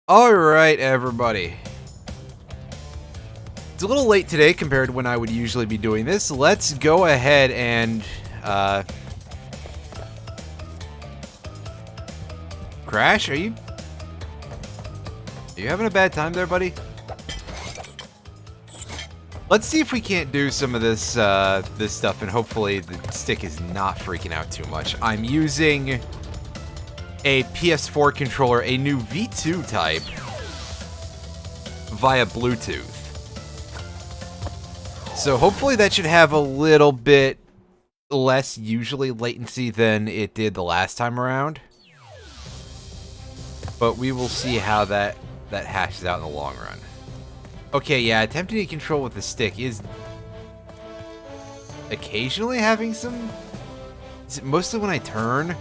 Alright, everybody. It's a little late today compared to when I would usually be doing this. Let's go ahead and, Crash, are you having a bad time there, buddy? Let's see if we can't do some of this, this stuff, and hopefully the stick is not freaking out too much. I'm using a PS4 controller, a new V2 type, via Bluetooth. So hopefully that should have a little bit less usually latency than it did the last time around. But we will see how that hashes out in the long run. Okay, yeah, attempting to control with the stick is occasionally having some... Mostly when I turn,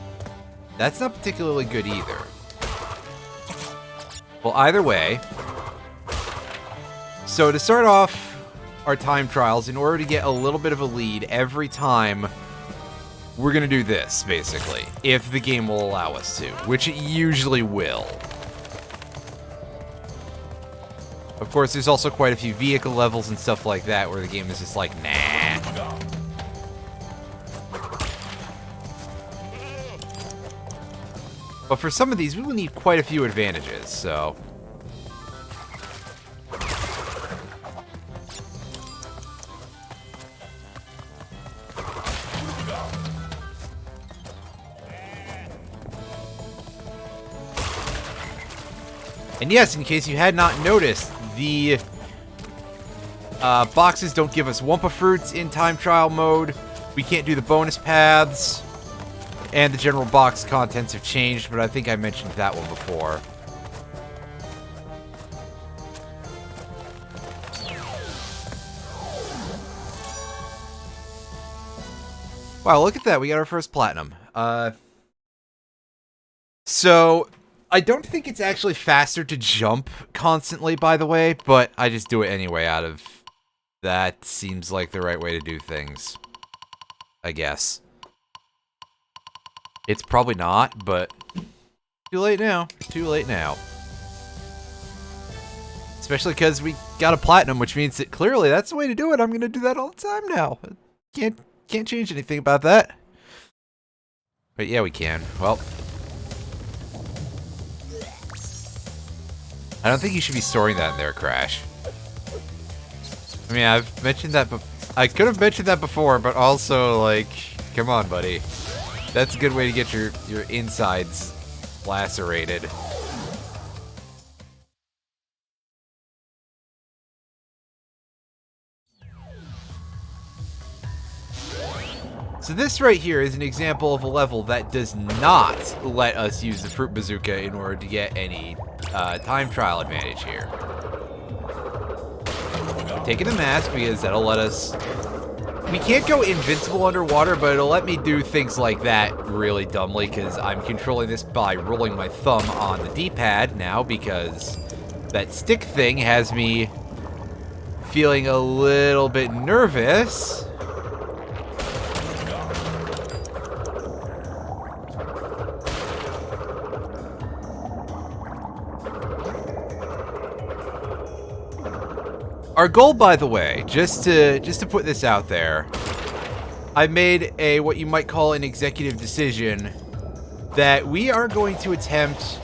that's not particularly good either. Well, either way, so to start off our time trials, in order to get a little bit of a lead every time, we're going to do this, basically, if the game will allow us to, which it usually will. Of course, there's also quite a few vehicle levels and stuff like that where the game is just like, nah. But for some of these, we will need quite a few advantages, so... And yes, in case you had not noticed, the boxes don't give us Wumpa Fruits in time trial mode. We can't do the bonus paths. And the general box contents have changed, but I think I mentioned that one before. Wow, look at that. We got our first platinum. So... I don't think it's actually faster to jump constantly, by the way, but I just do it anyway out of... That seems like the right way to do things. I guess. It's probably not, but... Too late now. Too late now. Especially because we got a platinum, which means that clearly that's the way to do it. I'm going to do that all the time now. Can't change anything about that. But yeah, we can. Well... I don't think you should be storing that in there, Crash. I mean, I've mentioned that, I could have mentioned that before, but also, like, come on, buddy. That's a good way to get your insides lacerated. So this right here is an example of a level that does not let us use the Fruit Bazooka in order to get any time trial advantage here. I'm taking the mask because that'll let us... We can't go invincible underwater, but it'll let me do things like that really dumbly because I'm controlling this by rolling my thumb on the D-pad now because that stick thing has me feeling a little bit nervous. Our goal, by the way, just to put this out there, I made a what you might call an executive decision that we are going to attempt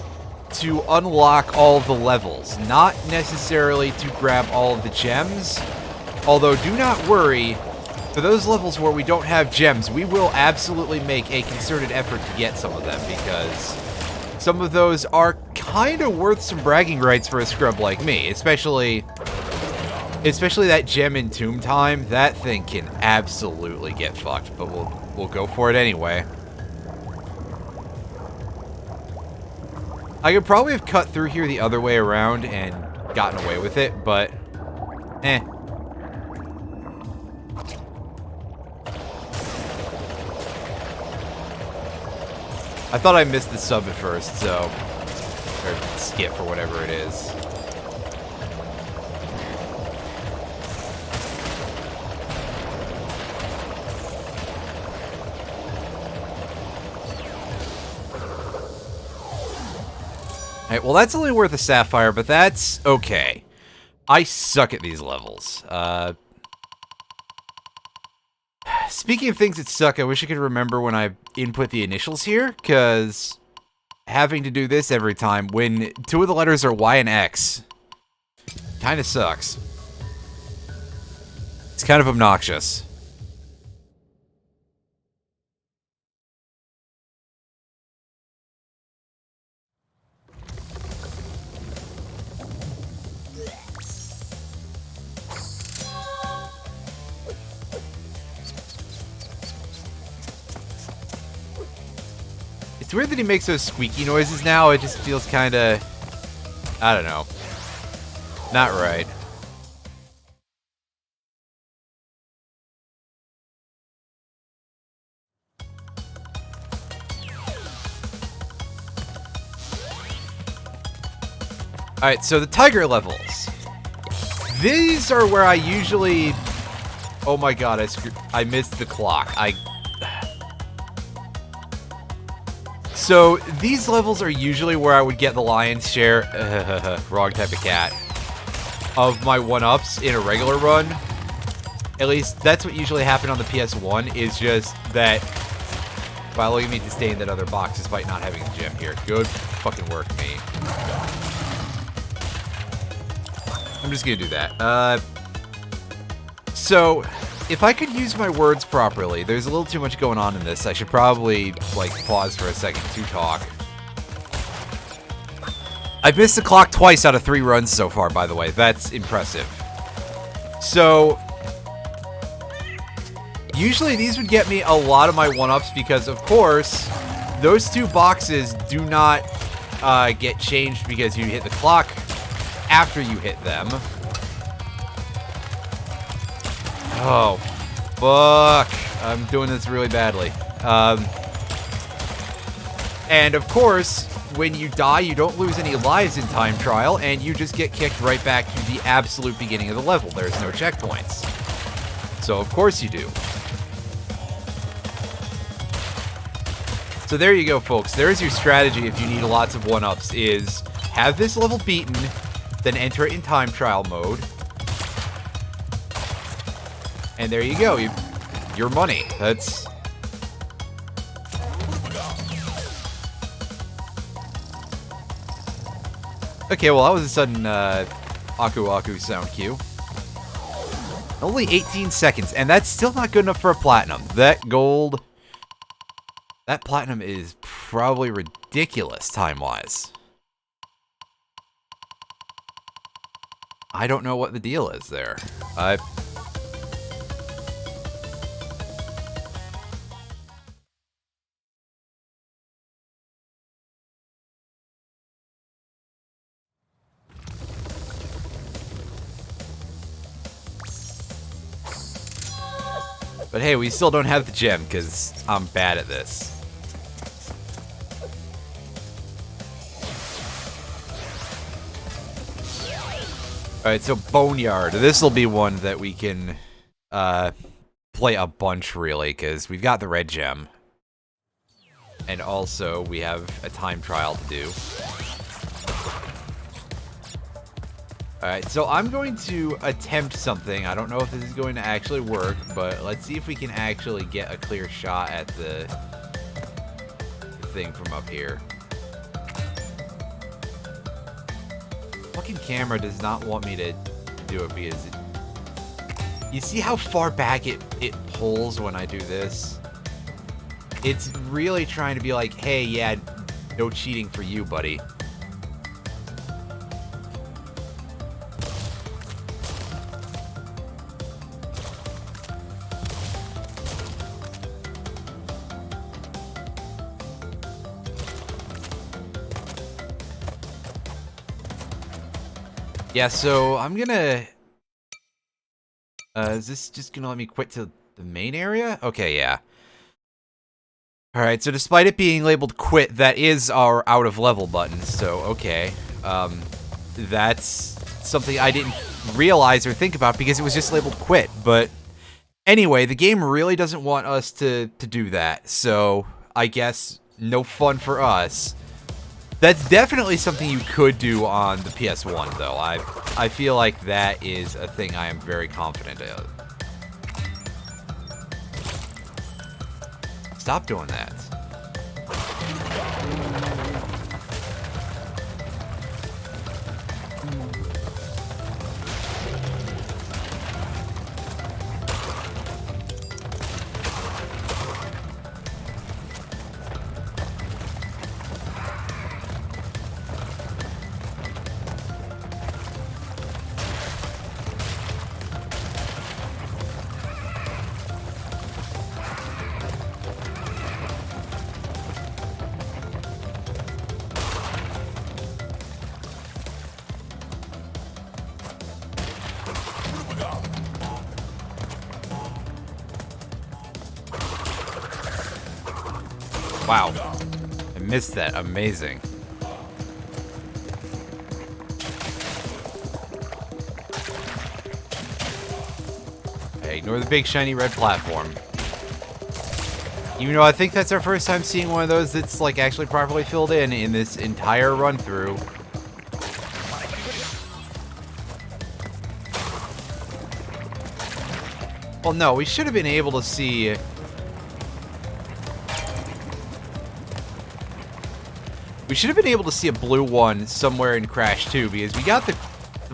to unlock all of the levels, not necessarily to grab all of the gems. Although do not worry, for those levels where we don't have gems, we will absolutely make a concerted effort to get some of them because some of those are kind of worth some bragging rights for a scrub like me, especially that gem in Tomb Time. That thing can absolutely get fucked, but we'll go for it anyway. I could probably have cut through here the other way around and gotten away with it, but eh. I thought I missed the sub at first, so... Or skip or whatever it is. Alright, well that's only worth a sapphire, but that's okay. I suck at these levels. Speaking of things that suck, I wish I could remember when I input the initials here, because having to do this every time when two of the letters are Y and X kind of sucks. It's kind of obnoxious. It's weird that he makes those squeaky noises now. It just feels kind of, I don't know, not right. Alright, so the tiger levels. These are where I usually... Oh my god, I missed the clock. So, these levels are usually where I would get the lion's share... wrong type of cat. Of my 1-ups in a regular run. At least, that's what usually happened on the PS1, is just that... by allowing me to stay in that other box despite not having a gem here. Good fucking work, me. I'm just gonna do that. So, if I could use my words properly, there's a little too much going on in this. I should probably, like, pause for a second to talk. I've missed the clock twice out of 3 runs so far, by the way. That's impressive. So, usually these would get me a lot of my 1-ups because, of course, those 2 boxes do not get changed because you hit the clock after you hit them. Oh, fuck. I'm doing this really badly. And of course, when you die, you don't lose any lives in time trial, and you just get kicked right back to the absolute beginning of the level. There's no checkpoints. So of course you do. So there you go, folks. There's your strategy if you need lots of 1-ups, is have this level beaten, then enter it in time trial mode. And there you go. Your money. That's... Okay, well, that was a sudden Aku Aku sound cue. Only 18 seconds, and that's still not good enough for a platinum. That gold... That platinum is probably ridiculous time-wise. I don't know what the deal is there. But hey, we still don't have the gem, because I'm bad at this. Alright, so Boneyard. This will be one that we can play a bunch, really, because we've got the red gem. And also, we have a time trial to do. Alright, so I'm going to attempt something. I don't know if this is going to actually work, but let's see if we can actually get a clear shot at the thing from up here. Fucking camera does not want me to do it because you see how far back it pulls when I do this? It's really trying to be like, hey, yeah, no cheating for you, buddy. Yeah, so I'm gonna... is this just gonna let me quit to the main area? Okay, yeah. Alright, so despite it being labeled quit, that is our out of level button, so okay. That's something I didn't realize or think about because it was just labeled quit, but... Anyway, the game really doesn't want us to do that, so I guess no fun for us. That's definitely something you could do on the PS1, though. I feel like that is a thing I am very confident in. Stop doing that. Wow. I missed that. Amazing. Okay, ignore the big shiny red platform. Even though I think that's our first time seeing one of those that's like actually properly filled in this entire run through. Well, no, we should have been able to see. We should have been able to see a blue one somewhere in Crash 2, because we got the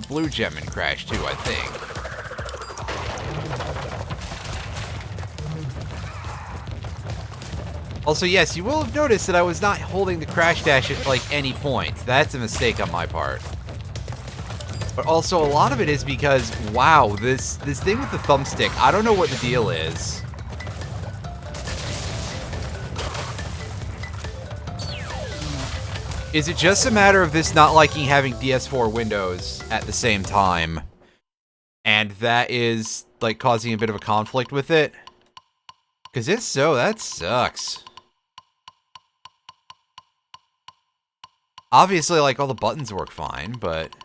blue gem in Crash 2, I think. Also, yes, you will have noticed that I was not holding the crash dash at, like, any point. That's a mistake on my part. But also, a lot of it is because, wow, this thing with the thumbstick, I don't know what the deal is. Is it just a matter of this not liking having DS4 windows at the same time? And that is, like, causing a bit of a conflict with it? Because if so, that sucks. Obviously, like, all the buttons work fine, but...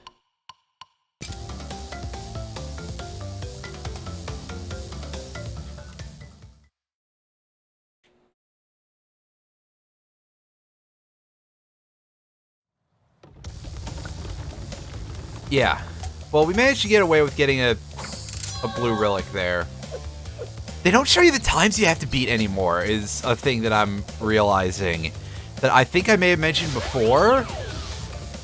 yeah. Well, we managed to get away with getting a blue relic there. They don't show you the times you have to beat anymore, is a thing that I'm realizing. That I think I may have mentioned before.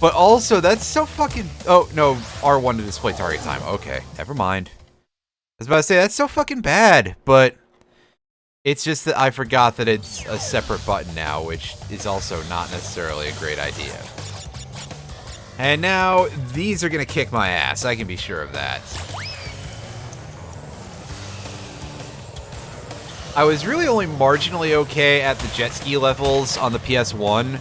But also, that's so fucking... oh, no. R1 to display target time. Okay, never mind. I was about to say, that's so fucking bad. But it's just that I forgot that it's a separate button now, which is also not necessarily a great idea. And now, these are going to kick my ass. I can be sure of that. I was really only marginally okay at the jet ski levels on the PS1.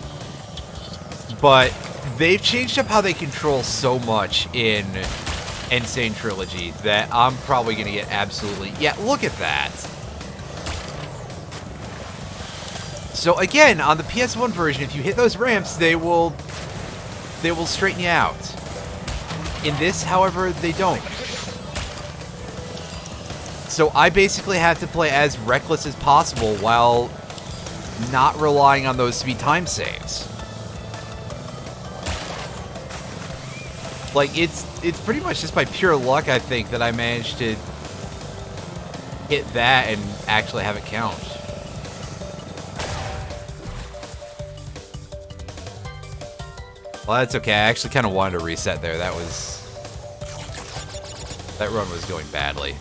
But they've changed up how they control so much in Sane Trilogy that I'm probably going to get absolutely... yeah, look at that. So again, on the PS1 version, if you hit those ramps, they will straighten you out. In this, however, they don't. So I basically have to play as reckless as possible while not relying on those to be time saves. Like, it's pretty much just by pure luck, I think, that I managed to hit that and actually have it count. Well, that's okay. I actually kind of wanted to reset there. That run was going badly.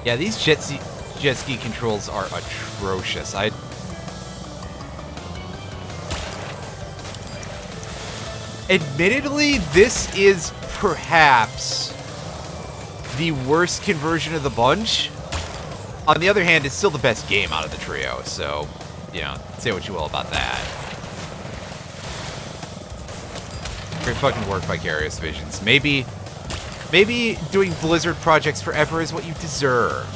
Yeah, these jet ski controls are atrocious. Admittedly, this is perhaps the worst conversion of the bunch. On the other hand, it's still the best game out of the trio, so, you know, say what you will about that. Great fucking work, Vicarious Visions. Maybe doing Blizzard projects forever is what you deserve.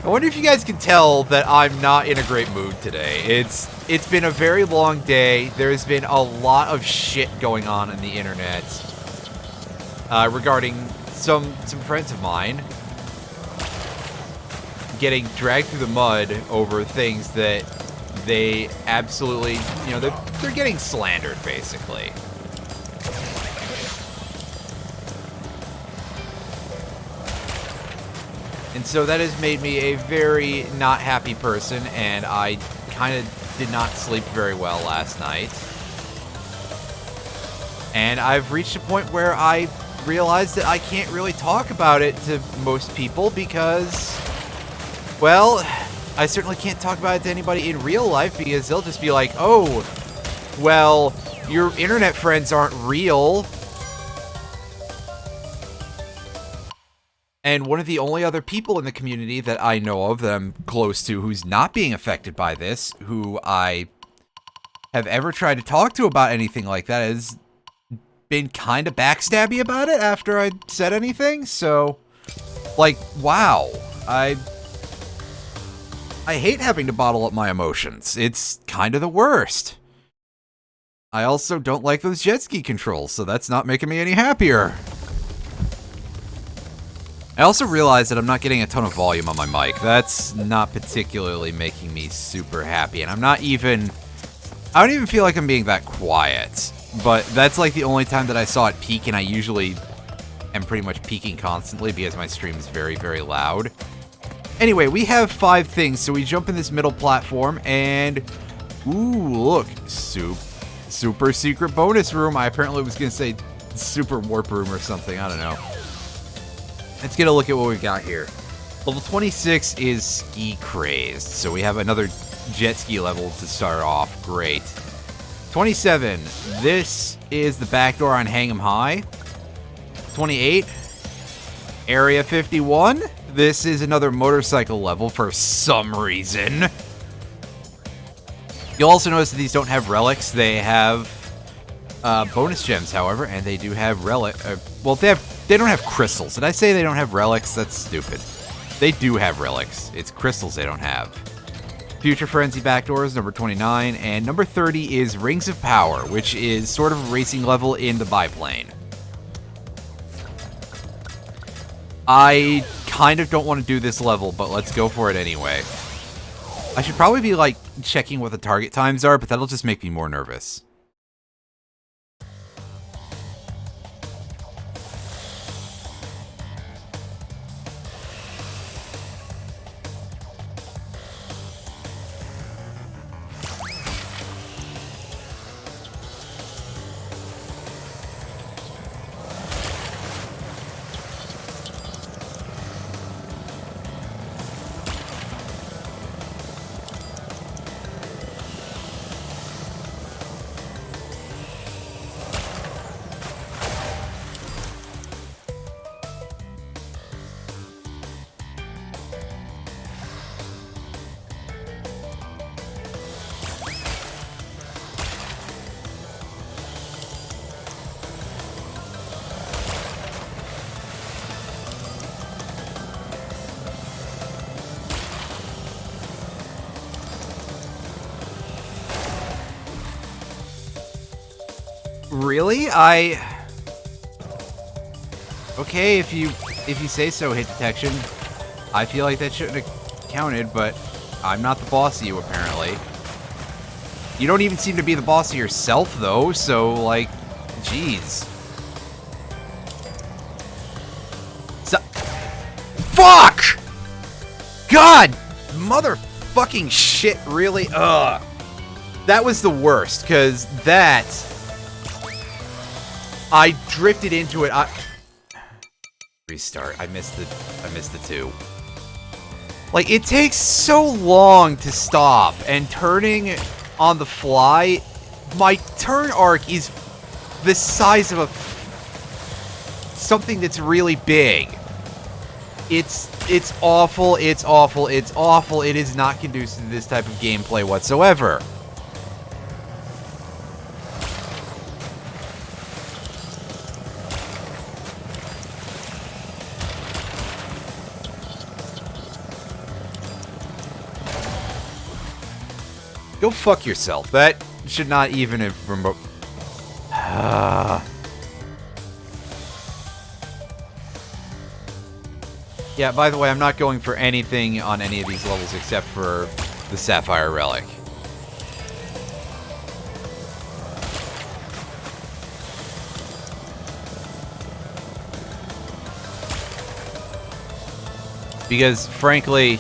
I wonder if you guys can tell that I'm not in a great mood today. It's been a very long day. There's been a lot of shit going on the internet. regarding some friends of mine getting dragged through the mud over things that they absolutely, you know, they're getting slandered, basically. And so that has made me a very not happy person, and I kind of did not sleep very well last night. And I've reached a point where I realized that I can't really talk about it to most people because, well, I certainly can't talk about it to anybody in real life because they'll just be like, oh, well, your internet friends aren't real. And one of the only other people in the community that I know of that I'm close to who's not being affected by this, who I have ever tried to talk to about anything like that, has been kind of backstabby about it after I said anything. So, like, wow. I hate having to bottle up my emotions. It's kind of the worst. I also don't like those jet ski controls, so that's not making me any happier. I also realized that I'm not getting a ton of volume on my mic. That's not particularly making me super happy, and I don't even feel like I'm being that quiet. But that's like the only time that I saw it peak, and I usually am pretty much peaking constantly because my stream is very, very loud. Anyway, we have 5 things, so we jump in this middle platform, and ooh, look, super secret bonus room. I apparently was going to say super warp room or something, I don't know. Let's get a look at what we've got here. Level 26 is Ski Crazed, so we have another jet ski level to start off. Great. 27, this is the back door on Hang 'em High. 28, Area 51. This is another motorcycle level for some reason. You'll also notice that these don't have relics. They have bonus gems, however, and they do have relic. Well, they don't have crystals. Did I say they don't have relics? That's stupid. They do have relics. It's crystals they don't have. Future Frenzy backdoors, number 29, and number 30 is Rings of Power, which is sort of a racing level in the biplane. I kind of don't want to do this level, but let's go for it anyway. I should probably be, like, checking what the target times are, but that'll just make me more nervous. Really? Okay, if you say so, hit detection. I feel like that shouldn't have counted, but I'm not the boss of you, apparently. You don't even seem to be the boss of yourself, though, so, like, jeez. Fuck! God! Motherfucking shit, really? Ugh. That was the worst, because that... I drifted into it. Restart. I missed the 2. Like, it takes so long to stop, and turning on the fly, my turn arc is the size of something that's really big. It's awful, it's awful, it's awful. It is not conducive to this type of gameplay whatsoever. Go fuck yourself. That should not even have remote. Yeah, by the way, I'm not going for anything on any of these levels except for the Sapphire Relic. Because, frankly,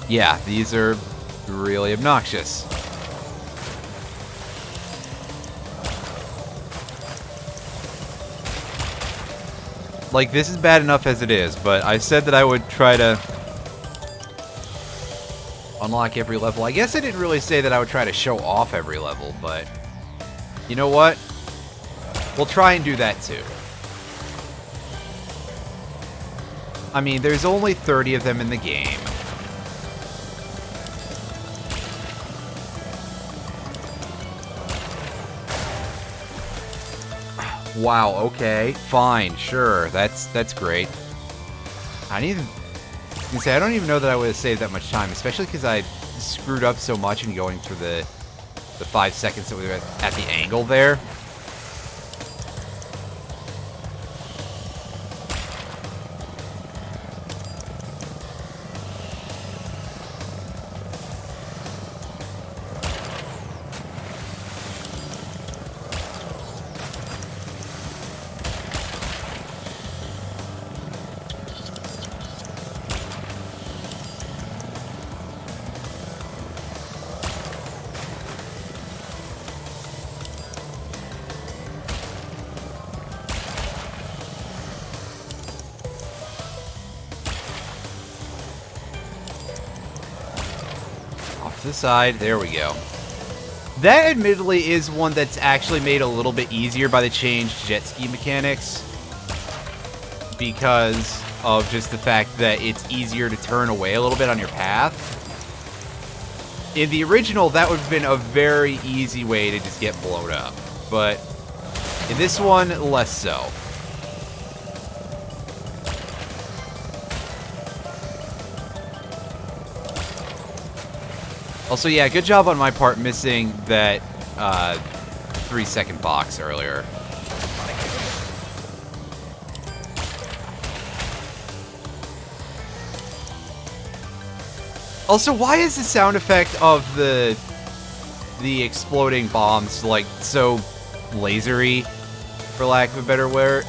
yeah, these are really obnoxious. Like, this is bad enough as it is, but I said that I would try to unlock every level. I guess I didn't really say that I would try to show off every level, but you know what? We'll try and do that too. I mean, there's only 30 of them in the game. Wow, okay. Fine, sure. That's great. I don't even know that I would have saved that much time, especially because I screwed up so much in going through the 5 seconds that we were at the angle there. To the side, there we go. That admittedly is one that's actually made a little bit easier by the changed jet ski mechanics, because of just the fact that it's easier to turn away a little bit on your path. In the original, that would have been a very easy way to just get blown up, but in this one, less so. Also, yeah, good job on my part missing that 3-second box earlier. Also, why is the sound effect of the exploding bombs like so lasery, for lack of a better word?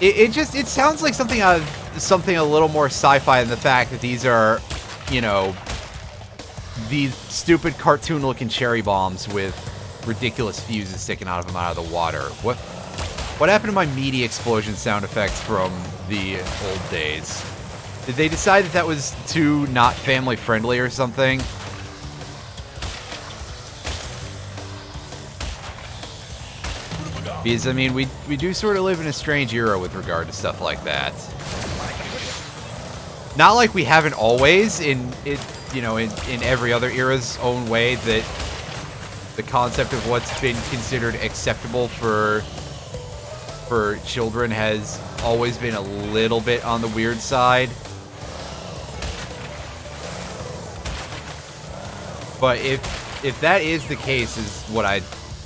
It sounds like something out of something a little more sci-fi than the fact that these are, you know, these stupid cartoon-looking cherry bombs with ridiculous fuses sticking out of them out of the water. What happened to my meaty explosion sound effects from the old days? Did they decide that that was too not family-friendly or something? Because, I mean, we do sort of live in a strange era with regard to stuff like that. Not like we haven't always, in every other era's own way, that the concept of what's been considered acceptable for children has always been a little bit on the weird side. But if that is the case, is what I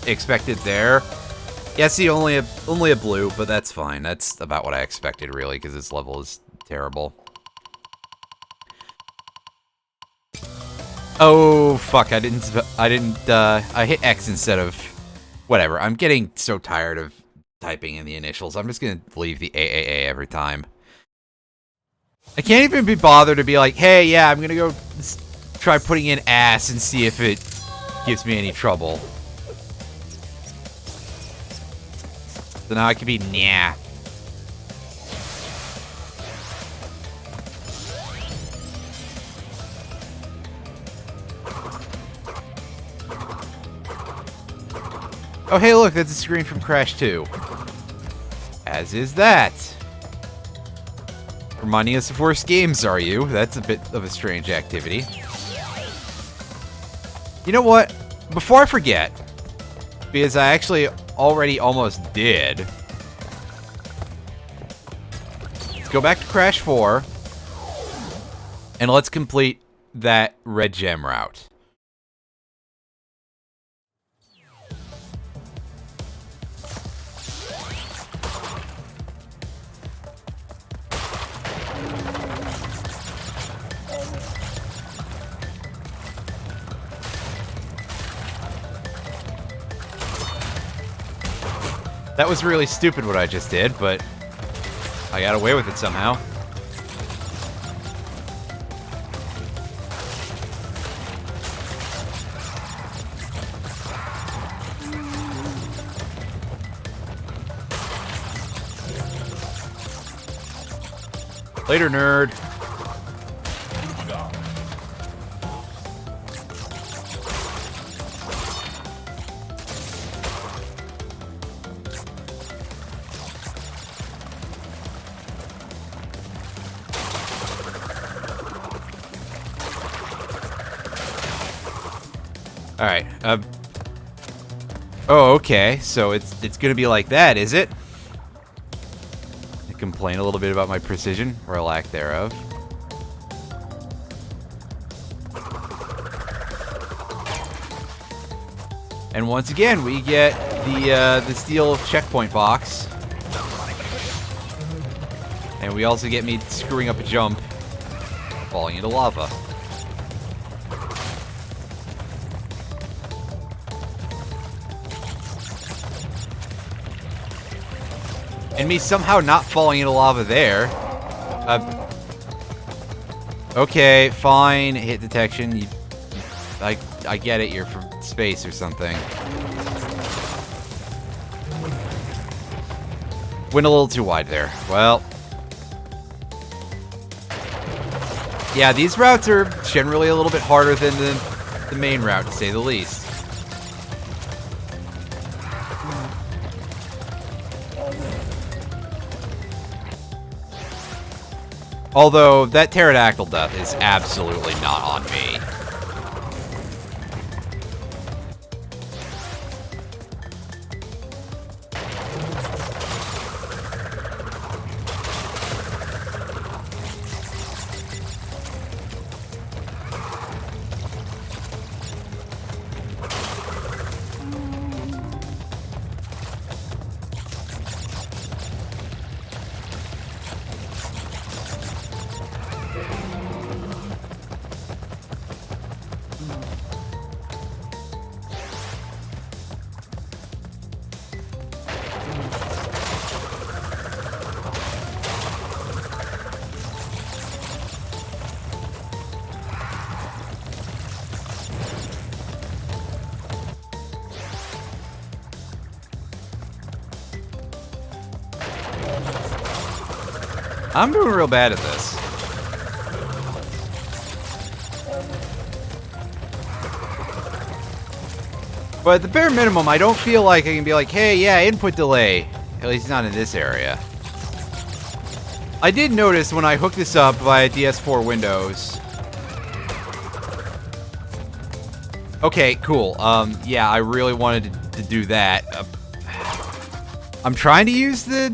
expected there. Yeah, see, only a blue, but that's fine. That's about what I expected, really, because this level is terrible. Oh, fuck, I hit X instead of... Whatever, I'm getting so tired of typing in the initials. I'm just gonna leave the AAA every time. I can't even be bothered to be like, hey, yeah, I'm gonna go try putting in ass and see if it gives me any trouble. So now I can be nah. Oh, hey, look, that's a screen from Crash 2. As is that. Reminding us of worse games, are you? That's a bit of a strange activity. You know what? Before I forget, because I actually already almost did, let's go back to Crash 4, and let's complete that red gem route. That was really stupid what I just did, but I got away with it somehow. Later, nerd. All right. Oh, okay. So it's gonna be like that, is it? I complain a little bit about my precision, or a lack thereof. And once again, we get the steel checkpoint box, and we also get me screwing up a jump, falling into lava. And me somehow not falling into lava there. Okay, fine. Hit detection. I get it. You're from space or something. Went a little too wide there. Well. Yeah, these routes are generally a little bit harder than the main route, to say the least. Although, that pterodactyl death is absolutely not on me. I'm doing real bad at this. But at the bare minimum, I don't feel like I can be like, hey, yeah, input delay. At least not in this area. I did notice when I hooked this up via DS4 Windows. Okay, cool. Yeah, I really wanted to do that. I'm trying to use the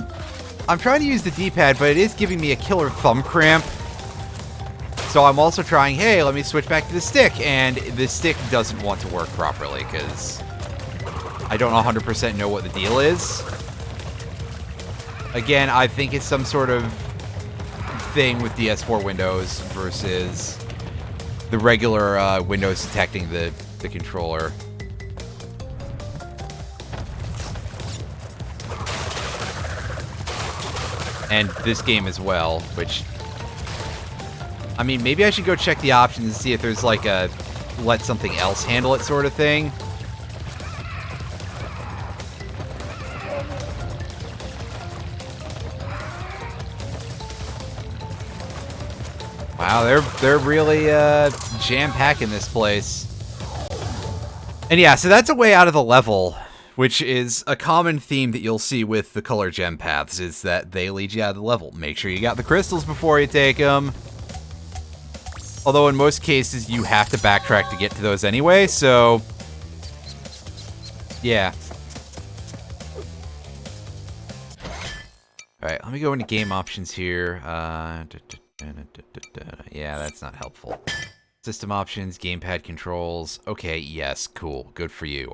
D-pad, but it is giving me a killer thumb cramp. So I'm also trying, hey, let me switch back to the stick, and the stick doesn't want to work properly, because I don't 100% know what the deal is. Again, I think it's some sort of thing with DS4 Windows versus the regular Windows detecting the controller. And this game as well, which, I mean, maybe I should go check the options and see if there's like a let something else handle it sort of thing. Wow, they're really jam-packing this place. And yeah, so that's a way out of the level, which is a common theme that you'll see with the color gem paths, is that they lead you out of the level. Make sure you got the crystals before you take them. Although in most cases, you have to backtrack to get to those anyway, so yeah. Alright, let me go into game options here. Yeah, that's not helpful. System options, gamepad controls. Okay, yes, cool. Good for you.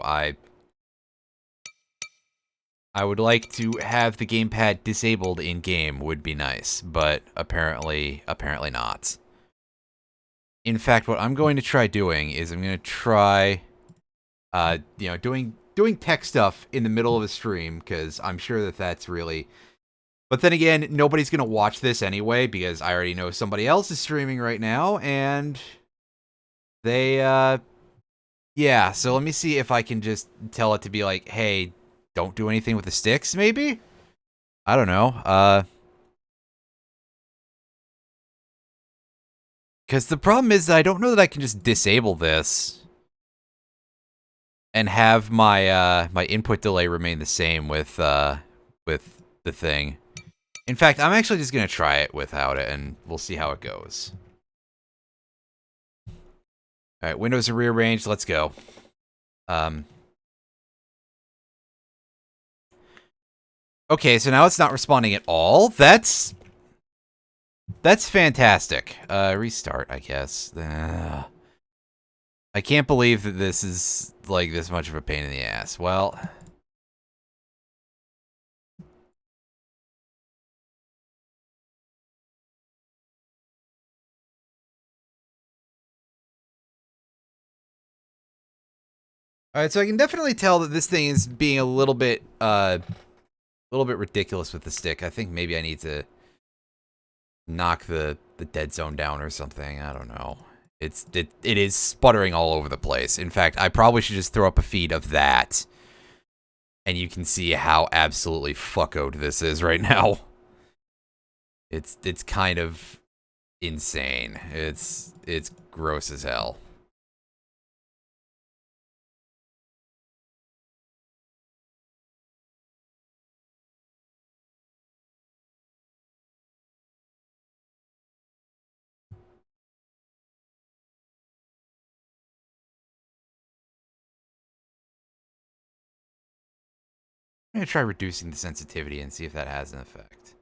I would like to have the gamepad disabled in-game, would be nice, but apparently not. In fact, what I'm going to try doing is I'm going to try, doing doing tech stuff in the middle of a stream, because I'm sure that that's really... But then again, nobody's going to watch this anyway, because I already know somebody else is streaming right now, and they, yeah, so let me see if I can just tell it to be like, hey, don't do anything with the sticks, maybe? I don't know, because the problem is that I don't know that I can just disable this and have my, my input delay remain the same with the thing. In fact, I'm actually just going to try it without it, and we'll see how it goes. Alright, windows are rearranged, let's go. Okay, so now it's not responding at all? That's fantastic. Restart, I guess. I can't believe that this is, like, this much of a pain in the ass. Well... Alright, so I can definitely tell that this thing is being a little bit ridiculous with the stick. I think maybe I need to knock the dead zone down or something. I don't know. It is sputtering all over the place. In fact, I probably should just throw up a feed of that. And you can see how absolutely fuckoed this is right now. It's kind of insane. It's gross as hell. I'm gonna try reducing the sensitivity and see if that has an effect.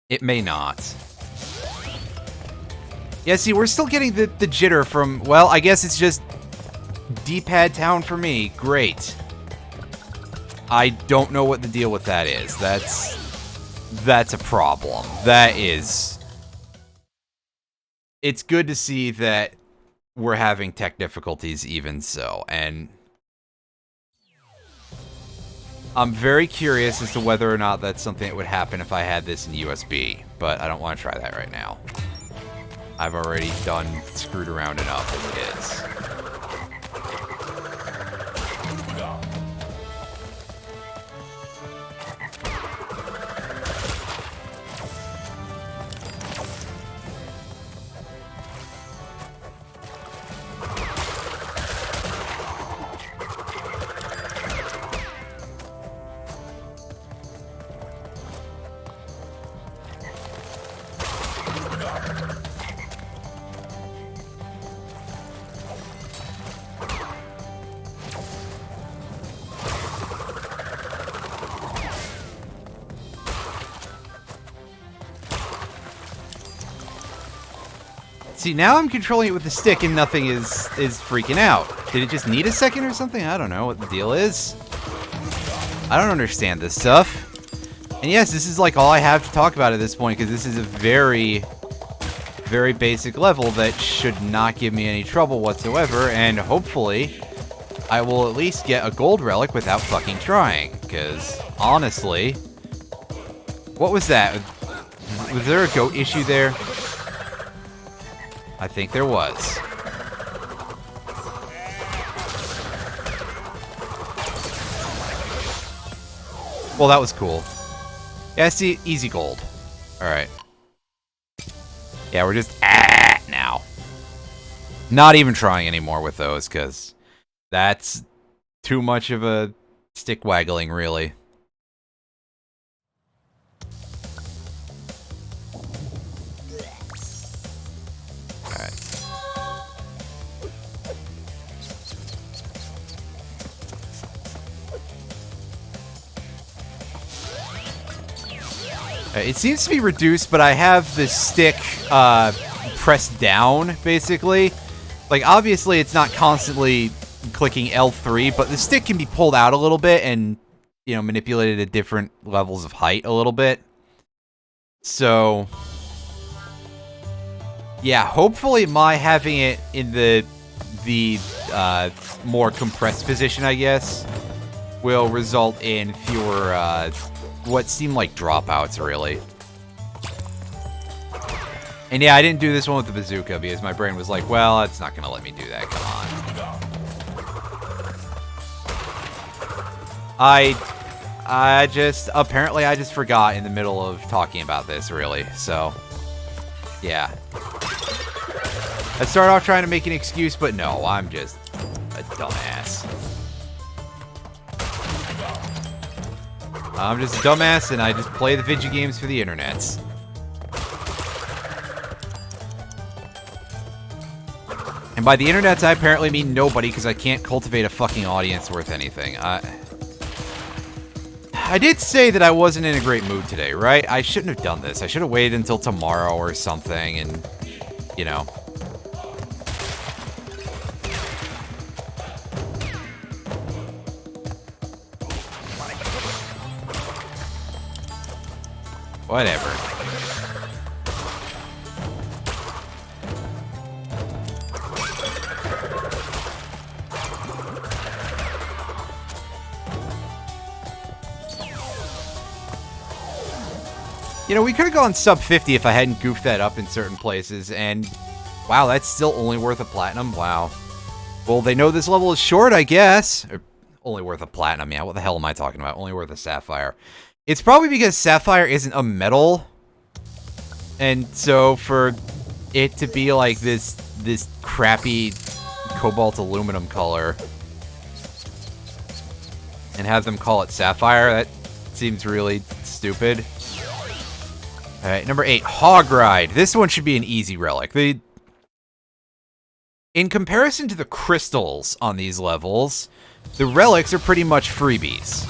It may not. Yeah, see, we're still getting the jitter from, well, I guess it's just D-pad town for me. Great. I don't know what the deal with that is. That's a problem. That is... It's good to see that we're having tech difficulties even so, and... I'm very curious as to whether or not that's something that would happen if I had this in USB, but I don't want to try that right now. I've already screwed around enough as it is. See, now I'm controlling it with the stick and nothing is freaking out. Did it just need a second or something? I don't know what the deal is. I don't understand this stuff. And yes, this is like all I have to talk about at this point, because this is a very, very basic level that should not give me any trouble whatsoever, and hopefully I will at least get a gold relic without fucking trying, because honestly... What was that? Was there a goat issue there? I think there was. Well, that was cool. Yeah, see, easy gold. Alright. Yeah, we're just now. Not even trying anymore with those, because that's too much of a stick waggling, really. It seems to be reduced, but I have the stick pressed down, basically. Like, obviously, it's not constantly clicking L3, but the stick can be pulled out a little bit and, you know, manipulated at different levels of height a little bit. So, yeah, hopefully my having it in the the more compressed position, I guess, will result in fewer what seem like dropouts, really. And yeah, I didn't do this one with the bazooka because my brain was like, well, it's not going to let me do that. Come on. Apparently I just forgot in the middle of talking about this, really. So, yeah. I started off trying to make an excuse, but no, I'm just a dumbass. I'm just a dumbass, and I just play the video games for the internets. And by the internets, I apparently mean nobody, because I can't cultivate a fucking audience worth anything. I did say that I wasn't in a great mood today, right? I shouldn't have done this. I should have waited until tomorrow or something, and, you know. Whatever. You know, we could have gone sub 50 if I hadn't goofed that up in certain places, and wow, that's still only worth a platinum? Wow. Well, they know this level is short, I guess. Or only worth a platinum, yeah, what the hell am I talking about? Only worth a sapphire. It's probably because sapphire isn't a metal, and so for it to be like this crappy cobalt aluminum color and have them call it sapphire, that seems really stupid. Alright, number 8, Hog Ride. This one should be an easy relic. In comparison to the crystals on these levels, the relics are pretty much freebies.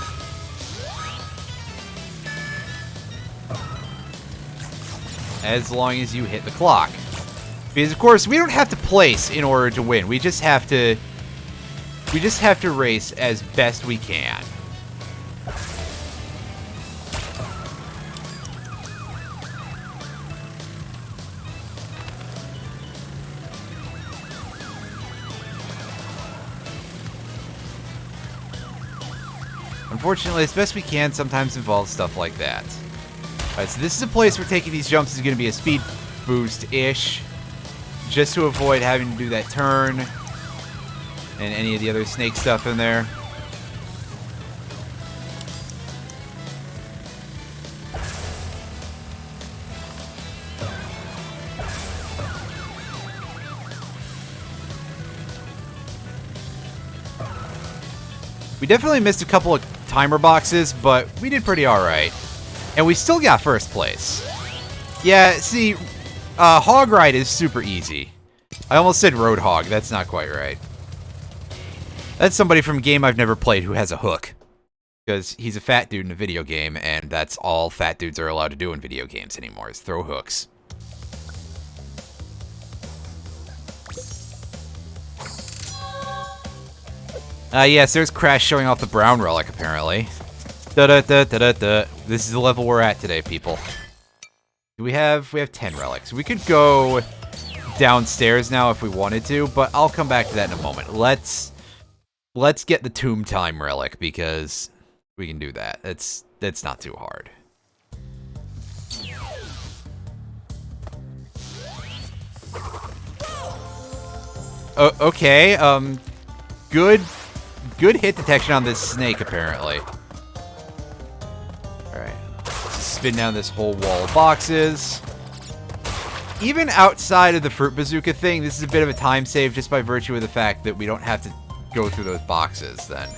As long as you hit the clock. Because, of course, we don't have to place in order to win. We just have to race as best we can. Unfortunately, as best we can sometimes involves stuff like that. Alright, so this is a place where taking these jumps is going to be a speed boost-ish. Just to avoid having to do that turn. And any of the other snake stuff in there. We definitely missed a couple of timer boxes, but we did pretty alright. And we still got first place. Yeah, see, Hog Ride is super easy. I almost said Roadhog, that's not quite right. That's somebody from a game I've never played who has a hook. Because he's a fat dude in a video game, and that's all fat dudes are allowed to do in video games anymore, is throw hooks. Yes, there's Crash showing off the brown relic, apparently. Da-da-da-da-da-da. This is the level we're at today, people. We have 10 relics. We could go downstairs now if we wanted to, but I'll come back to that in a moment. Let's get the Tomb Time relic, because we can do that. That's not too hard. Okay, good hit detection on this snake, apparently. Alright. Let's spin down this whole wall of boxes. Even outside of the fruit bazooka thing, this is a bit of a time save just by virtue of the fact that we don't have to go through those boxes then.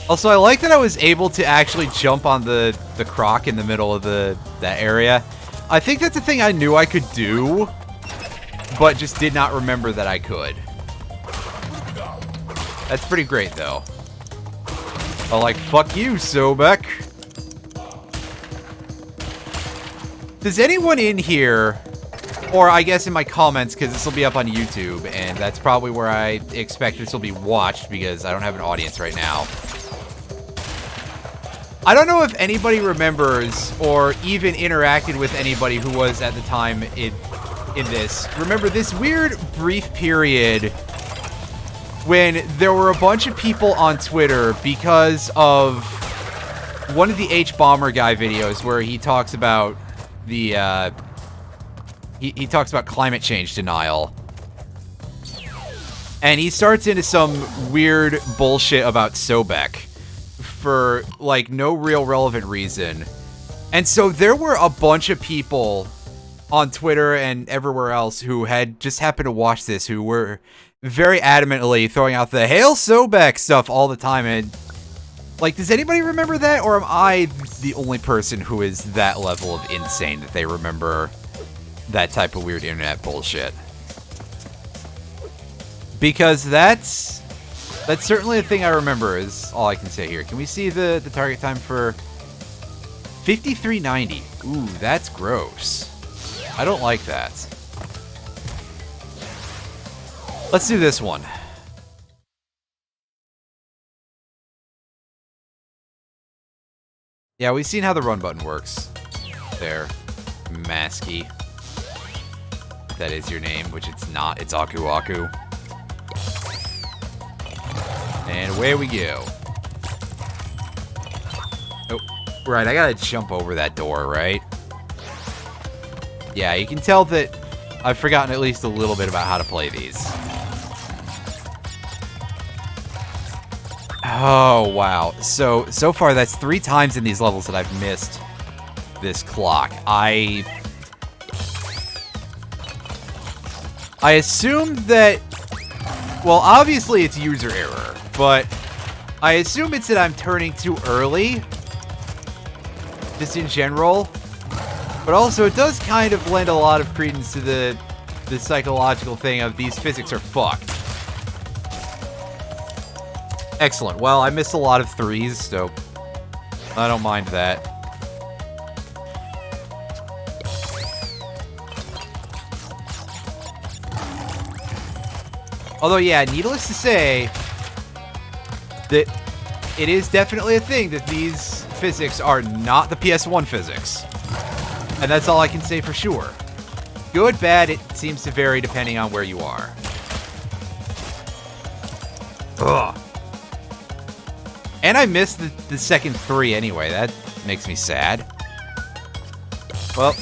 Also, I like that I was able to actually jump on the croc in the middle of that area. I think that's a thing I knew I could do, but just did not remember that I could. That's pretty great, though. Oh, like, fuck you, Sobek. Does anyone in here, or I guess in my comments, because this will be up on YouTube, and that's probably where I expect this will be watched, because I don't have an audience right now. I don't know if anybody remembers, or even interacted with anybody who was at the time in this. Remember this weird brief period when there were a bunch of people on Twitter because of one of the H-Bomber guy videos where he talks about the, he talks about climate change denial. And he starts into some weird bullshit about Sobek for, like, no real relevant reason. And so there were a bunch of people on Twitter and everywhere else who had just happened to watch this, who were very adamantly throwing out the Hail Sobek stuff all the time. And, like, does anybody remember that? Or am I the only person who is that level of insane that they remember that type of weird internet bullshit? Because that's certainly the thing I remember, is all I can say here. Can we see the target time for 5390? Ooh, that's gross. I don't like that. Let's do this one. Yeah, we've seen how the run button works. There. Masky. If that is your name, which it's not. It's Aku Aku. And away we go. Oh, right, I gotta jump over that door, right? Yeah, you can tell that I've forgotten at least a little bit about how to play these. Oh, wow. So far, that's 3 times in these levels that I've missed this clock. I assume that... Well, obviously it's user error, but I assume it's that I'm turning too early, just in general. But also, it does kind of lend a lot of credence to the psychological thing of these physics are fucked. Excellent. Well, I missed a lot of 3s, so I don't mind that. Although, yeah, needless to say, that it is definitely a thing that these physics are not the PS1 physics. And that's all I can say for sure. Good, bad, it seems to vary depending on where you are. Ugh. And I missed the second 3 anyway. That makes me sad. Well.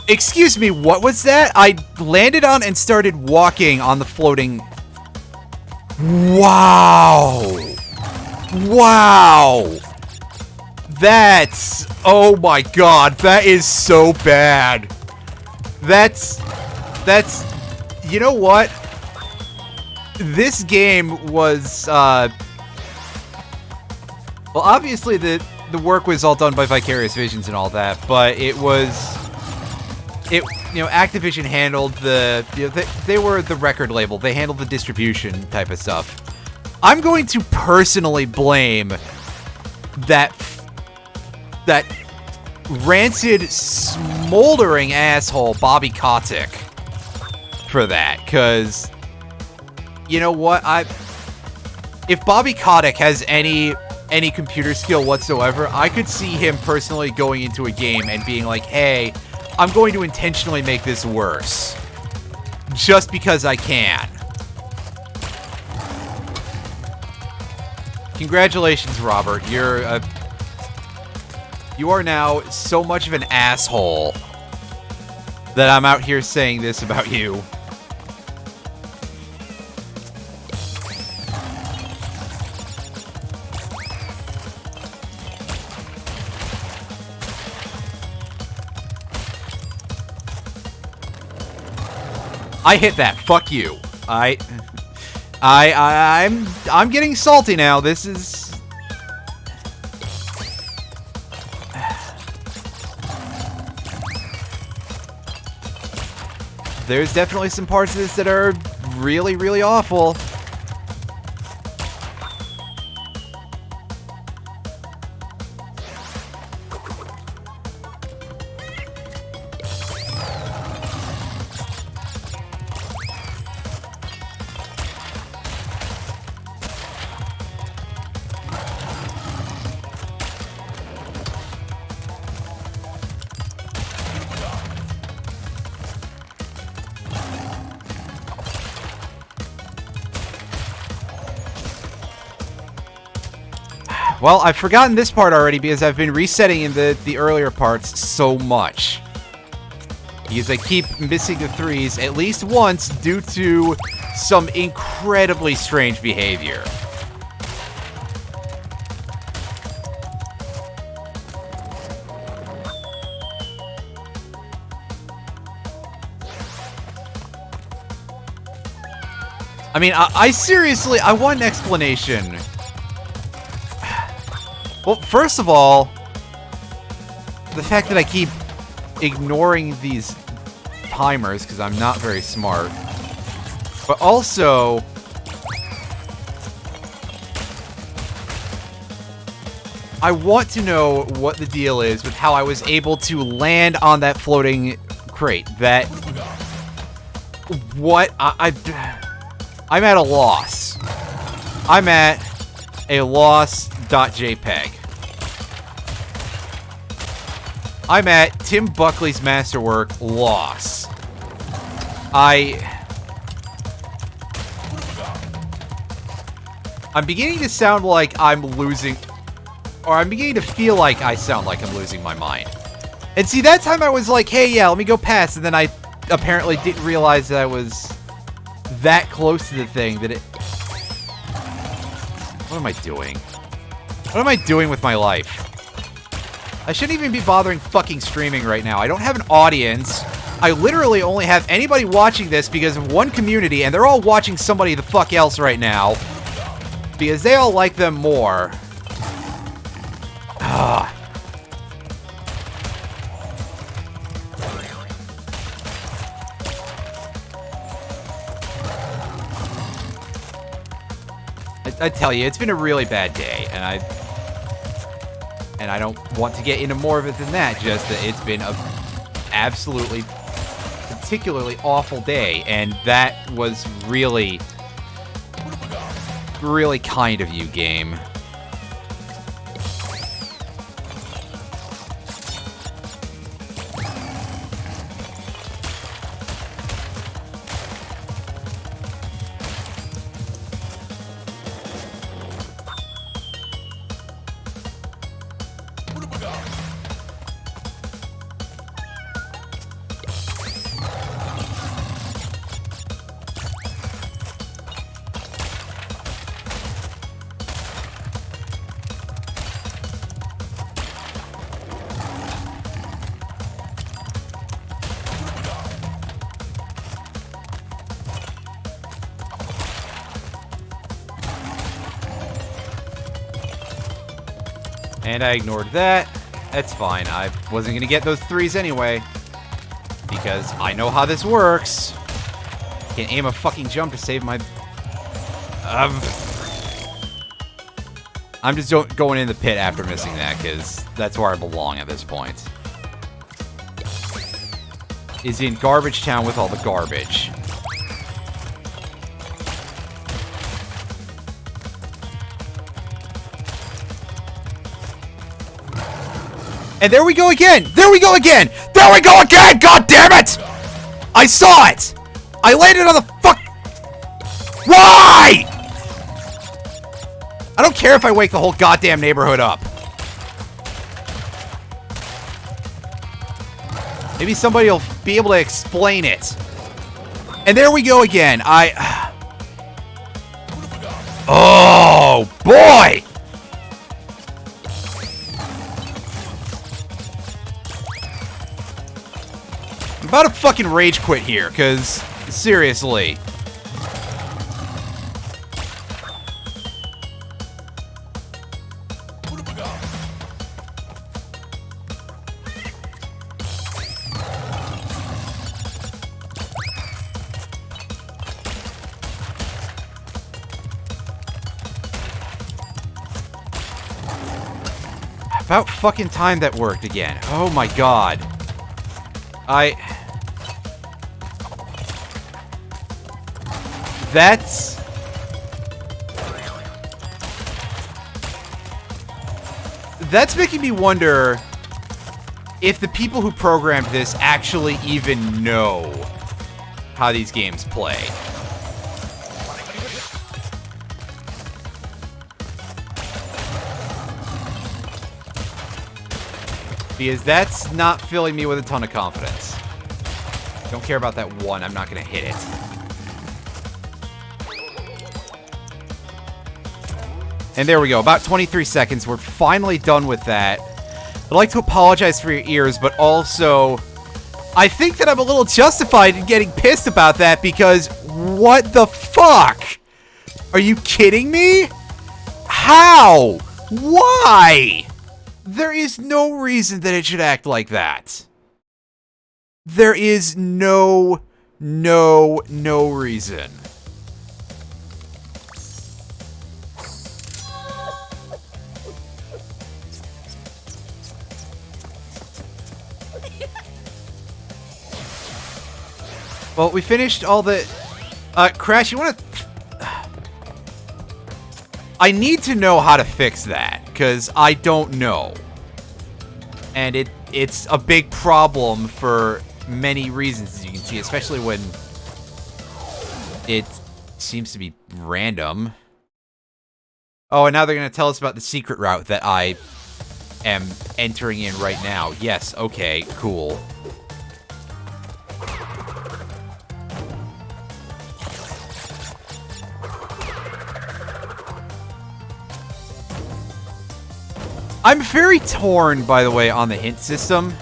Excuse me, what was that? I landed on and started walking on the floating... Wow! Wow! That's... Oh my god, that is so bad. That's... You know what? This game was, Well, obviously the work was all done by Vicarious Visions and all that, but it was... You know, Activision handled the... You know, they were the record label. They handled the distribution type of stuff. I'm going to personally blame that rancid, smoldering asshole Bobby Kotick for that, because you know what, if Bobby Kotick has any computer skill whatsoever, I could see him personally going into a game and being like, hey, I'm going to intentionally make this worse just because I can. Congratulations, Robert. You are now so much of an asshole that I'm out here saying this about you. I hit that. Fuck you. I'm getting salty now. This is... There's definitely some parts of this that are really, really awful. Well, I've forgotten this part already because I've been resetting in the earlier parts so much. Because I keep missing the 3s at least once due to some incredibly strange behavior. I mean, I seriously, I want an explanation. Well, first of all, the fact that I keep ignoring these timers because I'm not very smart. But also, I want to know what the deal is with how I was able to land on that floating crate. That... What? I'm at a loss. I'm at a loss.jpg. I'm at Tim Buckley's masterwork, loss. I'm beginning to sound like I'm losing... Or I'm beginning to feel like I sound like I'm losing my mind. And see, that time I was like, hey, yeah, let me go past. And then I apparently didn't realize that I was that close to the thing that it... What am I doing? What am I doing with my life? I shouldn't even be bothering fucking streaming right now. I don't have an audience. I literally only have anybody watching this because of one community, and they're all watching somebody the fuck else right now. Because they all like them more. Ah. I tell you, it's been a really bad day, and I don't want to get into more of it than that, just that it's been a absolutely particularly awful day, and that was really, really kind of you, game. And I ignored that. That's fine. I wasn't going to get those 3s anyway. Because I know how this works. Can't aim a fucking jump to save my... I'm just going in the pit after missing that, because that's where I belong at this point. Is in Garbage Town with all the garbage. And there we go again! There we go again! There we go again! God damn it! I saw it! I landed on the fuck... Why?! I don't care if I wake the whole goddamn neighborhood up. Maybe somebody will be able to explain it. And there we go again. Oh, boy! I'm about to fucking rage quit here, because, seriously. About fucking time that worked again. Oh my god. That's making me wonder if the people who programmed this actually even know how these games play. Because that's not filling me with a ton of confidence. Don't care about that one. I'm not going to hit it. And there we go. About 23 seconds. We're finally done with that. I'd like to apologize for your ears, but also I think that I'm a little justified in getting pissed about that because what the fuck? Are you kidding me? How? Why? There is no reason that it should act like that. There is no reason. Well, we finished all the... Crash, you want to... I need to know how to fix that, because I don't know. And it's a big problem for many reasons, as you can see, especially when it seems to be random. Oh, and now they're going to tell us about the secret route that I am entering in right now. Yes, okay, cool. I'm very torn, by the way, on the hint system.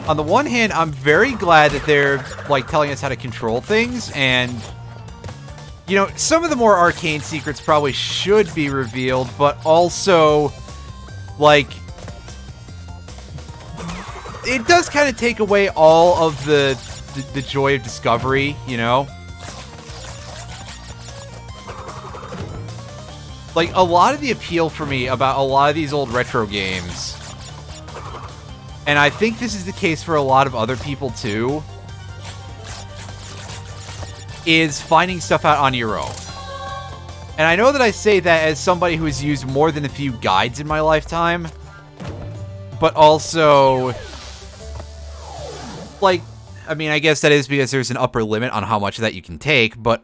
On the one hand, I'm very glad that they're, like, telling us how to control things, and, you know, some of the more arcane secrets probably should be revealed, but also, like, it does kind of take away all of the joy of discovery, you know? Like, a lot of the appeal for me about a lot of these old retro games, and I think this is the case for a lot of other people too, is finding stuff out on your own. And I know that I say that as somebody who has used more than a few guides in my lifetime, but also, like, I mean, I guess that is because there's an upper limit on how much of that you can take, but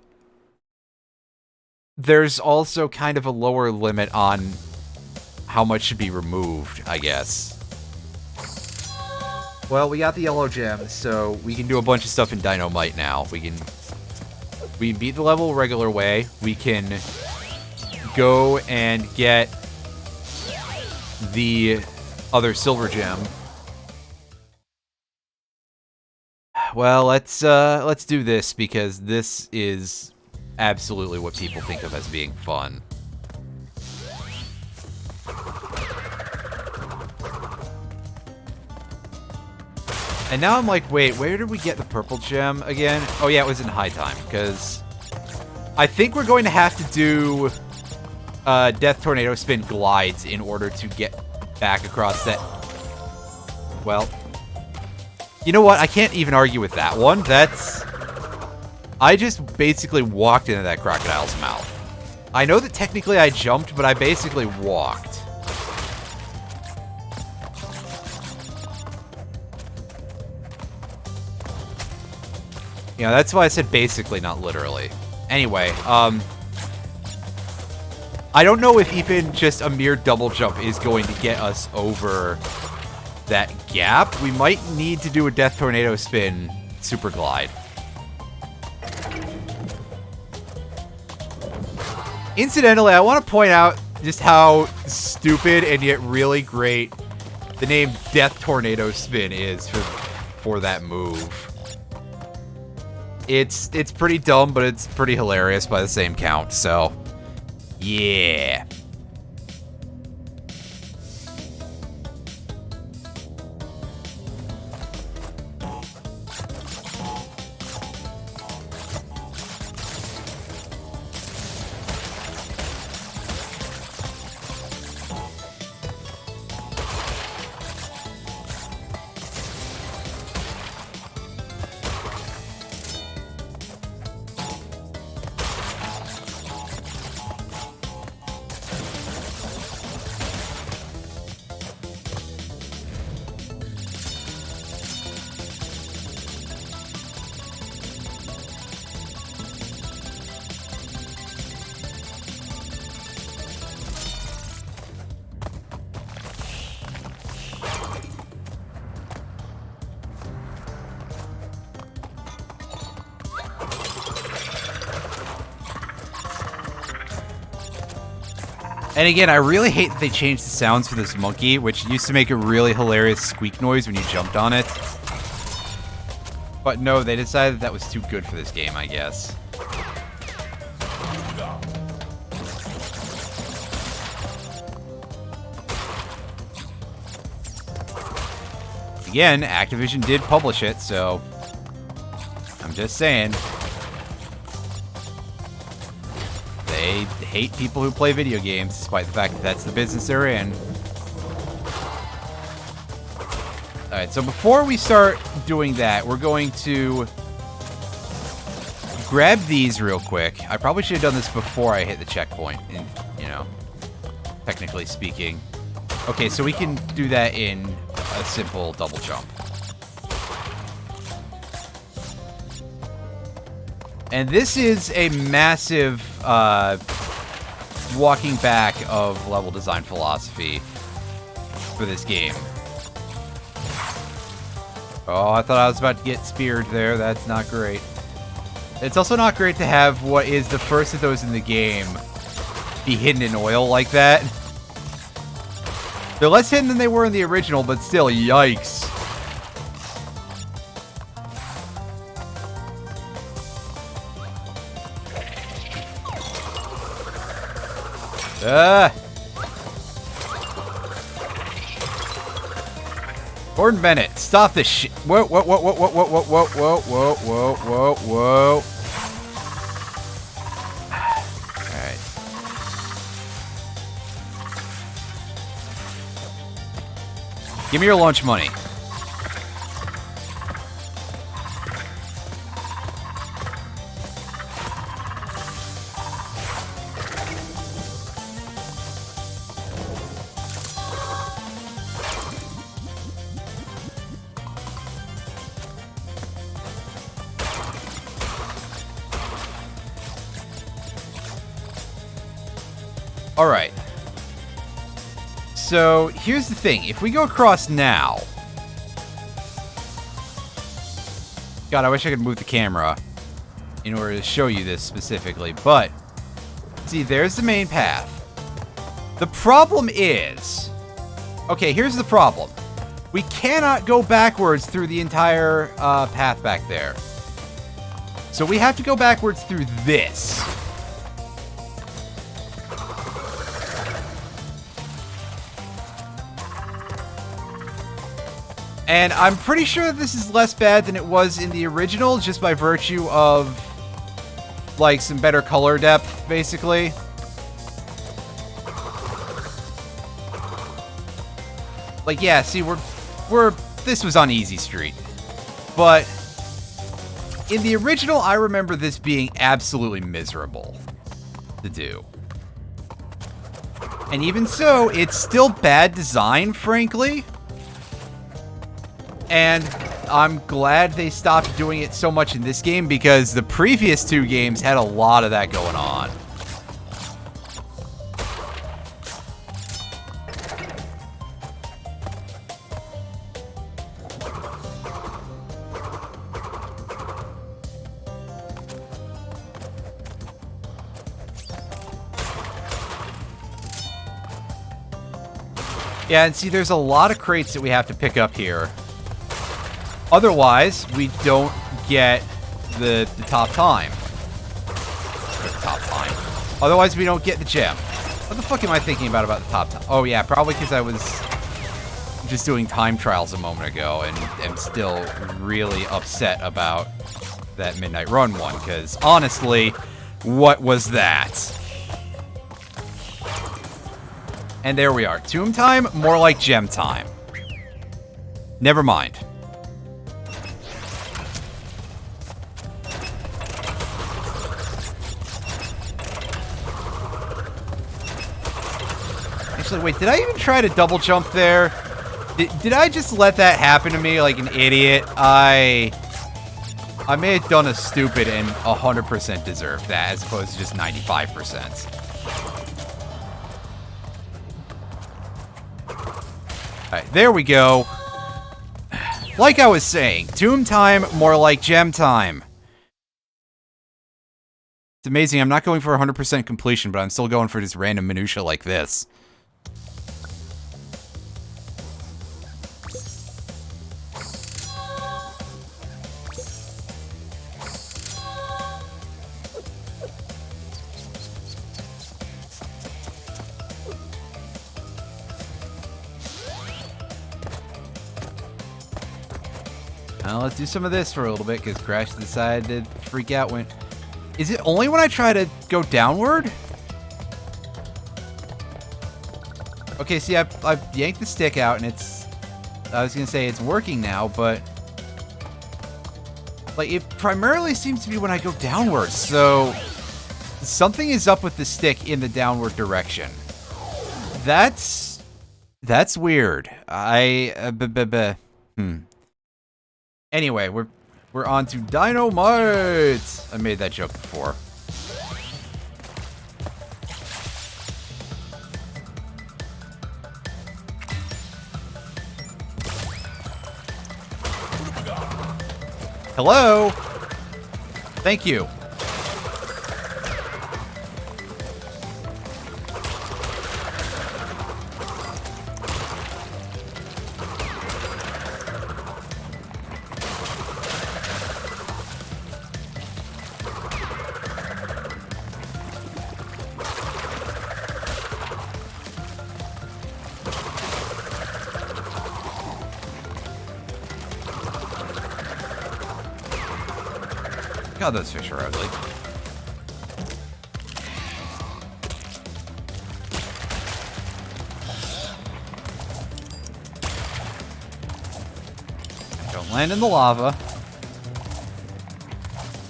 there's also kind of a lower limit on how much should be removed, I guess. Well, we got the yellow gem, so we can do a bunch of stuff in Dynamite now. We can beat the level regular way. We can go and get the other silver gem. Well, let's do this because this is absolutely what people think of as being fun. And now I'm like, wait, where did we get the purple gem again? Oh yeah, it was in high time, because I think we're going to have to do Death Tornado Spin glides in order to get back across that. Well, you know what? I can't even argue with that one. I just basically walked into that crocodile's mouth. I know that technically I jumped, but I basically walked. Yeah, that's why I said basically, not literally. Anyway, I don't know if even just a mere double jump is going to get us over that gap. We might need to do a Death Tornado Spin Super Glide. Incidentally, I want to point out just how stupid and yet really great the name Death Tornado Spin is for that move. It's pretty dumb, but it's pretty hilarious by the same count, so yeah. And again, I really hate that they changed the sounds for this monkey, which used to make a really hilarious squeak noise when you jumped on it. But no, they decided that was too good for this game, I guess. Again, Activision did publish it, so I'm just saying. They hate people who play video games, despite the fact that that's the business they're in. Alright, so before we start doing that, we're going to grab these real quick. I probably should have done this before I hit the checkpoint, you know, technically speaking. Okay, so we can do that in a simple double jump. And this is a massive walking back of level design philosophy for this game. Oh, I thought I was about to get speared there. That's not great. It's also not great to have what is the first of those in the game be hidden in oil like that. They're less hidden than they were in the original, but still, yikes. Gordon Bennett, stop this shit. Whoa, whoa, whoa, whoa, whoa, whoa, whoa, whoa, whoa, whoa, whoa, whoa. Alright. Give me your lunch money. Alright. So, here's the thing. If we go across now... God, I wish I could move the camera in order to show you this specifically, but... See, there's the main path. The problem is... Okay, here's the problem. We cannot go backwards through the entire path back there. So we have to go backwards through this. And I'm pretty sure that this is less bad than it was in the original, just by virtue of, like, some better color depth, basically. Like, yeah, see, this was on Easy Street. But in the original, I remember this being absolutely miserable to do. And even so, it's still bad design, frankly. And I'm glad they stopped doing it so much in this game, because the previous two games had a lot of that going on. Yeah, and see, there's a lot of crates that we have to pick up here. Otherwise, we don't get the top time. The top time. Otherwise, we don't get the gem. What the fuck am I thinking about the top time? Oh, yeah, probably because I was just doing time trials a moment ago and am still really upset about that Midnight Run one, because honestly, what was that? And there we are. Tomb time, more like gem time. Never mind. Actually, wait, did I even try to double jump there? Did I just let that happen to me like an idiot? I may have done a stupid and 100% deserved that, as opposed to just 95%. Alright, there we go. Like I was saying, tomb time, more like gem time. It's amazing. I'm not going for 100% completion, but I'm still going for just random minutia like this. Now let's do some of this for a little bit, because Crash decided to freak out when... Is it only when I try to go downward? Okay, see, I've yanked the stick out, and it's... I was going to say it's working now, but... Like, it primarily seems to be when I go downwards, so... Something is up with the stick in the downward direction. That's weird. Anyway, we're on to Dynamite! I made that joke before. Hello? Thank you. God, those fish are ugly. Don't land in the lava.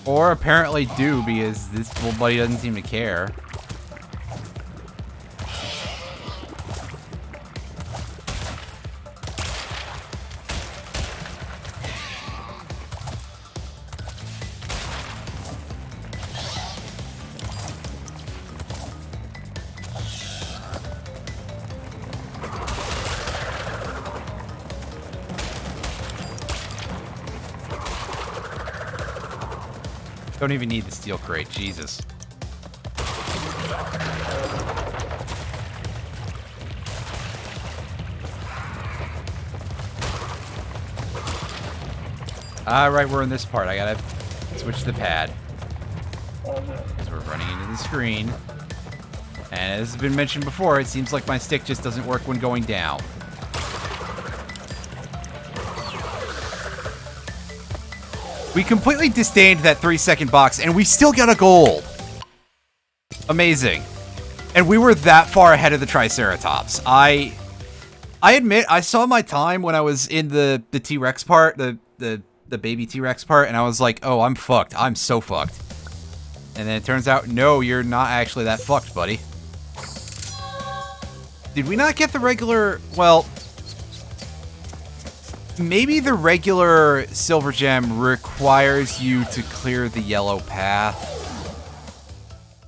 Or apparently do, because this little buddy doesn't seem to care. Don't even need the steel crate, Jesus. Alright, we're in this part. I gotta switch the pad. Because we're running into the screen. And as has been mentioned before, it seems like my stick just doesn't work when going down. We completely disdained that 3-second box, and we still got a gold. Amazing. And we were that far ahead of the Triceratops. I admit, I saw my time when I was in the T-Rex part, the baby T-Rex part, and I was like, oh, I'm fucked. I'm so fucked. And then it turns out, no, you're not actually that fucked, buddy. Did we not get the regular... Well... Maybe the regular silver gem requires you to clear the yellow path.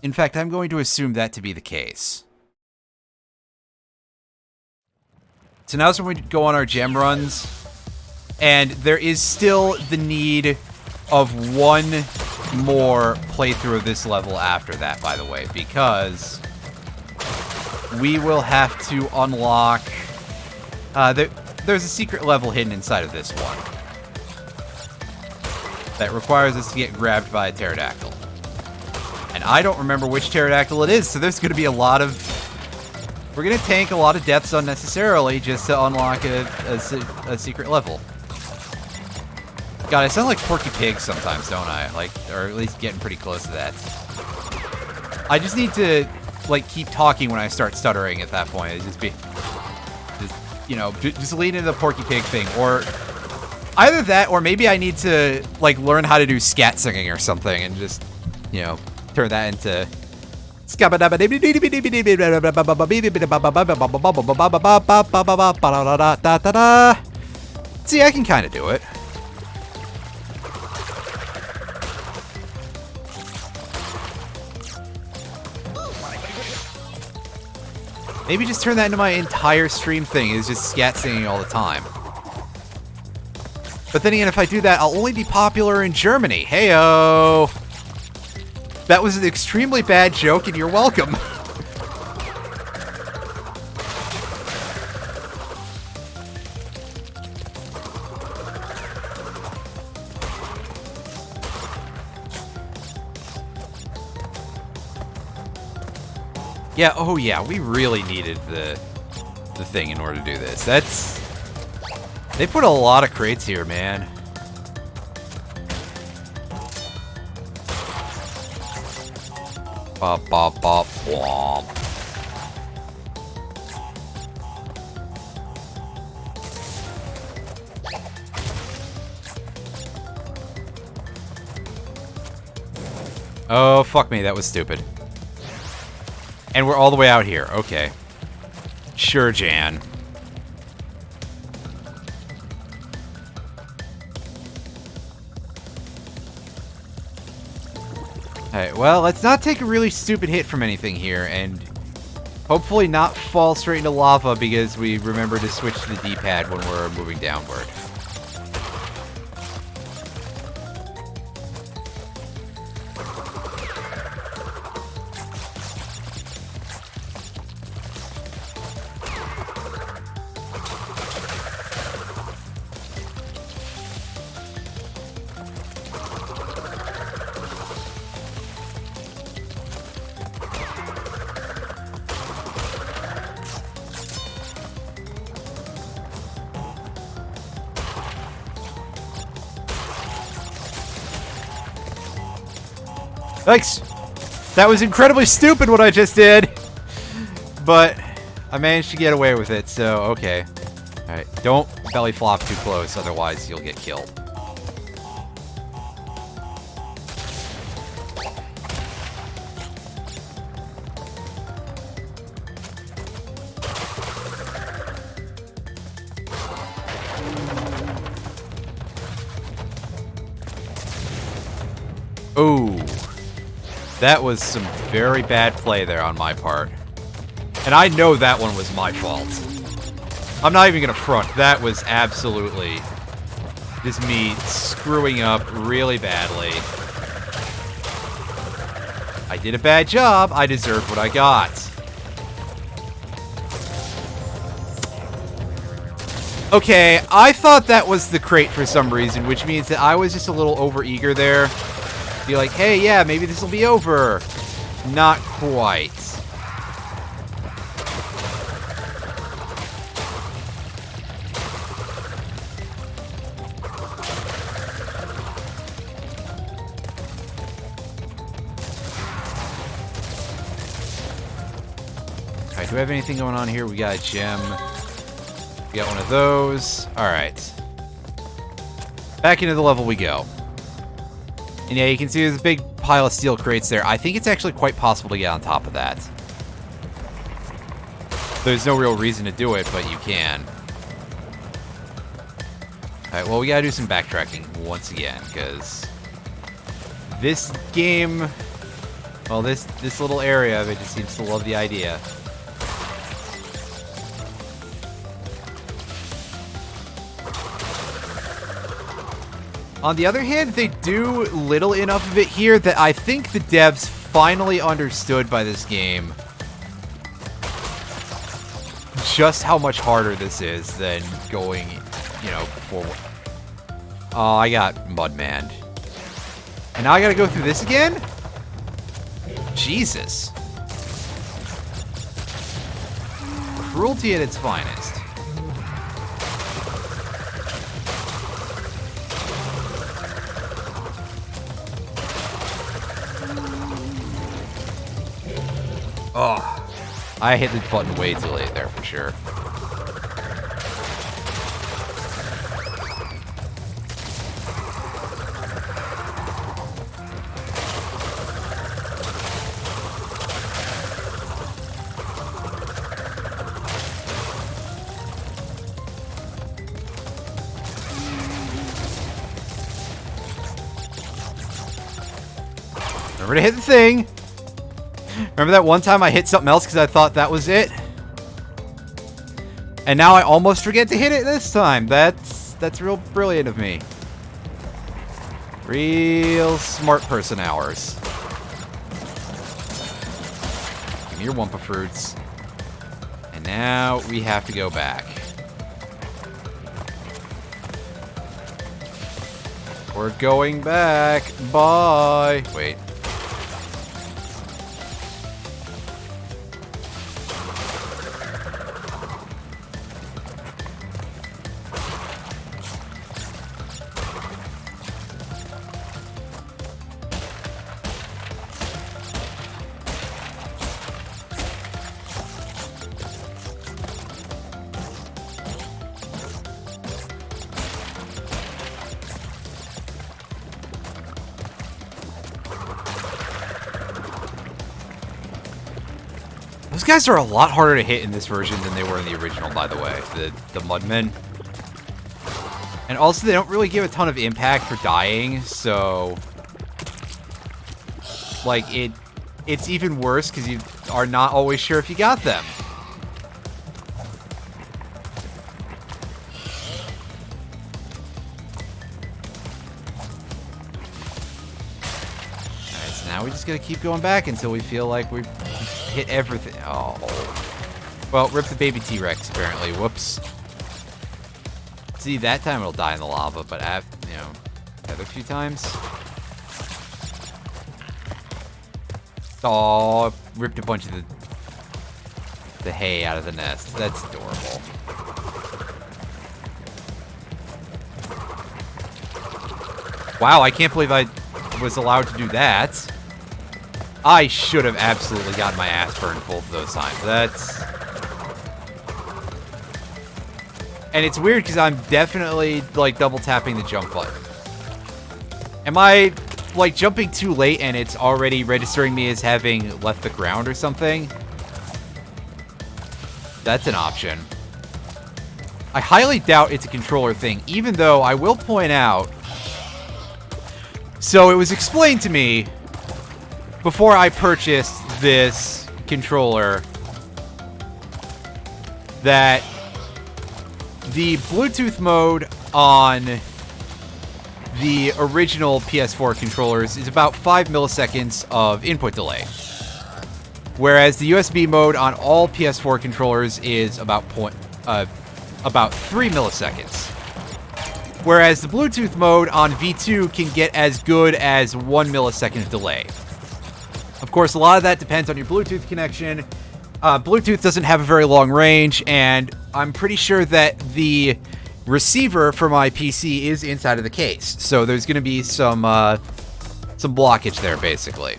In fact, I'm going to assume that to be the case. So now's when we go on our gem runs. And there is still the need of one more playthrough of this level after that, by the way. Because we will have to unlock... There's a secret level hidden inside of this one that requires us to get grabbed by a pterodactyl. And I don't remember which pterodactyl it is, so there's going to be a lot of... We're going to tank a lot of deaths unnecessarily just to unlock a secret level. God, I sound like Porky Pig sometimes, don't I? Like, or at least getting pretty close to that. I just need to, like, keep talking when I start stuttering at that point. It'd just be... You know, just lean into the Porky Pig thing, or either that, or maybe I need to, like, learn how to do scat singing or something, and just, you know, turn that into... See, I can kind of do it. Maybe just turn that into my entire stream thing, is just scat singing all the time. But then again, if I do that, I'll only be popular in Germany. Heyo! That was an extremely bad joke, and you're welcome. Yeah, oh yeah, we really needed the thing in order to do this. They put a lot of crates here, man. Bop, bop, bop, womp. Oh, fuck me, that was stupid. And we're all the way out here. Okay. Sure, Jan. Alright, well, let's not take a really stupid hit from anything here, and hopefully not fall straight into lava because we remember to switch to the D-pad when we're moving downward. Thanks! That was incredibly stupid what I just did! But I managed to get away with it, so okay. Alright, don't belly flop too close, otherwise you'll get killed. Ooh. That was some very bad play there on my part. And I know that one was my fault. I'm not even gonna front. That was absolutely just me screwing up really badly. I did a bad job. I deserved what I got. Okay, I thought that was the crate for some reason, which means that I was just a little overeager there. Be like, hey, yeah, maybe this will be over. Not quite. Alright, do we have anything going on here? We got a gem. We got one of those. Alright. Back into the level we go. And yeah, you can see there's a big pile of steel crates there. I think it's actually quite possible to get on top of that. There's no real reason to do it, but you can. Alright, well, we gotta do some backtracking once again, because this game, well, this little area of it just seems to love the idea. On the other hand, they do little enough of it here that I think the devs finally understood by this game just how much harder this is than going, you know, forward. Oh, I got mudmanned. And now I gotta go through this again? Jesus. Cruelty at its finest. Oh, I hit the button way too late there for sure. Remember to hit the thing. Remember that one time I hit something else because I thought that was it? And now I almost forget to hit it this time. That's real brilliant of me. Real smart person hours. me your Wumpa fruits. And now we have to go back. We're going back. Bye. Wait. Those guys are a lot harder to hit in this version than they were in the original, by the way. The Mudmen. And also, they don't really give a ton of impact for dying, so... like, it's even worse because you are not always sure if you got them. Alright, so now we just gotta keep going back until we feel like we've hit everything. Oh. Well, rip the baby T-Rex, apparently. Whoops. See, that time it'll die in the lava, but you know, the other few times. Oh, ripped a bunch of the hay out of the nest. That's adorable. Wow, I can't believe I was allowed to do that. I should have absolutely gotten my ass burned both of those times. That's... and it's weird because I'm definitely, like, double tapping the jump button. Am I, like, jumping too late and it's already registering me as having left the ground or something? That's an option. I highly doubt it's a controller thing, even though I will point out... so it was explained to me before I purchased this controller that the Bluetooth mode on the original PS4 controllers is about 5 milliseconds of input delay. Whereas the USB mode on all PS4 controllers is about 3 milliseconds. Whereas the Bluetooth mode on V2 can get as good as 1 millisecond delay. Of course, a lot of that depends on your Bluetooth connection. Bluetooth doesn't have a very long range, and I'm pretty sure that the receiver for my PC is inside of the case. So there's going to be some blockage there, basically.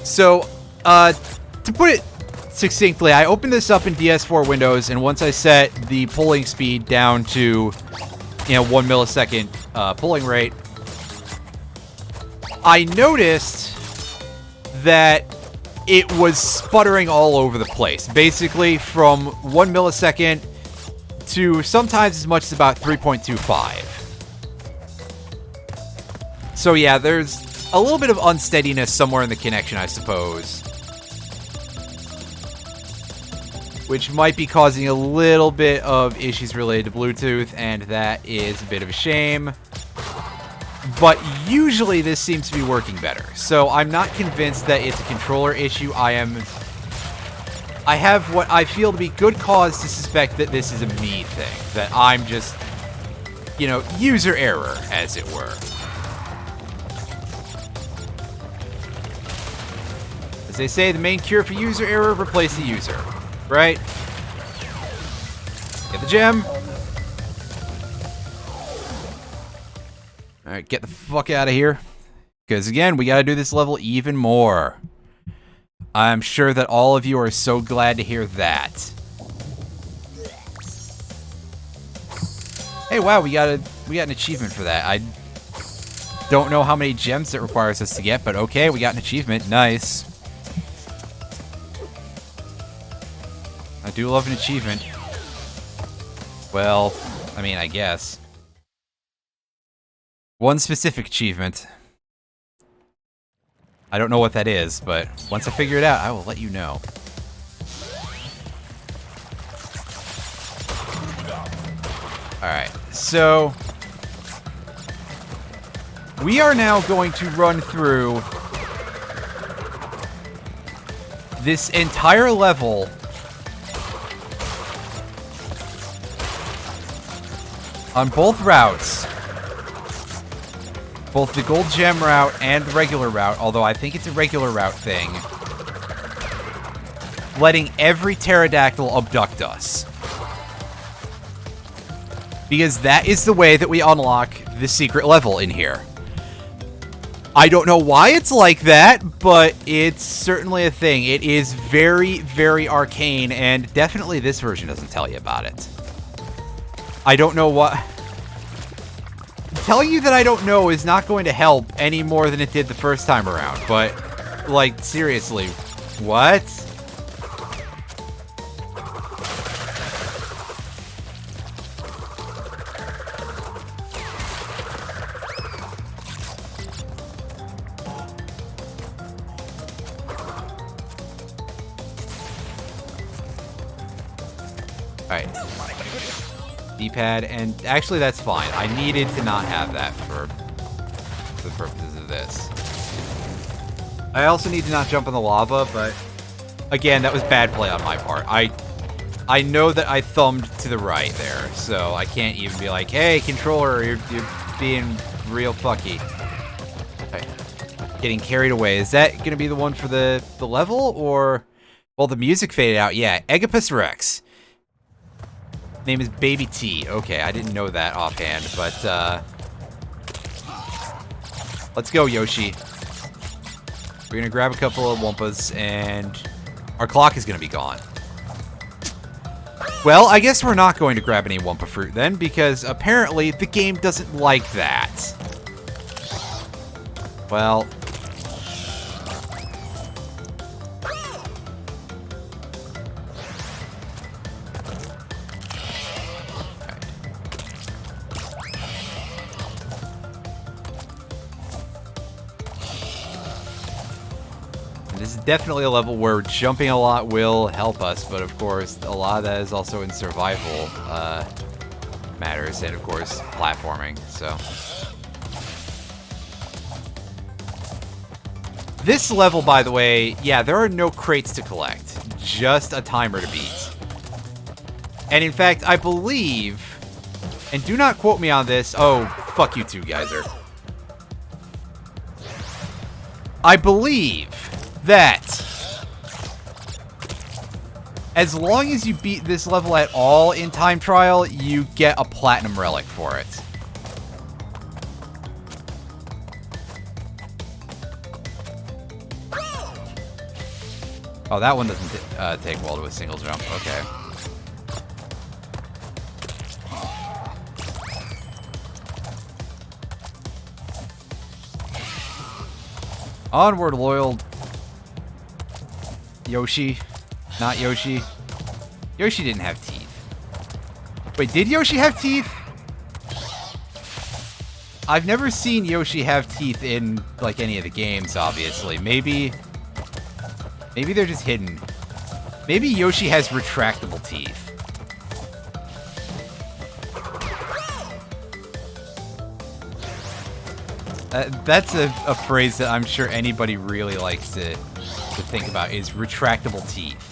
So, to put it succinctly, I opened this up in DS4 Windows, and once I set the polling speed down to, 1 millisecond polling rate, I noticed that it was sputtering all over the place. Basically, from 1 millisecond to sometimes as much as about 3.25. So yeah, there's a little bit of unsteadiness somewhere in the connection, I suppose. Which might be causing a little bit of issues related to Bluetooth, and that is a bit of a shame. But usually this seems to be working better. So I'm not convinced that it's a controller issue. I have what I feel to be good cause to suspect that this is a me thing. That I'm just, user error, as it were. As they say, the main cure for user error, replace the user. Right? Get the gem. Alright, get the fuck out of here. Because again, we gotta do this level even more. I'm sure that all of you are so glad to hear that. Hey, wow, we got an achievement for that. I don't know how many gems it requires us to get, but okay, we got an achievement. Nice. I do love an achievement. Well, I mean, I guess. One specific achievement. I don't know what that is, but once I figure it out, I will let you know. Alright, so we are now going to run through this entire level on both routes. Both the gold gem route and the regular route, although I think it's a regular route thing. Letting every pterodactyl abduct us. Because that is the way that we unlock the secret level in here. I don't know why it's like that, but it's certainly a thing. It is very, very arcane, and definitely this version doesn't tell you about it. I don't know what... Telling you that I don't know is not going to help any more than it did the first time around, but, like, seriously, what? Alright. D-pad, and actually that's fine. I needed to not have that for the purposes of this. I also need to not jump in the lava, but again, that was bad play on my part. I know that I thumbed to the right there, so I can't even be like, hey, controller, you're being real fucky. Okay. Getting carried away. Is that going to be the one for the level, or... Well, the music faded out. Yeah, Egipus Rex. Name is Baby T. Okay, I didn't know that offhand, but let's go, Yoshi. We're gonna grab a couple of Wumpas, and our clock is gonna be gone. Well, I guess we're not going to grab any Wumpa fruit then, because apparently the game doesn't like that. Well... This is definitely a level where jumping a lot will help us, but of course, a lot of that is also in survival matters, and of course, platforming, so. This level, by the way, yeah, there are no crates to collect, just a timer to beat. And in fact, I believe, and do not quote me on this, oh, fuck you too, Geyser. I believe that as long as you beat this level at all in time trial, you get a platinum relic for it. Oh, that one doesn't take well to a single jump. Okay. Onward, loyal Yoshi. Not Yoshi. Yoshi didn't have teeth. Wait, did Yoshi have teeth? I've never seen Yoshi have teeth in, like, any of the games, obviously. Maybe they're just hidden. Maybe Yoshi has retractable teeth. That's a phrase that I'm sure anybody really likes to think about, is retractable teeth.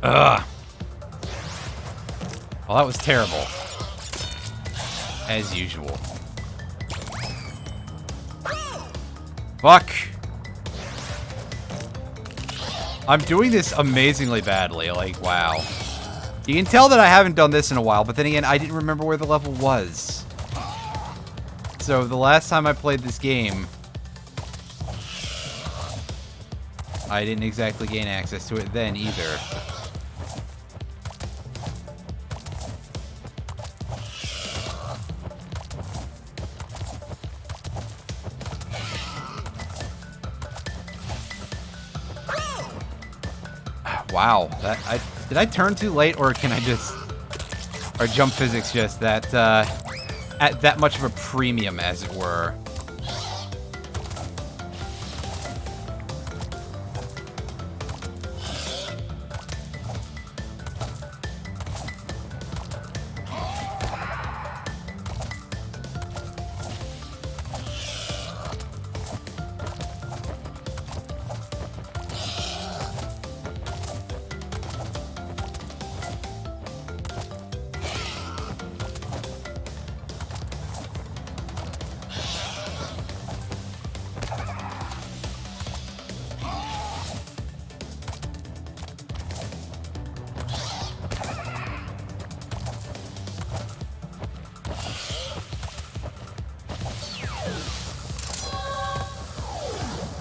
Ugh. Well, that was terrible. As usual. Fuck. I'm doing this amazingly badly, like, wow. You can tell that I haven't done this in a while, but then again, I didn't remember where the level was. So the last time I played this game, I didn't exactly gain access to it then either. Wow, did I turn too late, or can I just... Are jump physics just that, at that much of a premium, as it were?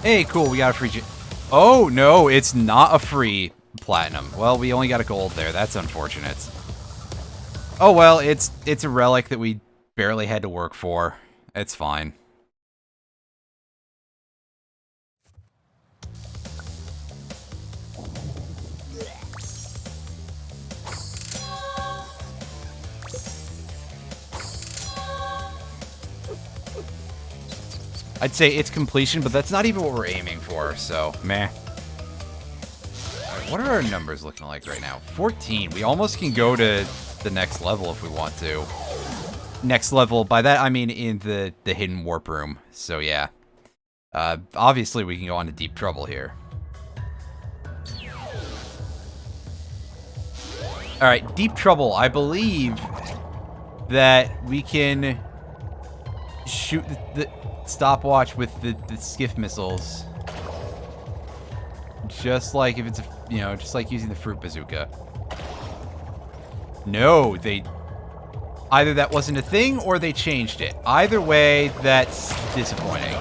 Hey, cool, we got a free... Oh, no, it's not a free platinum. Well, we only got a gold there. That's unfortunate. Oh, well, it's a relic that we barely had to work for. It's fine. I'd say it's completion, but that's not even what we're aiming for, so meh. Right, what are our numbers looking like right now? 14. We almost can go to the next level if we want to. Next level, by that I mean in the hidden warp room. So yeah. Obviously we can go on to deep trouble here. Alright, deep trouble. I believe that we can shoot the stopwatch with the skiff missiles. Just like if it's, just like using the fruit bazooka. No, either that wasn't a thing or they changed it. Either way, that's disappointing.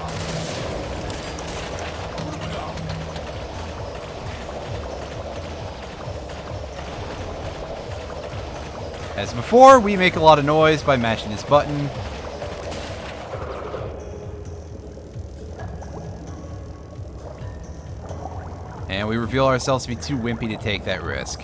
As before, we make a lot of noise by mashing this button. And we reveal ourselves to be too wimpy to take that risk.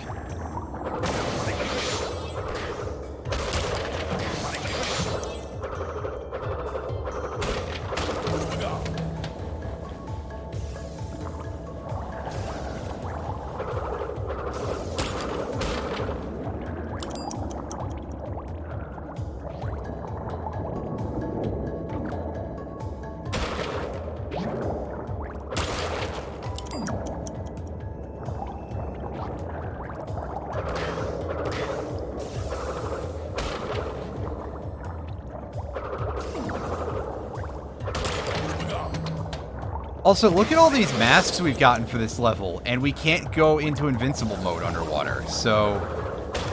Also, look at all these masks we've gotten for this level, and we can't go into invincible mode underwater, so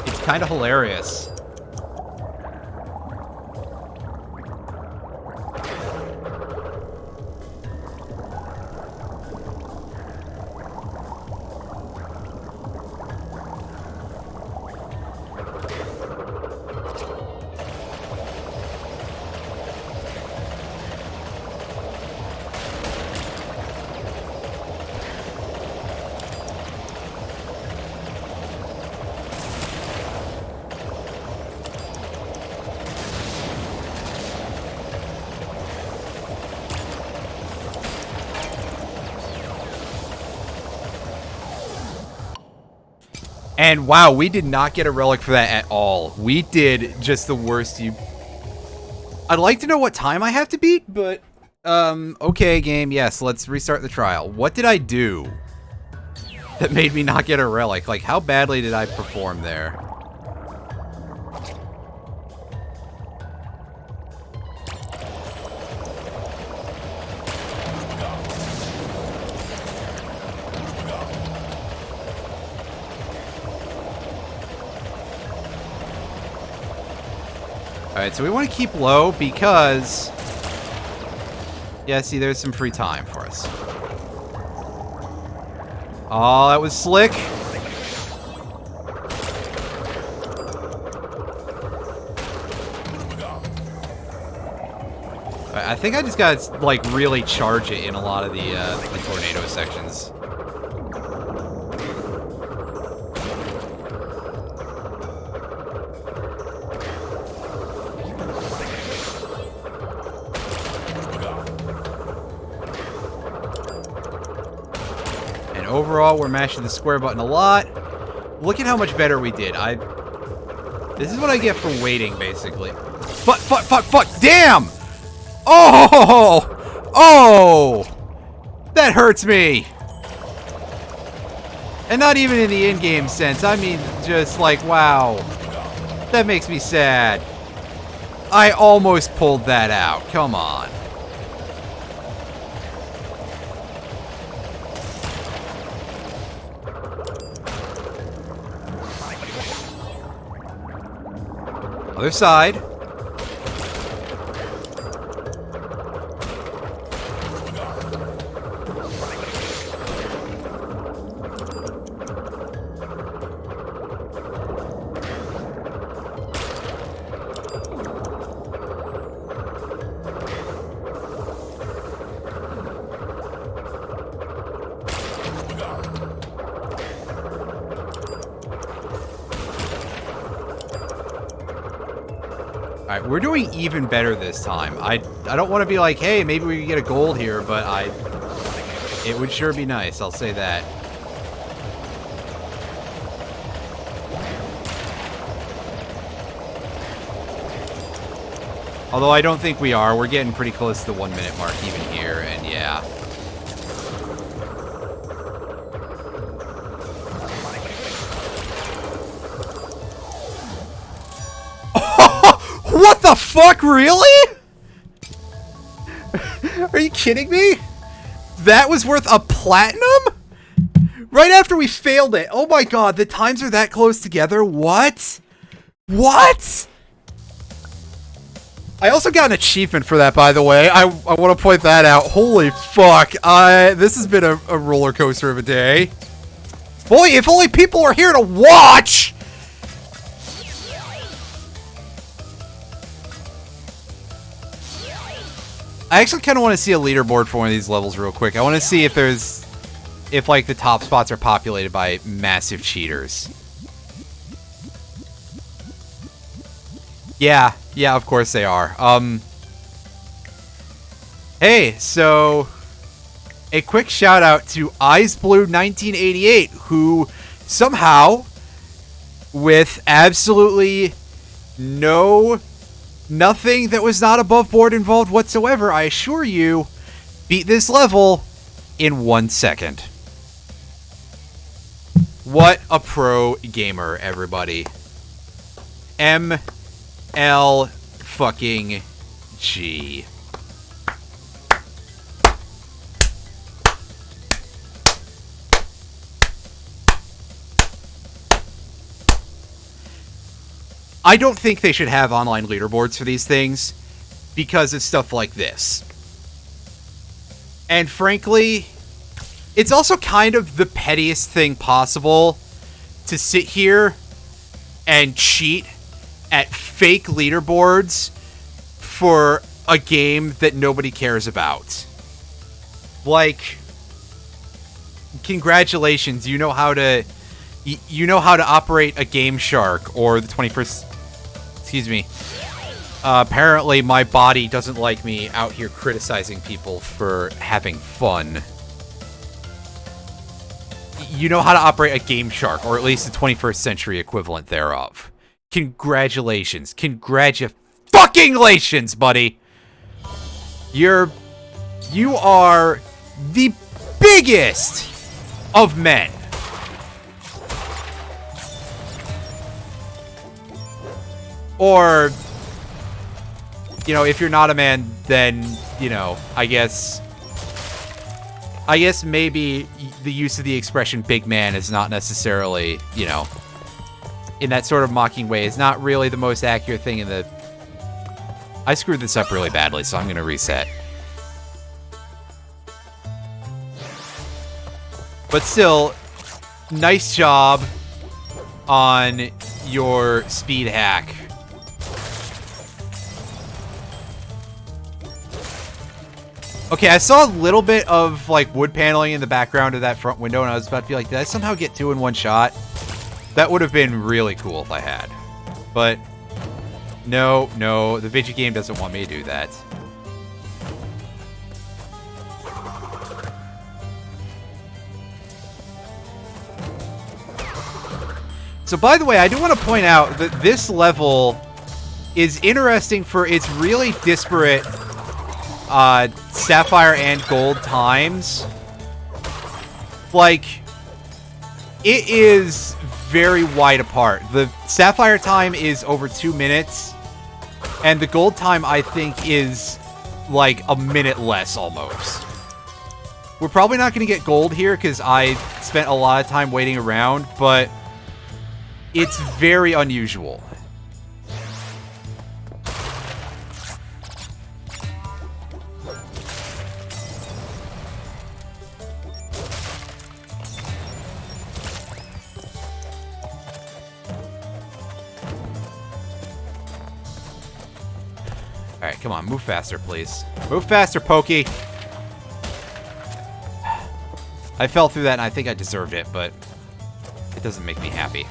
it's kind of hilarious. And wow, we did not get a relic for that at all. We did just the worst I'd like to know what time I have to beat, but okay, game, yes, let's restart the trial. What did I do that made me not get a relic? Like, how badly did I perform there? Alright, so we want to keep low because Yeah, see, there's some free time for us. Oh, that was slick. I think I just gotta, like, really charge it in a lot of the tornado sections. And overall, we're mashing the square button a lot. Look at how much better we did. This is what I get for waiting, basically. Fuck, damn! Oh! Oh! That hurts me! And not even in the in-game sense. I mean, just like, wow. That makes me sad. I almost pulled that out. Come on. Other side. Alright, we're doing even better this time. I don't want to be like, hey, maybe we can get a gold here, but it would sure be nice, I'll say that. Although I don't think we are. We're getting pretty close to the 1 minute mark even here, and yeah. What the fuck, really? Are you kidding me? That was worth a platinum? Right after we failed it. Oh my god, the times are that close together? What? What? I also got an achievement for that, by the way. I want to point that out. Holy fuck. This has been a roller coaster of a day. Boy, if only people were here to watch! I actually kind of want to see a leaderboard for one of these levels real quick. I want to see if like the top spots are populated by massive cheaters. Yeah, of course they are. Hey, so a quick shout out to EyesBlue1988, who somehow, with absolutely nothing that was not above board involved whatsoever, I assure you, beat this level in 1 second. What a pro gamer, everybody. ML fucking G. I don't think they should have online leaderboards for these things because of stuff like this. And frankly, it's also kind of the pettiest thing possible to sit here and cheat at fake leaderboards for a game that nobody cares about. Like, congratulations, you know how to operate a Game Shark or the 21st. Excuse me. Apparently, my body doesn't like me out here criticizing people for having fun. You know how to operate a Game Shark, or at least the 21st century equivalent thereof. Congratulations. Congratulations, buddy. You are the biggest of men. Or, you know, if you're not a man, then, you know, I guess maybe the use of the expression big man is not necessarily, you know, in that sort of mocking way, is not really the most accurate thing in the... I screwed this up really badly, so I'm going to reset. But still, nice job on your speed hack. Okay, I saw a little bit of, like, wood paneling in the background of that front window, and I was about to be like, did I somehow get 2 in one shot? That would have been really cool if I had. But, no, the video game doesn't want me to do that. So, by the way, I do want to point out that this level is interesting for its really disparate Sapphire and Gold times. Like, it is very wide apart. The Sapphire time is over 2 minutes, and the Gold time, I think, is like a minute less almost. We're probably not going to get Gold here because I spent a lot of time waiting around, but it's very unusual. Alright, come on, move faster, please. Move faster, Pokey! I fell through that and I think I deserved it, but it doesn't make me happy.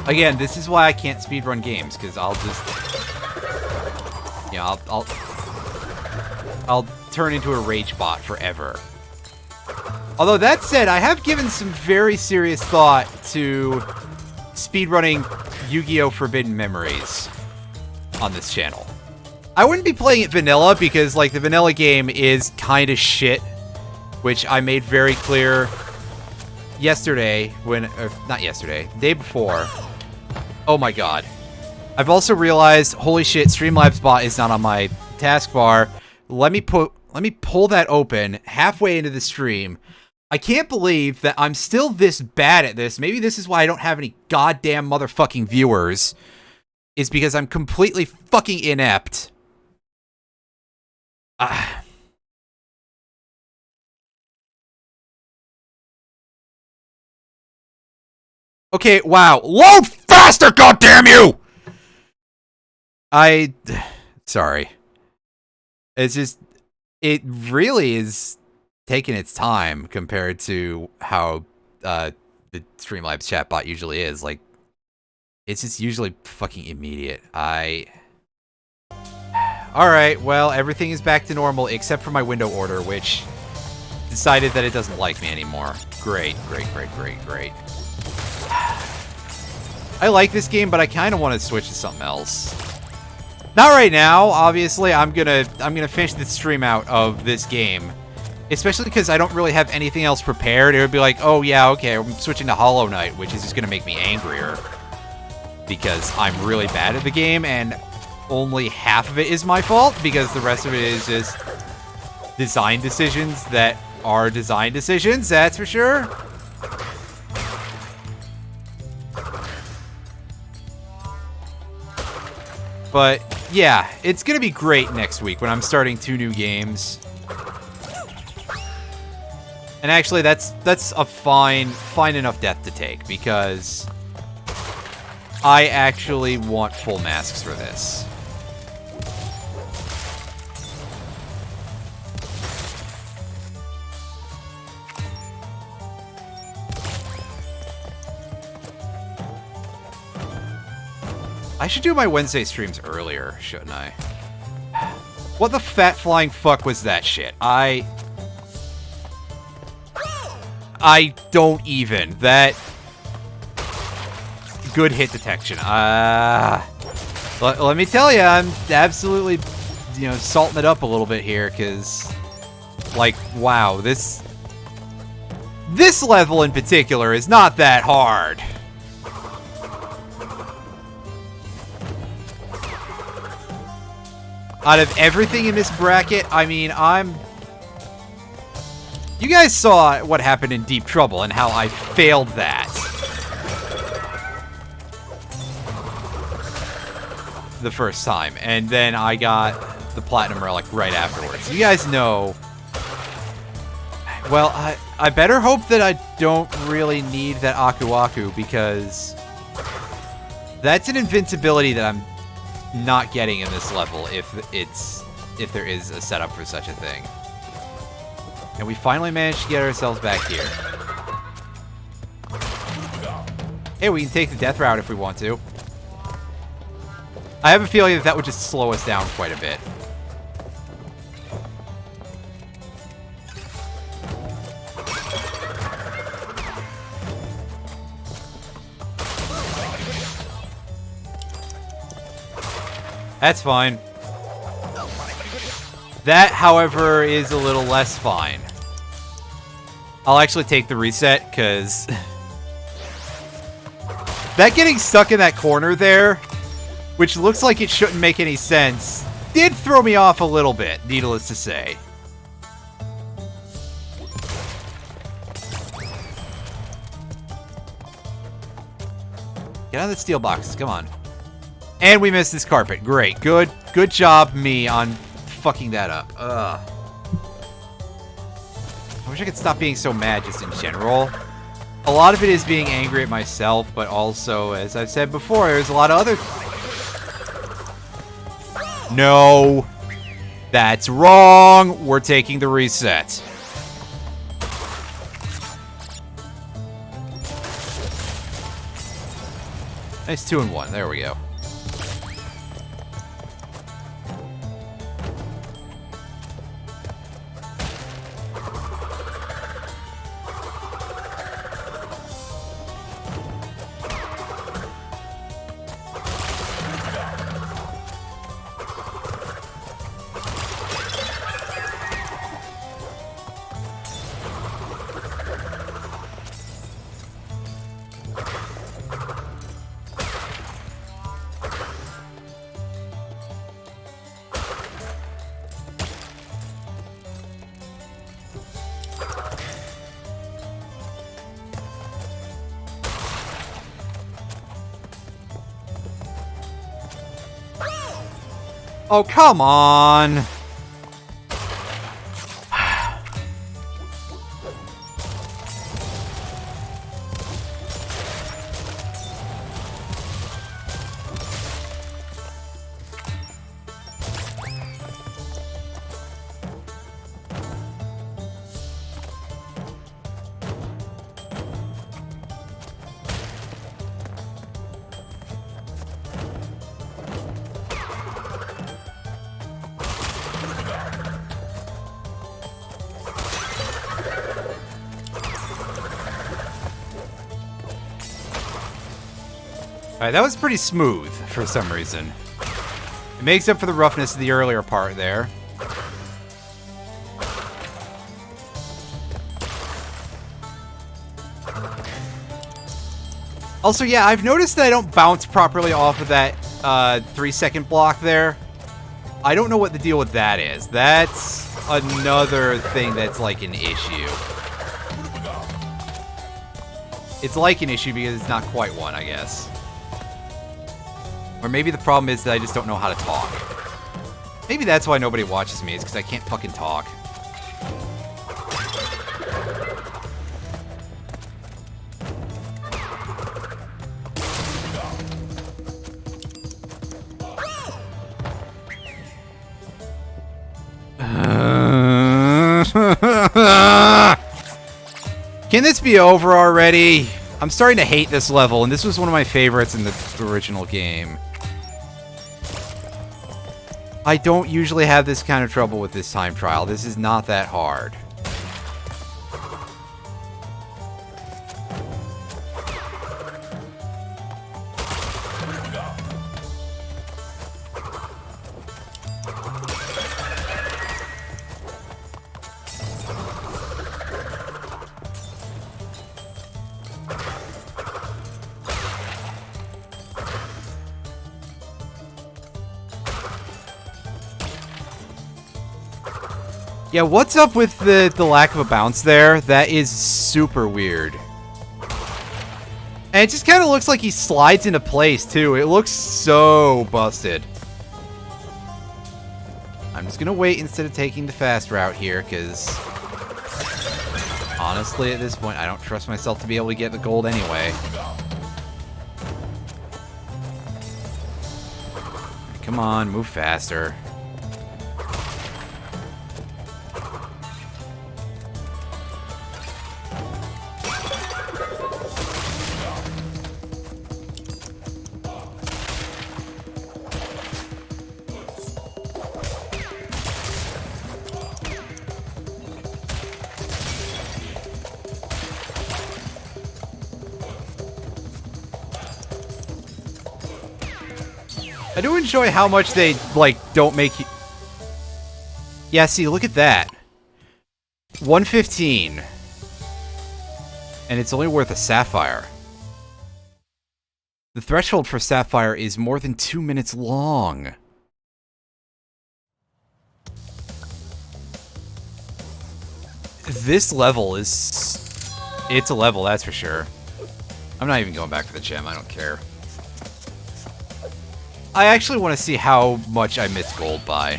Again, this is why I can't speedrun games, because I'll just... Yeah, I'll turn into a rage bot forever. Although, that said, I have given some very serious thought to speedrunning Yu-Gi-Oh! Forbidden Memories on this channel. I wouldn't be playing it vanilla because, like, the vanilla game is kind of shit, which I made very clear yesterday when... not yesterday, the day before. Oh my god. I've also realized, holy shit, Streamlabs bot is not on my taskbar. Let me pull that open halfway into the stream. I can't believe that I'm still this bad at this. Maybe this is why I don't have any goddamn motherfucking viewers. Is because I'm completely fucking inept. Okay, wow. Load faster, goddamn you! Sorry. It's just... It really is taking its time compared to how the Streamlabs chatbot usually is. Like, it's just usually fucking immediate. Alright, well, everything is back to normal except for my window order, which decided that it doesn't like me anymore. Great. I like this game, but I kind of want to switch to something else. Not right now, obviously. I'm gonna finish the stream out of this game. Especially because I don't really have anything else prepared. It would be like, oh yeah, okay, I'm switching to Hollow Knight, which is just gonna make me angrier. Because I'm really bad at the game, and only half of it is my fault, because the rest of it is just design decisions that are design decisions, that's for sure. But yeah, it's gonna be great next week when I'm starting 2 new games. And actually, that's a fine enough death to take, because I actually want full masks for this. I should do my Wednesday streams earlier, shouldn't I? What the fat flying fuck was that shit? I don't even. That... Good hit detection. Let me tell you, I'm absolutely, salting it up a little bit here, because, like, wow, this level in particular is not that hard. Out of everything in this bracket, I mean, you guys saw what happened in Deep Trouble and how I failed that. The first time. And then I got the Platinum Relic right afterwards. You guys know Well, I better hope that I don't really need that Aku Aku, because that's an invincibility that I'm not getting in this level if there is a setup for such a thing. And we finally managed to get ourselves back here. Hey, we can take the death route if we want to. I have a feeling that that would just slow us down quite a bit. That's fine. That, however, is a little less fine. I'll actually take the reset, because that getting stuck in that corner there, which looks like it shouldn't make any sense, did throw me off a little bit, needless to say. Get out of the steel box, come on. And we missed this carpet. Great. Good job, me, on fucking that up. Ugh. I wish I could stop being so mad just in general. A lot of it is being angry at myself, but also, as I've said before, there's a lot of other... No. That's wrong. We're taking the reset. Nice 2-in-1. There we go. Oh, come on! Alright, that was pretty smooth for some reason. It makes up for the roughness of the earlier part there. Also, yeah, I've noticed that I don't bounce properly off of that 3-second block there. I don't know what the deal with that is. That's another thing that's like an issue. It's like an issue because it's not quite one, I guess. Or maybe the problem is that I just don't know how to talk. Maybe that's why nobody watches me, is because I can't fucking talk. Can this be over already? I'm starting to hate this level, and this was one of my favorites in the original game. I don't usually have this kind of trouble with this time trial. This is not that hard. Yeah, what's up with the lack of a bounce there? That is super weird. And it just kind of looks like he slides into place, too. It looks so busted. I'm just going to wait instead of taking the fast route here, because Honestly, at this point, I don't trust myself to be able to get the gold anyway. Come on, move faster. I do enjoy how much they, like, don't make you... Yeah, see, look at that. 115. And it's only worth a sapphire. The threshold for sapphire is more than 2 minutes long. This level is... It's a level, that's for sure. I'm not even going back for the gem, I don't care. I actually want to see how much I missed gold by.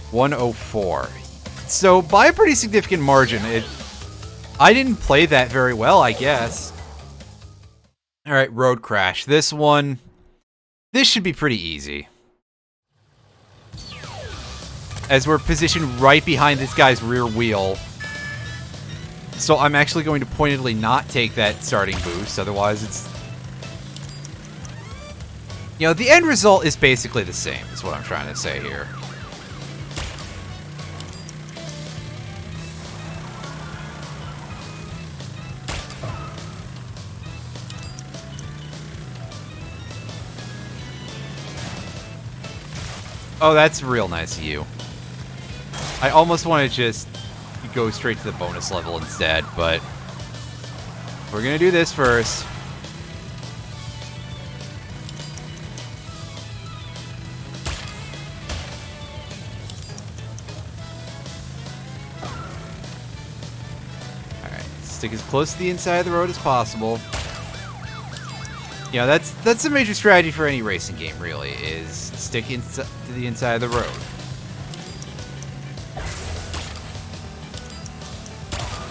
104. So, by a pretty significant margin, I didn't play that very well, I guess. Alright, road crash. This should be pretty easy. As we're positioned right behind this guy's rear wheel. So I'm actually going to pointedly not take that starting boost, otherwise it's... You know, the end result is basically the same, is what I'm trying to say here. Oh, that's real nice of you. I almost want to just go straight to the bonus level instead, but we're gonna do this first. Stick as close to the inside of the road as possible. You know, that's a major strategy for any racing game, really, is stick to the inside of the road.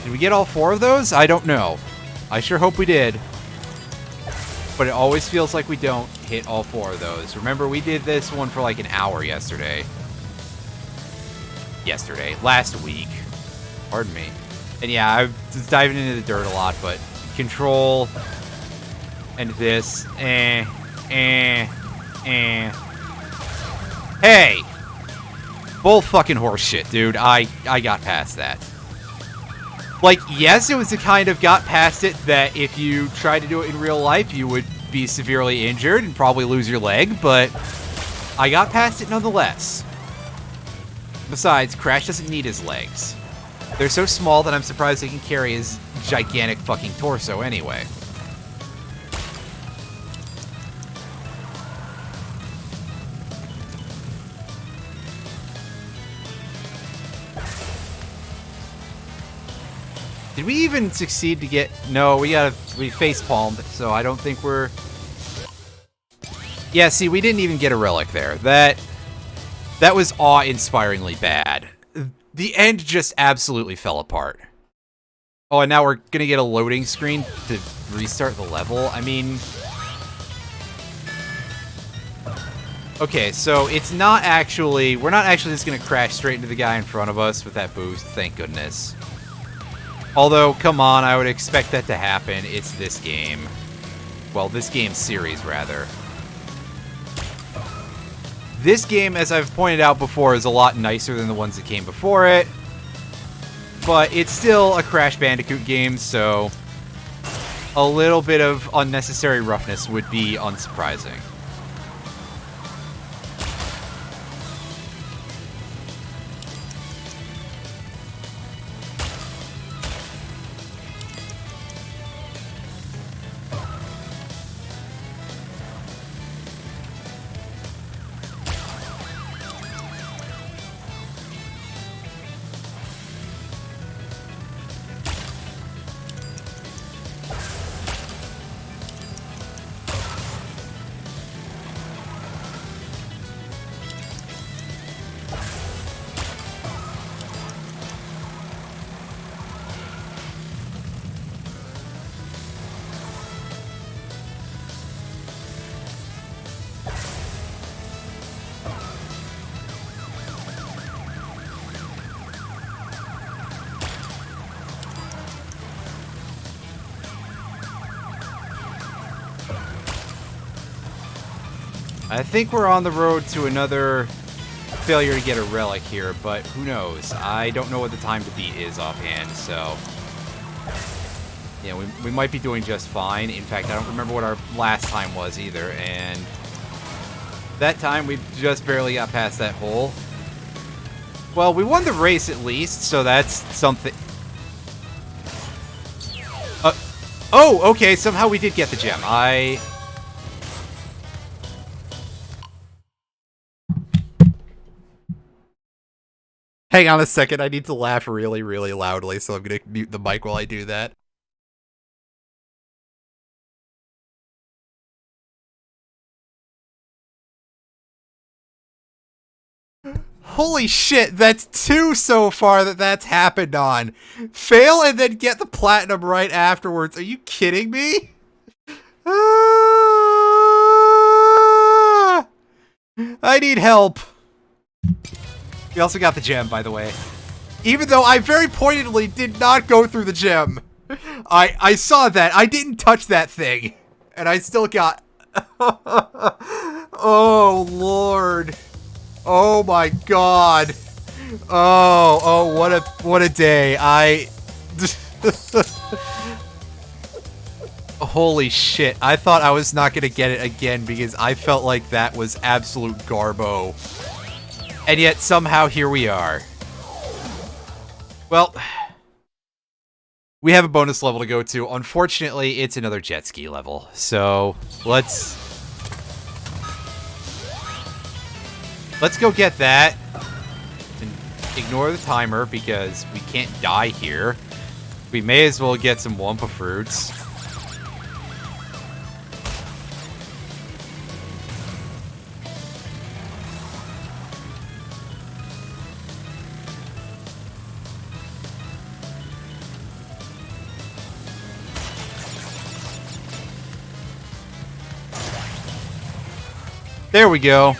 Did we get all 4 of those? I don't know. I sure hope we did. But it always feels like we don't hit all 4 of those. Remember, we did this one for like an hour yesterday. Last week. Pardon me. And yeah, I was diving into the dirt a lot, but control and this, Hey! Bull fucking horse shit, dude. I got past that. Like, yes, it was the kind of got past it that if you tried to do it in real life, you would be severely injured and probably lose your leg, but I got past it nonetheless. Besides, Crash doesn't need his legs. They're so small that I'm surprised they can carry his gigantic fucking torso anyway. Did we even succeed to get... No, we face-palmed, so I don't think we're... Yeah, see, we didn't even get a relic there. That was awe-inspiringly bad. The end just absolutely fell apart. Oh, and now we're gonna get a loading screen to restart the level? I mean... Okay, so it's not actually... We're not actually just gonna crash straight into the guy in front of us with that boost, thank goodness. Although, come on, I would expect that to happen. It's this game. Well, this game series, rather. This game, as I've pointed out before, is a lot nicer than the ones that came before it. But it's still a Crash Bandicoot game, so a little bit of unnecessary roughness would be unsurprising. I think we're on the road to another failure to get a relic here, but who knows? I don't know what the time to beat is offhand, so... Yeah, we might be doing just fine. In fact, I don't remember what our last time was either, and... That time, we just barely got past that hole. Well, we won the race at least, so that's something... Oh, okay, somehow we did get the gem. Hang on a second, I need to laugh really, really loudly, so I'm gonna mute the mic while I do that. Holy shit, that's 2 so far that's happened on. Fail and then get the platinum right afterwards. Are you kidding me? I need help. We also got the gem, by the way. Even though I very pointedly did not go through the gem. I saw that. I didn't touch that thing. And I still got... Oh, Lord. Oh, my God. Oh, what a day. Holy shit. I thought I was not going to get it again because I felt like that was absolute garbo. And yet, somehow, here we are. Well, we have a bonus level to go to. Unfortunately, it's another jet ski level. So, let's go get that. And ignore the timer because we can't die here. We may as well get some Wumpa fruits. There we go.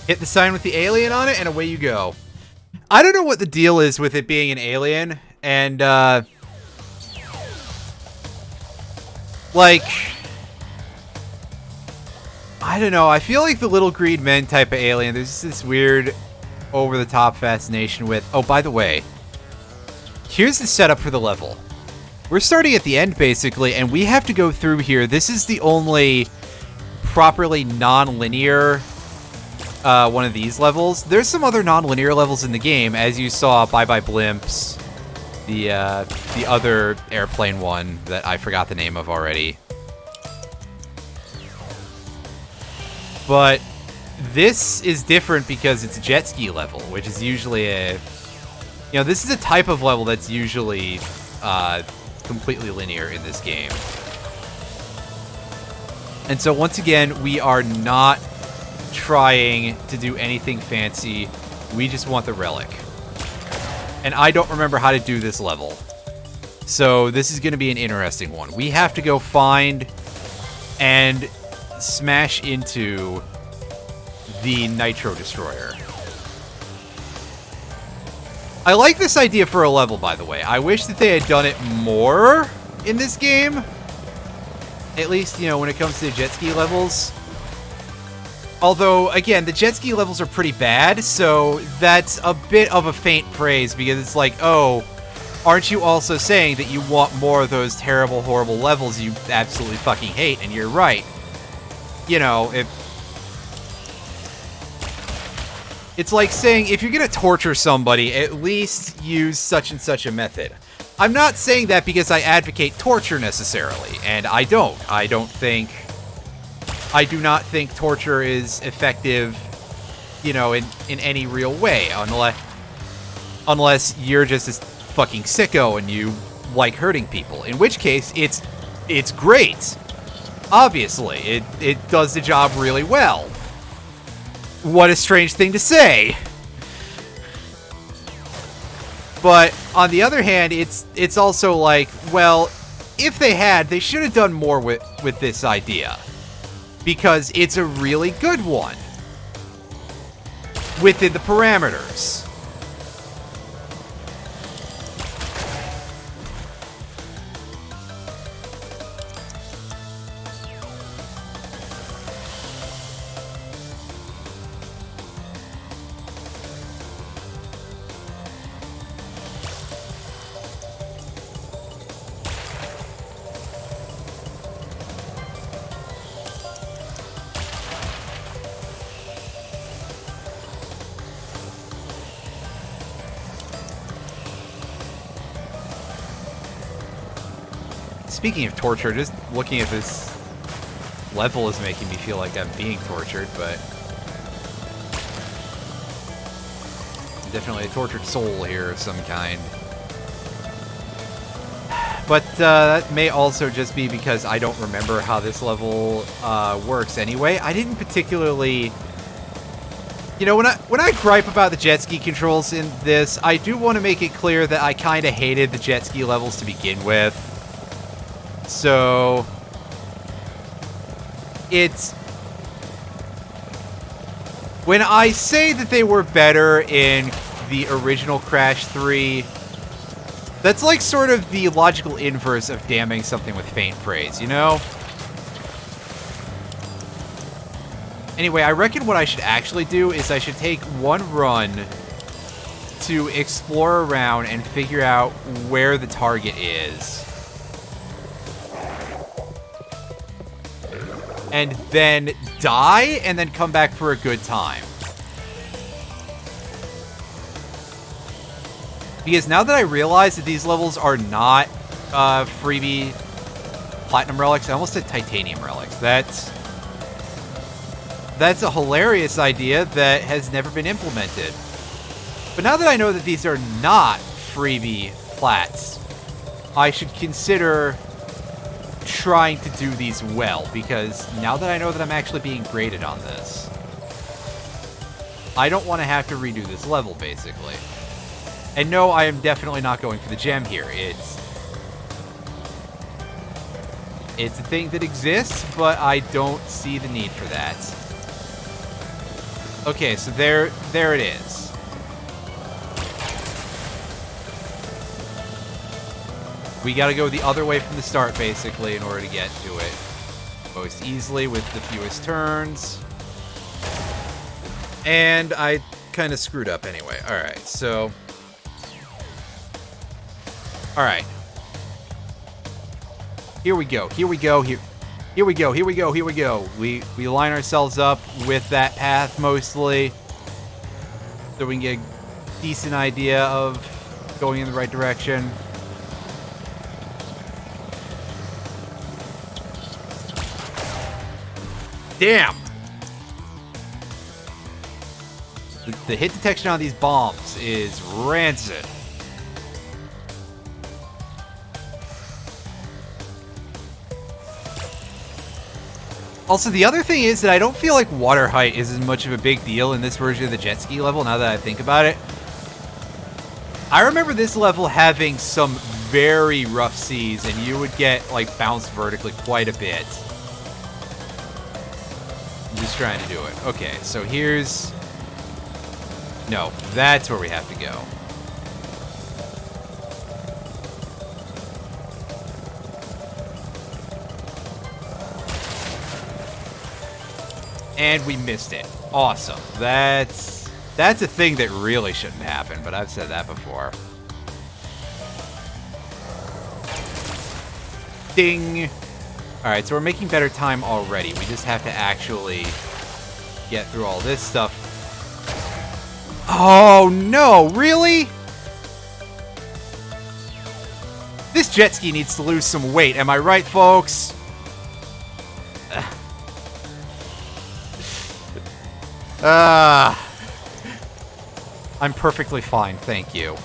Hit the sign with the alien on it, and away you go. I don't know what the deal is with it being an alien, and, like... I don't know, I feel like the little green men type of alien, there's just this weird, over-the-top fascination with... Oh, by the way, here's the setup for the level. We're starting at the end, basically, and we have to go through here. This is the only... properly non-linear one of these levels. There's some other non-linear levels in the game, as you saw Bye Bye Blimps, the other airplane one that I forgot the name of already. But this is different because it's a jet ski level, which is usually this is a type of level that's usually completely linear in this game. And so once again, we are not trying to do anything fancy. We just want the relic. And I don't remember how to do this level. So this is going to be an interesting one. We have to go find and smash into the Nitro Destroyer. I like this idea for a level, by the way. I wish that they had done it more in this game. At least, when it comes to the jet ski levels. Although, again, the jet ski levels are pretty bad, so that's a bit of a faint praise, because it's like, oh, aren't you also saying that you want more of those terrible, horrible levels you absolutely fucking hate? And you're right. It's like saying, if you're gonna torture somebody, at least use such and such a method. I'm not saying that because I advocate torture necessarily, and I don't. I do not think torture is effective, in any real way, unless you're just a fucking sicko and you like hurting people. In which case, it's great. Obviously, it does the job really well. What a strange thing to say. But on the other hand, it's also like, well, if they had, they should have done more with this idea. Because it's a really good one. Within the parameters. speaking of torture, just looking at this level is making me feel like I'm being tortured, but definitely a tortured soul here of some kind. But that may also just be because I don't remember how this level works anyway. I didn't particularly... You know, when I gripe about the jet ski controls in this, I do want to make it clear that I kind of hated the jet ski levels to begin with. So... It's... When I say that they were better in the original Crash 3... That's like sort of the logical inverse of damning something with faint praise, you know? Anyway, I reckon what I should actually do is I should take one run to explore around and figure out where the target is. And then die, and then come back for a good time. Because now that I realize that these levels are not freebie platinum relics, I almost said titanium relics. That's a hilarious idea that has never been implemented. But now that I know that these are not freebie plats, I should consider trying to do these well, because now that I know that I'm actually being graded on this, I don't want to have to redo this level, basically. And no, I am definitely not going for the gem here. It's a thing that exists, but I don't see the need for that. Okay, so there it is. We gotta go the other way from the start, basically, in order to get to it most easily with the fewest turns. And I kind of screwed up anyway. Alright, so... Alright. Here we go. Here we go. Here we go. Here we go. Here we go. We line ourselves up with that path mostly, so we can get a decent idea of going in the right direction. Damn! The hit detection on these bombs is rancid. Also, the other thing is that I don't feel like water height is as much of a big deal in this version of the jet ski level, now that I think about it. I remember this level having some very rough seas, and you would get, like, bounced vertically quite a bit. I'm just trying to do it. Okay, so here's... No, that's where we have to go. And we missed it. Awesome. That's a thing that really shouldn't happen, but I've said that before. Ding! Alright, so we're making better time already. We just have to actually get through all this stuff. Oh, no! Really? This jet ski needs to lose some weight. Am I right, folks? I'm perfectly fine, thank you.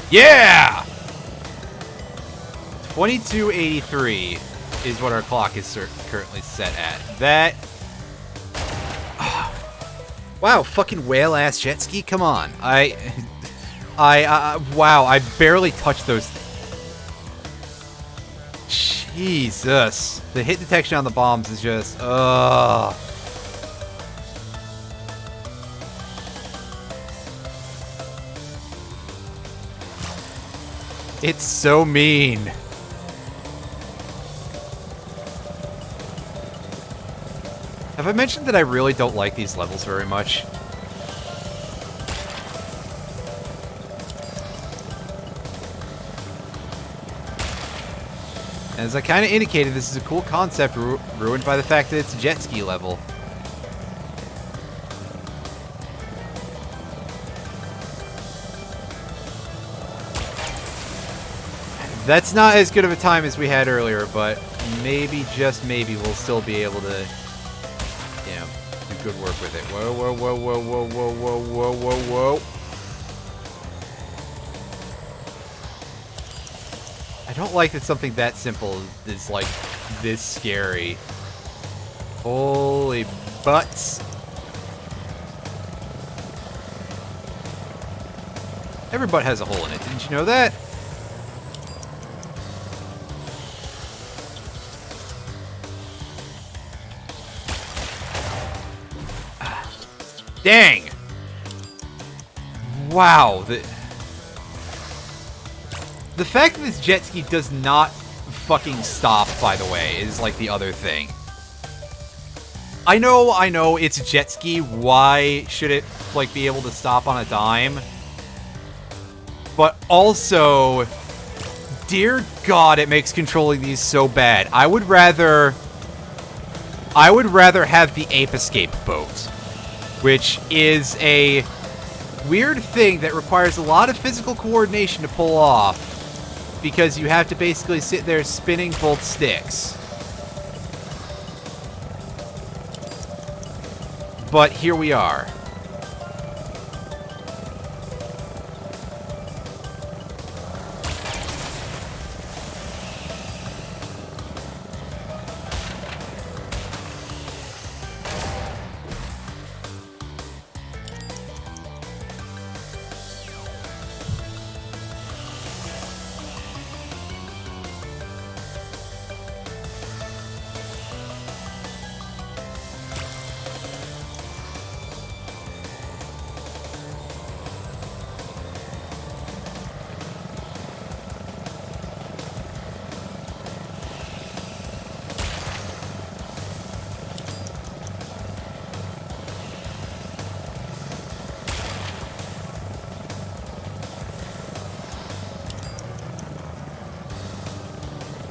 Yeah! 2283 is what our clock is currently set at. That... Wow, fucking whale-ass jet ski? Come on. Wow, I barely touched those things. Jesus. The hit detection on the bombs is just... It's so mean. Have I mentioned that I really don't like these levels very much? As I kind of indicated, this is a cool concept ruined by the fact that it's a jet ski level. That's not as good of a time as we had earlier, but maybe, just maybe, we'll still be able to, you know, do good work with it. Whoa, whoa, whoa, whoa, whoa, whoa, whoa, whoa, whoa, whoa. I don't like that something that simple is, like, this scary. Holy butts. Every butt has a hole in it. Didn't you know that? Dang! Wow, the fact that this jet ski does not fucking stop, by the way, is like the other thing. I know, it's a jet ski. Why should it, like, be able to stop on a dime? But also, dear God, it makes controlling these so bad. I would rather have the Ape Escape boat, which is a weird thing that requires a lot of physical coordination to pull off, because you have to basically sit there spinning both sticks. But here we are.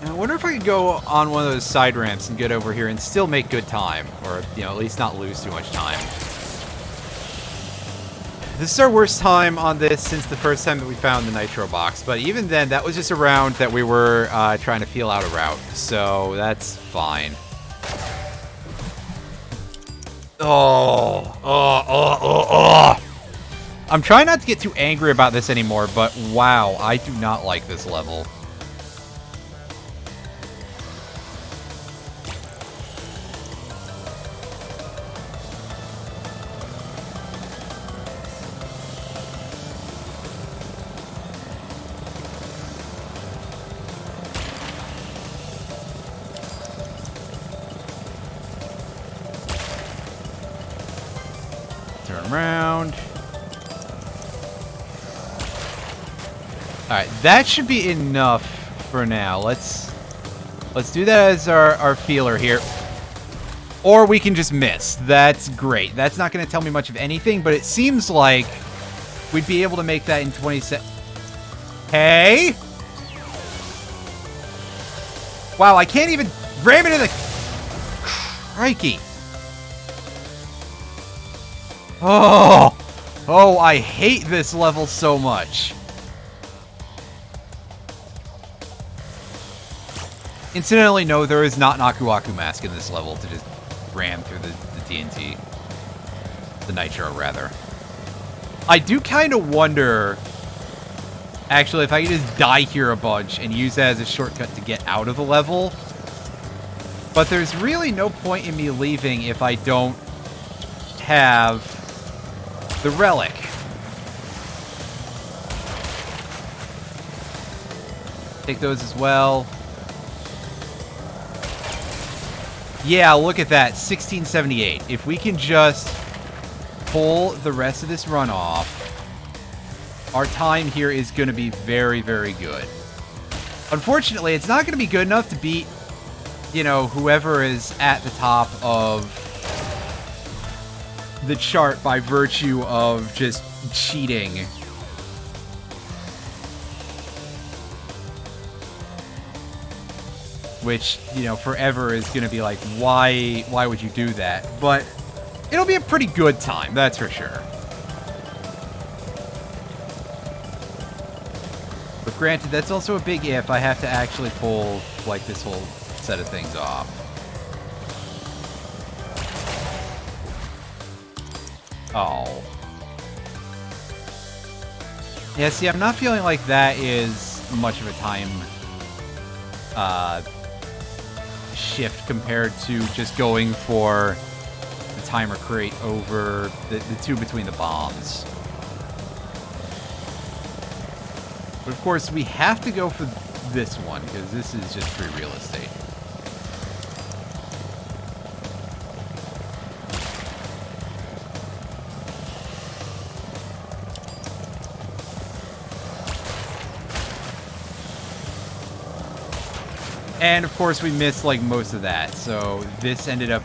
I wonder if I could go on one of those side ramps and get over here and still make good time. Or, you know, at least not lose too much time. This is our worst time on this since the first time that we found the Nitro box. But even then, that was just a round that we were trying to feel out a route. So, that's fine. I'm trying not to get too angry about this anymore, but wow, I do not like this level. Turn around. Alright, that should be enough for now. Let's do that as our feeler here. Or we can just miss. That's great. That's not going to tell me much of anything, but it seems like we'd be able to make that in 20 seconds. Hey! Wow, I can't even ram it in the... Crikey. Oh, I hate this level so much. Incidentally, no, there is not an Aku Aku mask in this level to just ram through the TNT. The Nitro, rather. I do kind of wonder, actually, if I could just die here a bunch and use that as a shortcut to get out of the level. But there's really no point in me leaving if I don't have the relic. Take those as well. Yeah, look at that. 1678. If we can just pull the rest of this run off, our time here is going to be very, very good. Unfortunately, it's not going to be good enough to beat, you know, whoever is at the top of the chart by virtue of just cheating. Which, you know, forever is going to be like, why would you do that? But it'll be a pretty good time, that's for sure. But granted, that's also a big if. I have to actually pull, like, this whole set of things off. Oh. Yeah, see, I'm not feeling like that is much of a time shift compared to just going for the timer crate over the two between the bombs. But of course, we have to go for this one, because this is just free real estate. And of course we missed like most of that, so this ended up...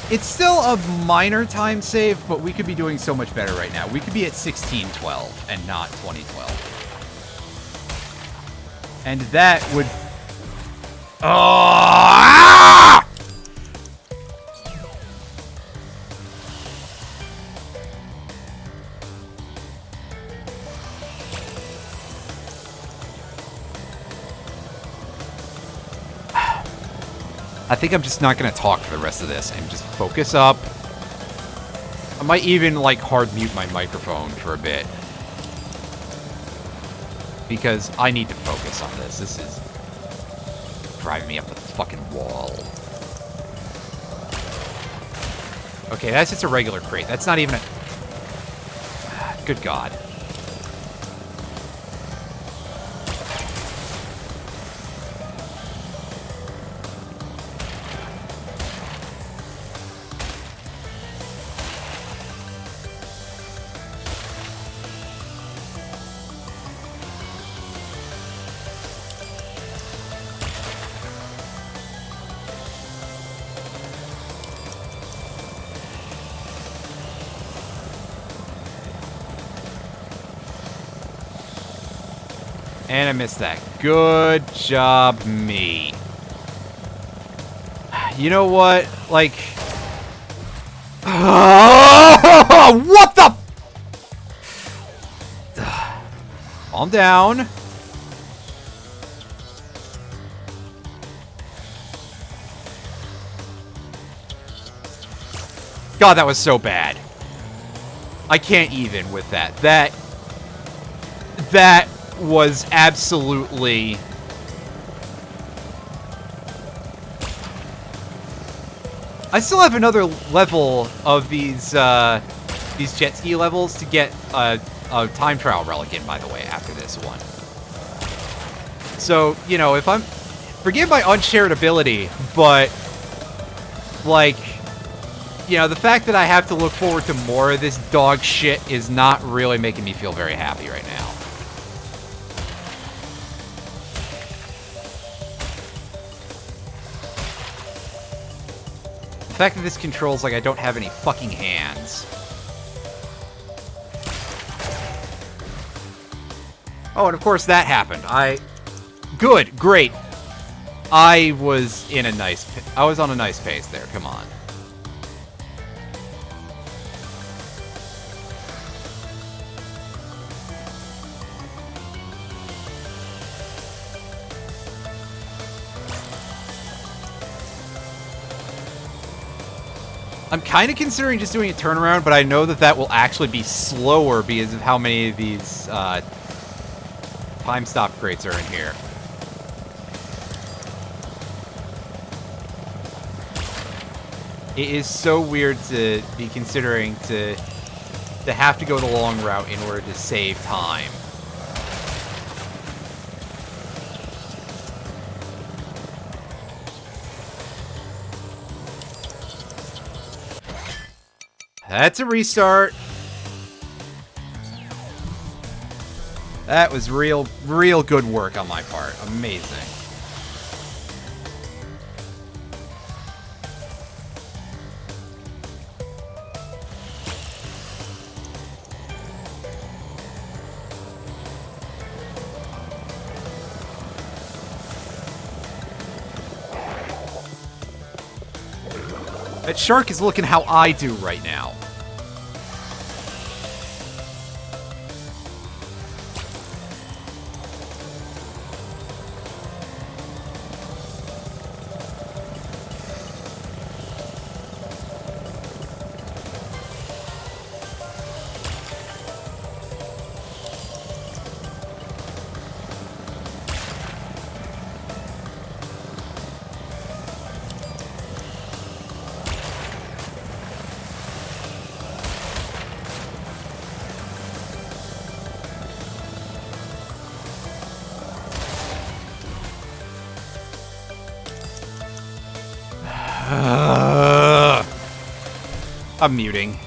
It's still a minor time save, but we could be doing so much better right now. We could be at 1612 and not 2012. And that would... Oh! I think I'm just not going to talk for the rest of this and just focus up. I might even, like, hard mute my microphone for a bit. Because I need to focus on this. This is driving me up the fucking wall. Okay, that's just a regular crate. That's not even a... Good God. And I missed that. Good job, me. You know what? Like... what the... Calm down. God, that was so bad. I can't even with that. That was absolutely... I still have another level of these jet ski levels to get a time trial relic in, by the way, after this one. So, you know, if I'm... Forgive my unshared ability, but... Like... You know, the fact that I have to look forward to more of this dog shit is not really making me feel very happy right now. The fact that this controls like I don't have any fucking hands. Oh, and of course that happened. Good, great. I was on a nice pace there, come on. I'm kind of considering just doing a turnaround, but I know that that will actually be slower because of how many of these time stop crates are in here. It is so weird to be considering to have to go the long route in order to save time. That's a restart. That was real good work on my part. Amazing. That shark is looking how I do right now. I'm muting.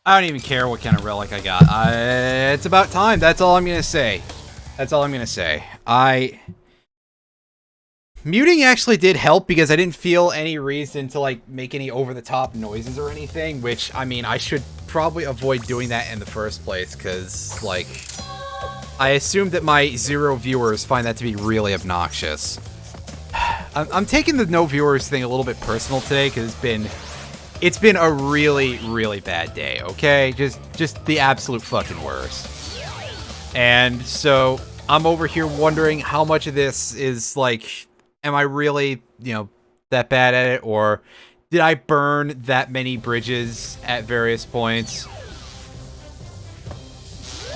I don't even care what kind of relic I got. It's about time. That's all I'm gonna say. That's all I'm gonna say. Muting actually did help because I didn't feel any reason to, like, make any over-the-top noises or anything, which, I mean, I should probably avoid doing that in the first place, because, like, I assume that my 0 viewers find that to be really obnoxious. I'm taking the no viewers thing a little bit personal today, because it's been a really, really bad day, okay? Just the absolute fucking worst. And so, I'm over here wondering how much of this is, like, am I really, you know, that bad at it? Or did I burn that many bridges at various points?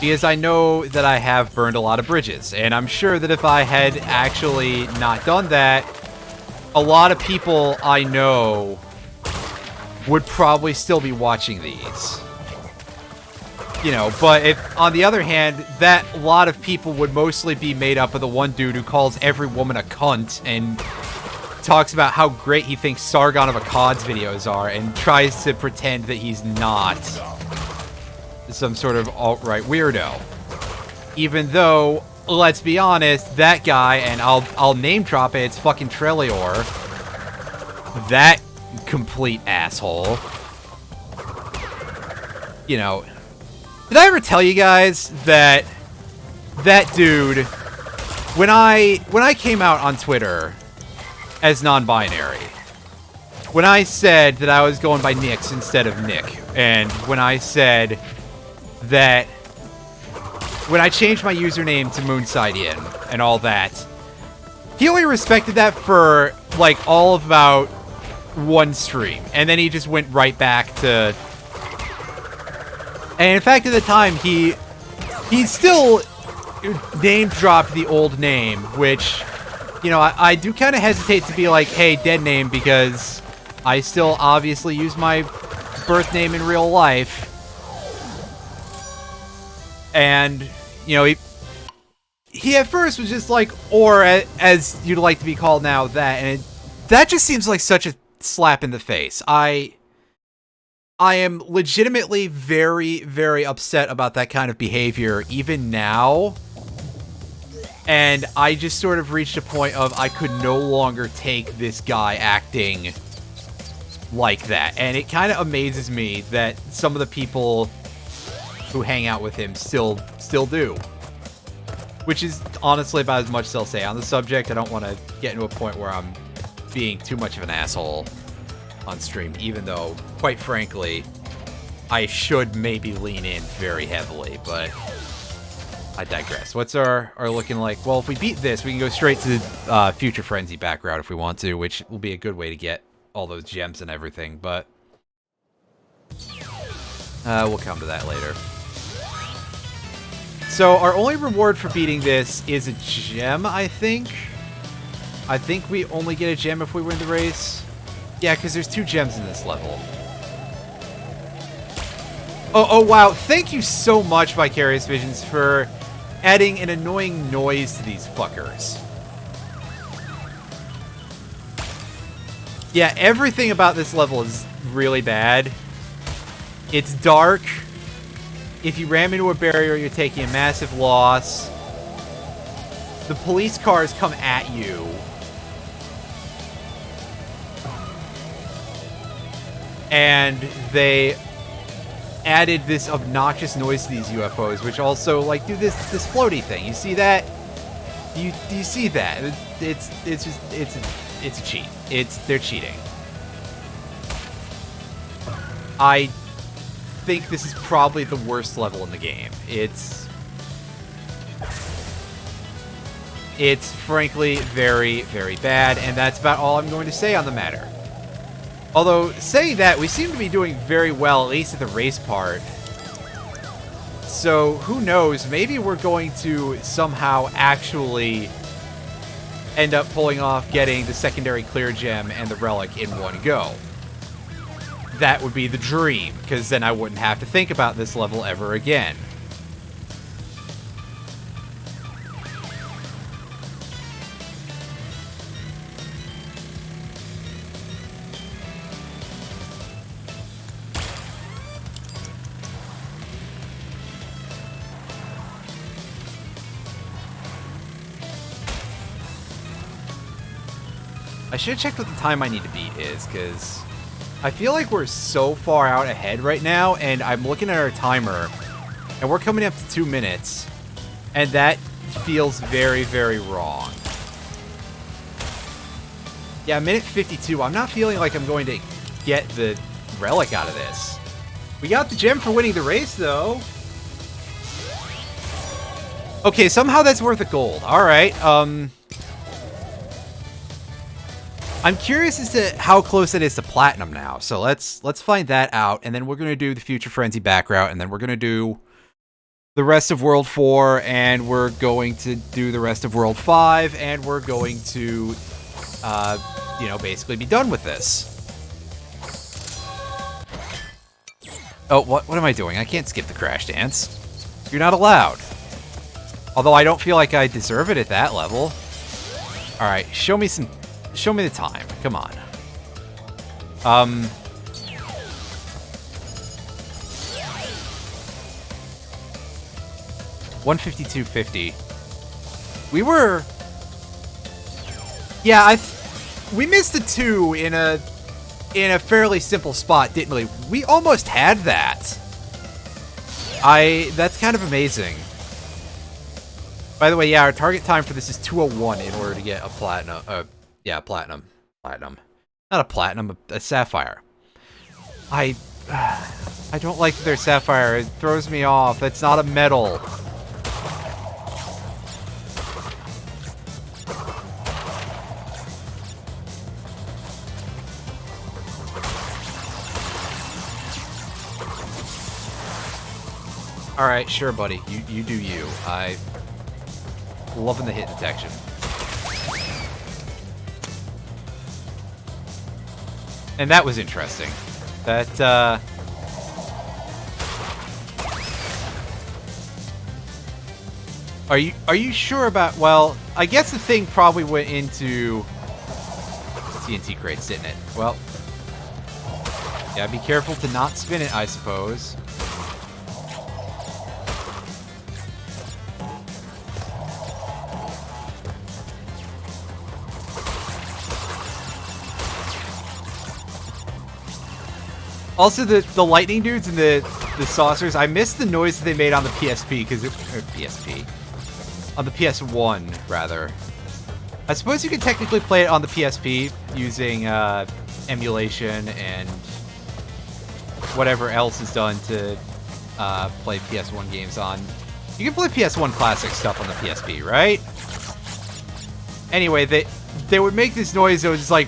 Because I know that I have burned a lot of bridges. And I'm sure that if I had actually not done that, a lot of people I know would probably still be watching these. You know, but if, on the other hand, that lot of people would mostly be made up of the one dude who calls every woman a cunt and talks about how great he thinks Sargon of Akkad's videos are and tries to pretend that he's not some sort of alt-right weirdo. Even though, let's be honest, that guy, and I'll name drop it, it's fucking Trilogy, that complete asshole. You know, did I ever tell you guys that that dude, when I came out on Twitter as non-binary, when I said that I was going by Nix instead of Nick, and when I said that when I changed my username to Moonsidein and all that, he only respected that for, like, all of about one stream, and then he just went right back to... And in fact, at the time, he still name-dropped the old name, which, you know, I do kind of hesitate to be like, hey, dead name, because I still obviously use my birth name in real life. And, you know, he at first was just like, or as you'd like to be called now, that, and that just seems like such a slap in the face. I am legitimately very, very upset about that kind of behavior, even now. And I just sort of reached a point of I could no longer take this guy acting like that. And it kind of amazes me that some of the people who hang out with him still do. Which is honestly about as much as I'll say on the subject. I don't want to get into a point where I'm being too much of an asshole on stream, even though, quite frankly, I should maybe lean in very heavily, but I digress. What's our looking like? Well, if we beat this, we can go straight to the Future Frenzy back route if we want to, which will be a good way to get all those gems and everything, but we'll come to that later. So, our only reward for beating this is a gem, I think. I think we only get a gem if we win the race. Yeah, because there's 2 gems in this level. Oh, wow. Thank you so much, Vicarious Visions, for adding an annoying noise to these fuckers. Yeah, everything about this level is really bad. It's dark. If you ram into a barrier, you're taking a massive loss. The police cars come at you. And they added this obnoxious noise to these UFOs, which also, like, do this floaty thing. You see that? Do you see that? It's a cheat. They're cheating. I think this is probably the worst level in the game. It's frankly very, very bad, and that's about all I'm going to say on the matter. Although, saying that, we seem to be doing very well, at least at the race part. So, who knows, maybe we're going to somehow actually end up pulling off getting the secondary clear gem and the relic in one go. That would be the dream, because then I wouldn't have to think about this level ever again. I should have checked what the time I need to beat is, because I feel like we're so far out ahead right now, and I'm looking at our timer, and we're coming up to 2 minutes, and that feels very, very wrong. Yeah, minute 52. I'm not feeling like I'm going to get the relic out of this. We got the gem for winning the race, though. Okay, somehow that's worth a gold. All right. I'm curious as to how close it is to platinum now. So let's find that out, and then we're gonna do the Future Frenzy back route, and then we're gonna do the rest of World 4, and we're going to do the rest of World 5, and we're going to, you know, basically be done with this. Oh, what am I doing? I can't skip the crash dance. You're not allowed. Although I don't feel like I deserve it at that level. All right, show me the time. Come on. 152.50. We were... Yeah, we missed the 2 in a fairly simple spot, didn't we? We almost had that. That's kind of amazing. By the way, yeah, our target time for this is 2:01 in order to get a platinum. Yeah, platinum. Platinum. Not a platinum, a sapphire. I don't like their sapphire. It throws me off. It's not a metal. Alright, sure, buddy. You do you. I... loving the hit detection. And that was interesting. That, Are you sure about... Well, I guess the thing probably went into TNT crates, didn't it? Well... Yeah, be careful to not spin it, I suppose. Also, the lightning dudes and the saucers, I missed the noise that they made on the PSP, because PSP. On the PS1, rather. I suppose you could technically play it on the PSP using emulation and whatever else is done to play PS1 games on. You can play PS1 classic stuff on the PSP, right? Anyway, they would make this noise that was just like...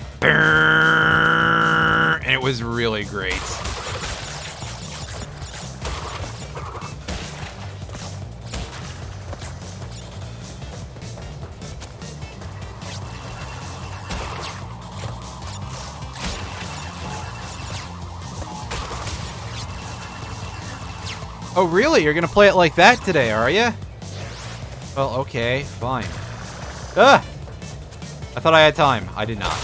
And it was really great. Oh, really? You're gonna play it like that today, are you? Well, okay, fine. Ah! I thought I had time. I did not.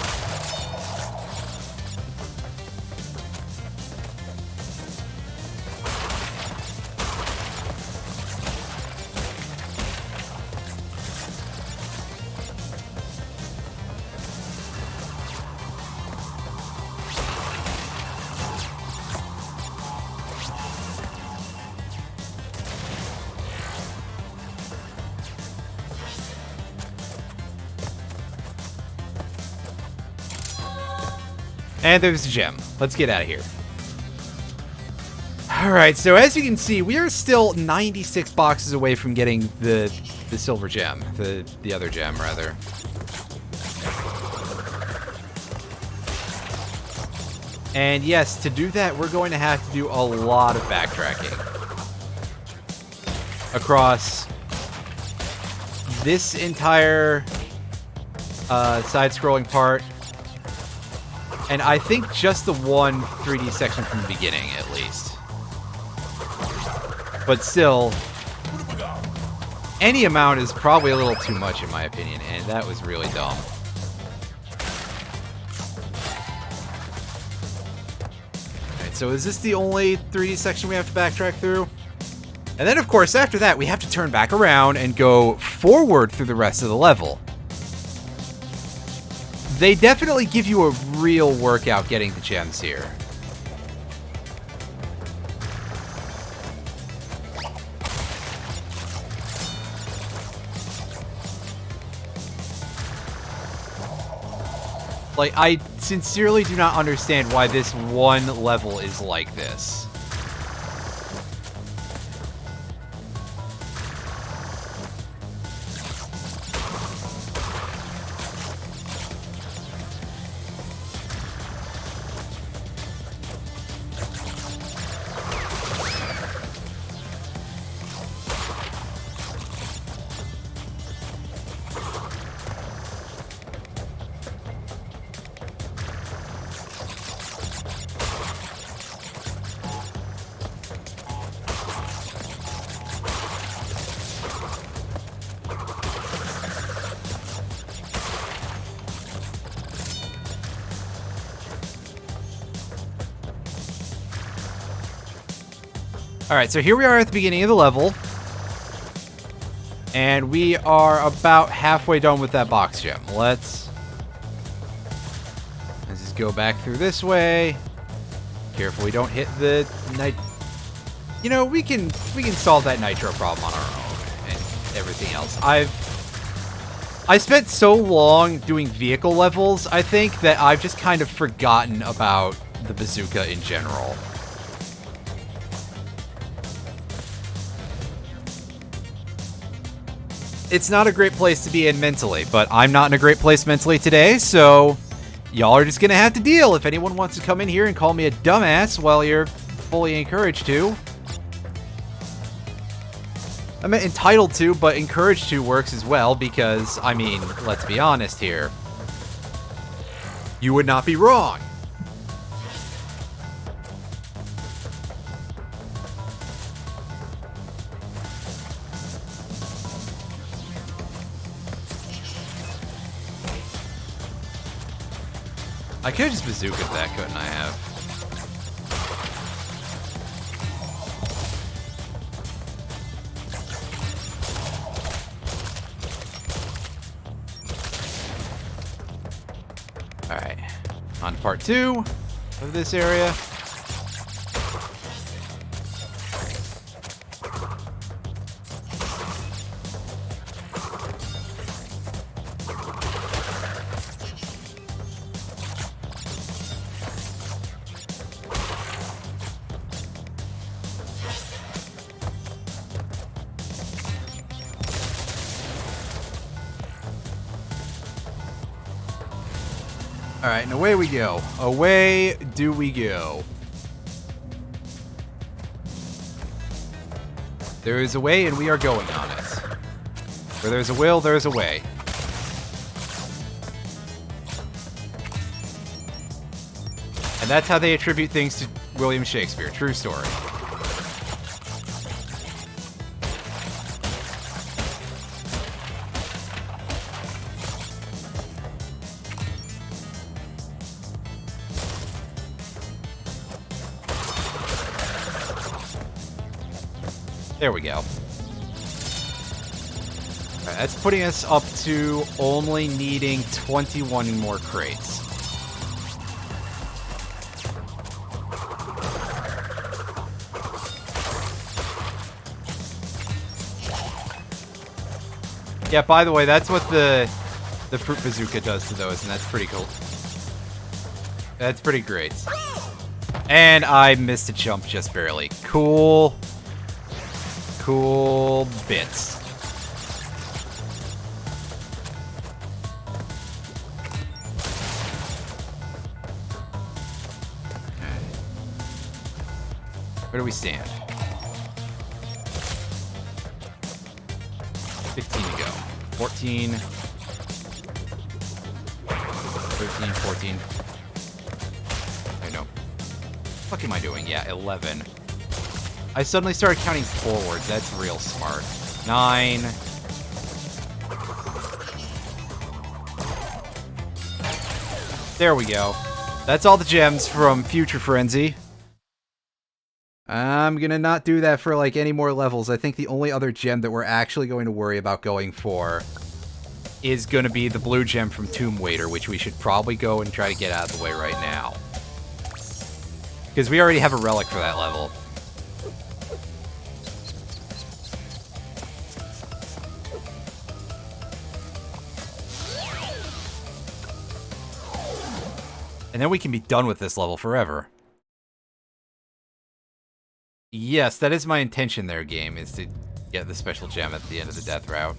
And there's the gem. Let's get out of here. Alright, so as you can see, we are still 96 boxes away from getting the silver gem. The other gem, rather. And yes, to do that, we're going to have to do a lot of backtracking. Across this entire side-scrolling part. And I think just the one 3D section from the beginning, at least. But still, any amount is probably a little too much in my opinion, and that was really dumb. Alright, so is this the only 3D section we have to backtrack through? And then, of course, after that, we have to turn back around and go forward through the rest of the level. They definitely give you a real workout getting the gems here. Like, I sincerely do not understand why this one level is like this. Alright, so here we are at the beginning of the level. And we are about halfway done with that box gem. Let's just go back through this way. Careful we don't hit the night. You know, we can solve that nitro problem on our own and everything else. I spent so long doing vehicle levels, I think, that I've just kind of forgotten about the bazooka in general. It's not a great place to be in mentally, but I'm not in a great place mentally today, so y'all are just gonna have to deal. If anyone wants to come in here and call me a dumbass, well, you're fully encouraged to. I meant entitled to, but encouraged to works as well, because, I mean, let's be honest here. You would not be wrong. I could have just bazookaed that, couldn't I have? Alright. On to part 2 of this area. Alright, and away we go. Away do we go. There is a way, and we are going on it. Where there's a will, there's a way. And that's how they attribute things to William Shakespeare. True story. There we go. Alright, that's putting us up to only needing 21 more crates. Yeah, by the way, that's what the fruit bazooka does to those, and that's pretty cool. That's pretty great. And I missed a jump just barely. Cool. Cool bits. Okay. Where do we stand? 15 to go. 14. 13, 14. Okay, no. What the fuck am I doing? Yeah, 11. I suddenly started counting forwards. That's real smart. 9. There we go. That's all the gems from Future Frenzy. I'm gonna not do that for, like, any more levels. I think the only other gem that we're actually going to worry about going for is going to be the blue gem from Tomb Waiter, which we should probably go and try to get out of the way right now. Because we already have a relic for that level. And then we can be done with this level forever. Yes, that is my intention there, game, is to get the special gem at the end of the death route.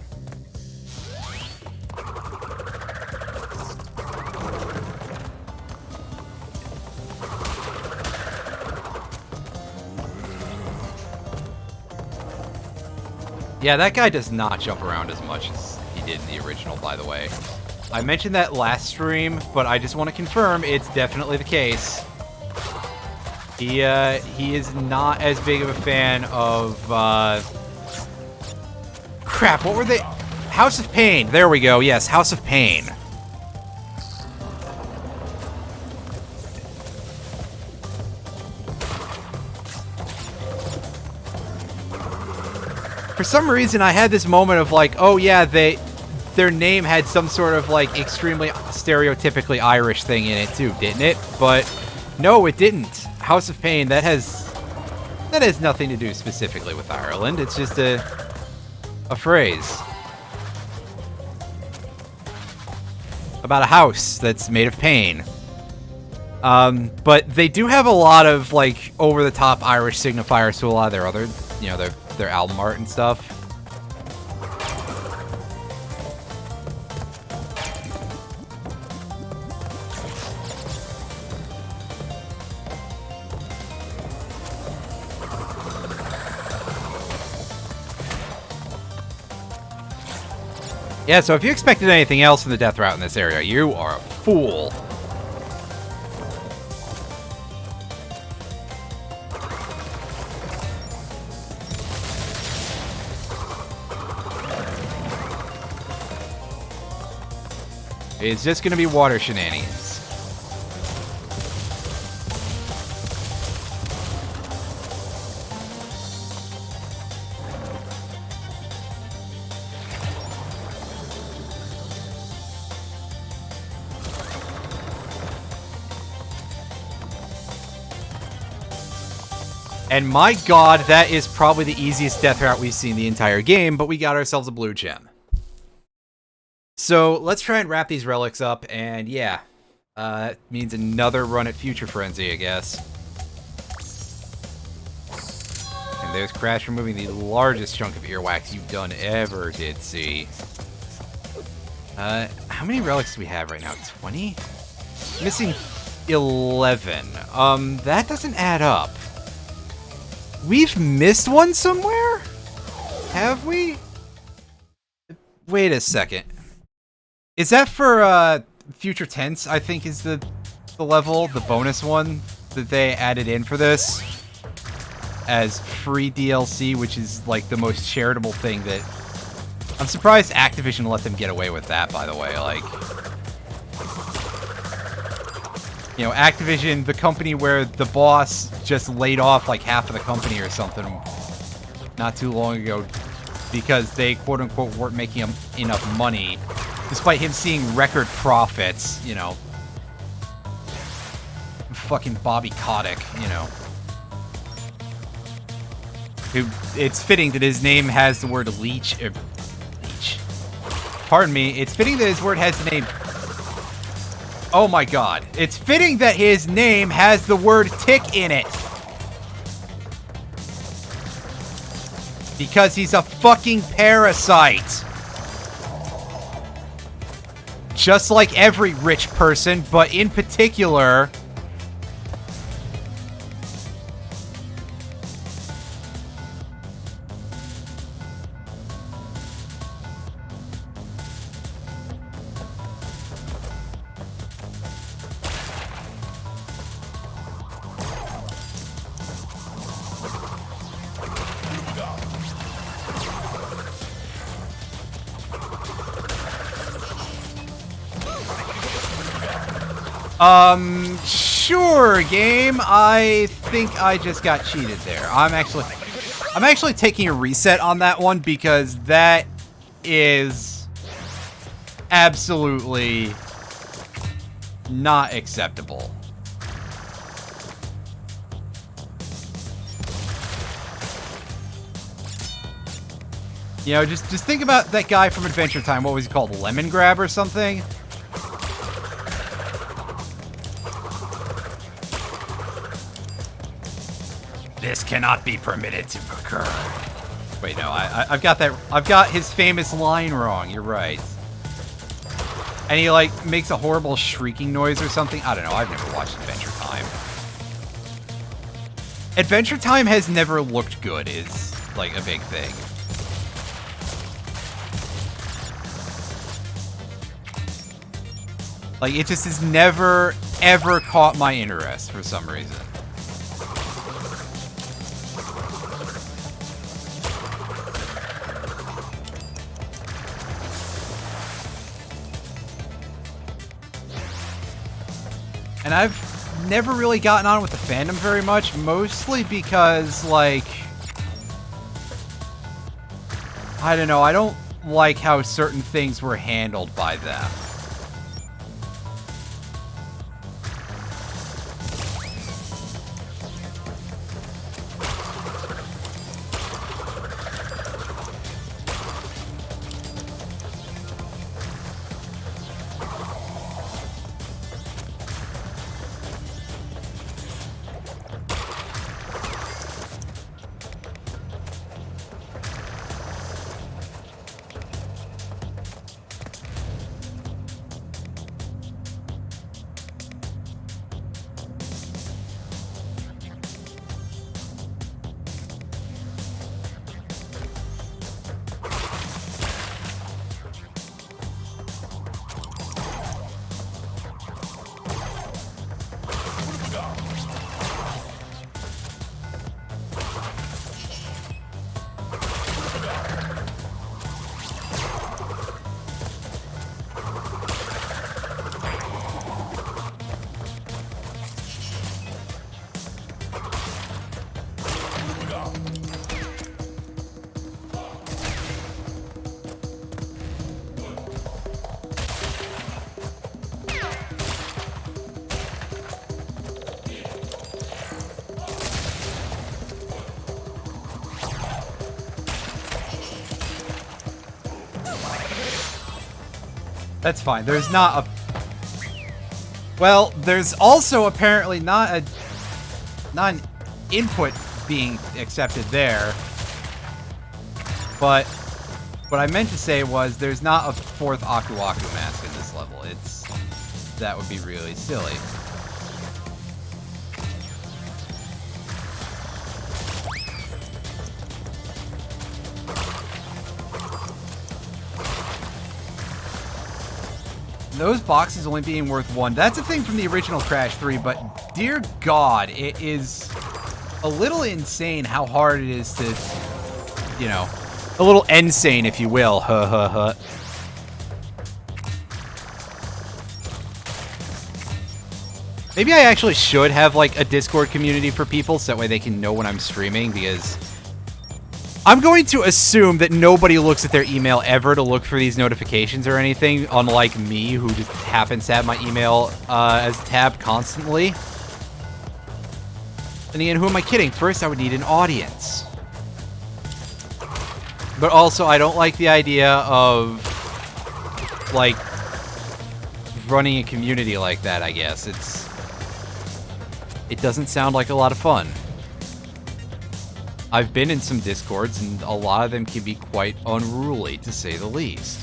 Yeah, that guy does not jump around as much as he did in the original, by the way. I mentioned that last stream, but I just want to confirm it's definitely the case. He is not as big of a fan of, crap, what were they? House of Pain. There we go. Yes, House of Pain. For some reason, I had this moment of like, oh yeah, their name had some sort of like extremely stereotypically Irish thing in it too, didn't it? But no, it didn't. House of Pain, that has nothing to do specifically with Ireland. It's just a phrase about a house that's made of pain. But they do have a lot of like over-the-top Irish signifiers to a lot of their other, you know, their album art and stuff. Yeah, so if you expected anything else from the death route in this area, you are a fool. It's just gonna be water shenanigans. And my god, that is probably the easiest death route we've seen the entire game, but we got ourselves a blue gem. So let's try and wrap these relics up, and yeah, it means another run at Future Frenzy, I guess. And there's Crash removing the largest chunk of earwax you've done ever did see. How many relics do we have right now? 20? Missing 11. That doesn't add up. We've missed one somewhere? Have we? Wait a second. Is that for, Future Tense, I think is the level, the bonus one that they added in for this? As free DLC, which is, like, the most charitable thing that... I'm surprised Activision let them get away with that, by the way, like... You know, Activision, the company where the boss just laid off, like, half of the company or something not too long ago because they, quote-unquote, weren't making enough money, despite him seeing record profits, you know. Fucking Bobby Kotick, you know. It's fitting that his name has the word leech. Leech. Pardon me. It's fitting that his word has the name... Oh my god. It's fitting that his name has the word tick in it. Because he's a fucking parasite. Just like every rich person, but in particular... Sure, game. I think I just got cheated there. I'm actually taking a reset on that one because that is absolutely not acceptable. You know, just think about that guy from Adventure Time. What was he called? Lemon Grab or something? This cannot be permitted to occur. Wait, no, I've got that. I've got his famous line wrong. You're right. And he, like, makes a horrible shrieking noise or something. I don't know. I've never watched Adventure Time. Adventure Time has never looked good is, like, a big thing. Like, it just has never, ever caught my interest for some reason. And I've never really gotten on with the fandom very much, mostly because, like, I don't know, I don't like how certain things were handled by them. That's fine. There's not a... Well, there's also apparently not an input being accepted there. But what I meant to say was there's not a fourth Aku Aku mask in this level. That would be really silly. Those boxes only being worth 1. That's a thing from the original Crash 3, but dear God, it is a little insane how hard it is to, you know, a little insane, if you will. Maybe I actually should have, like, a Discord community for people so that way they can know when I'm streaming, because I'm going to assume that nobody looks at their email ever to look for these notifications or anything, unlike me, who just happens to have my email as tabbed constantly. And again, who am I kidding? First, I would need an audience. But also, I don't like the idea of, like, running a community like that, I guess. It doesn't sound like a lot of fun. I've been in some Discords, and a lot of them can be quite unruly, to say the least.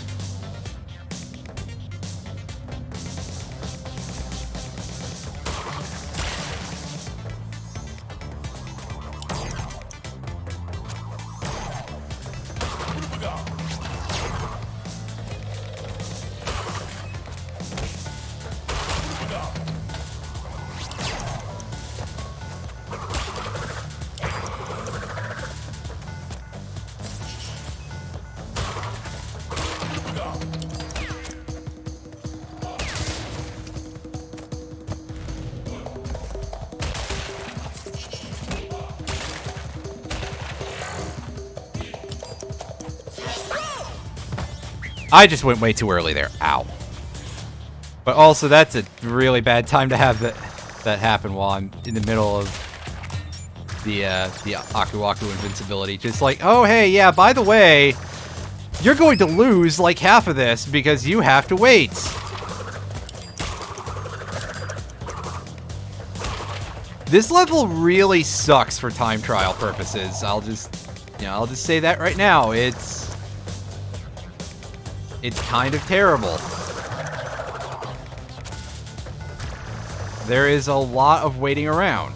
I just went way too early there. Ow. But also, that's a really bad time to have that happen while I'm in the middle of the Aku Aku invincibility. Just like, oh, hey, yeah, by the way, you're going to lose like half of this because you have to wait. This level really sucks for time trial purposes. I'll just say that right now. It's kind of terrible. There is a lot of waiting around.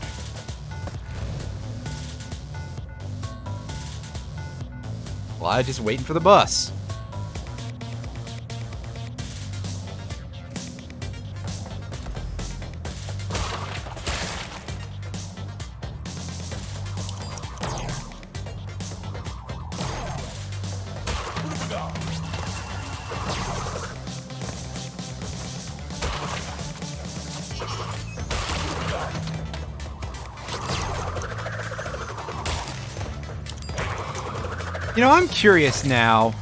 A lot of just waiting for the bus. You know, I'm curious now.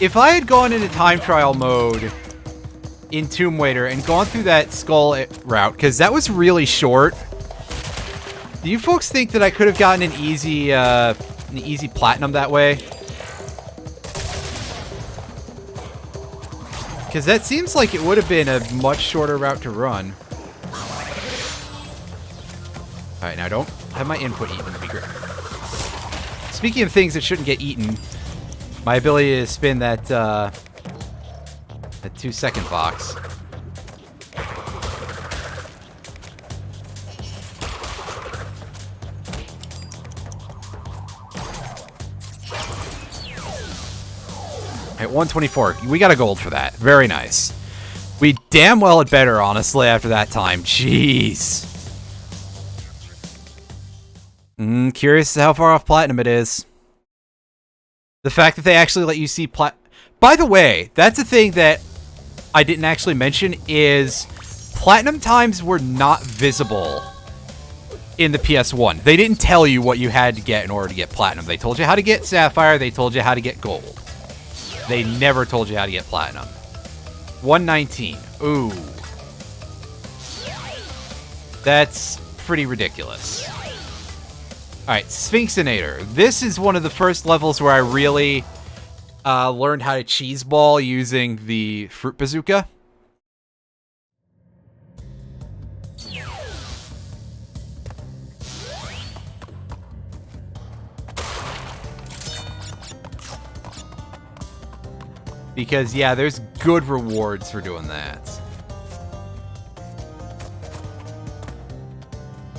If I had gone into time trial mode in Tomb Raider and gone through that skull route, because that was really short, do you folks think that I could have gotten an easy platinum that way? Because that seems like it would have been a much shorter route to run. Alright, now don't have my input eaten to be great. Speaking of things that shouldn't get eaten, my ability to spin that 2-second box. At 124, we got a gold for that. Very nice. We damn well had better, honestly, after that time. Jeez. Curious how far off platinum it is. The fact that they actually let you see By the way, that's a thing that I didn't actually mention, is platinum times were not visible in the PS1. They didn't tell you what you had to get in order to get platinum. They told you how to get sapphire, they told you how to get gold. They never told you how to get platinum. 119. Ooh. That's pretty ridiculous. Alright, Sphinxinator. This is one of the first levels where I really learned how to cheese ball using the fruit bazooka. Because, yeah, there's good rewards for doing that.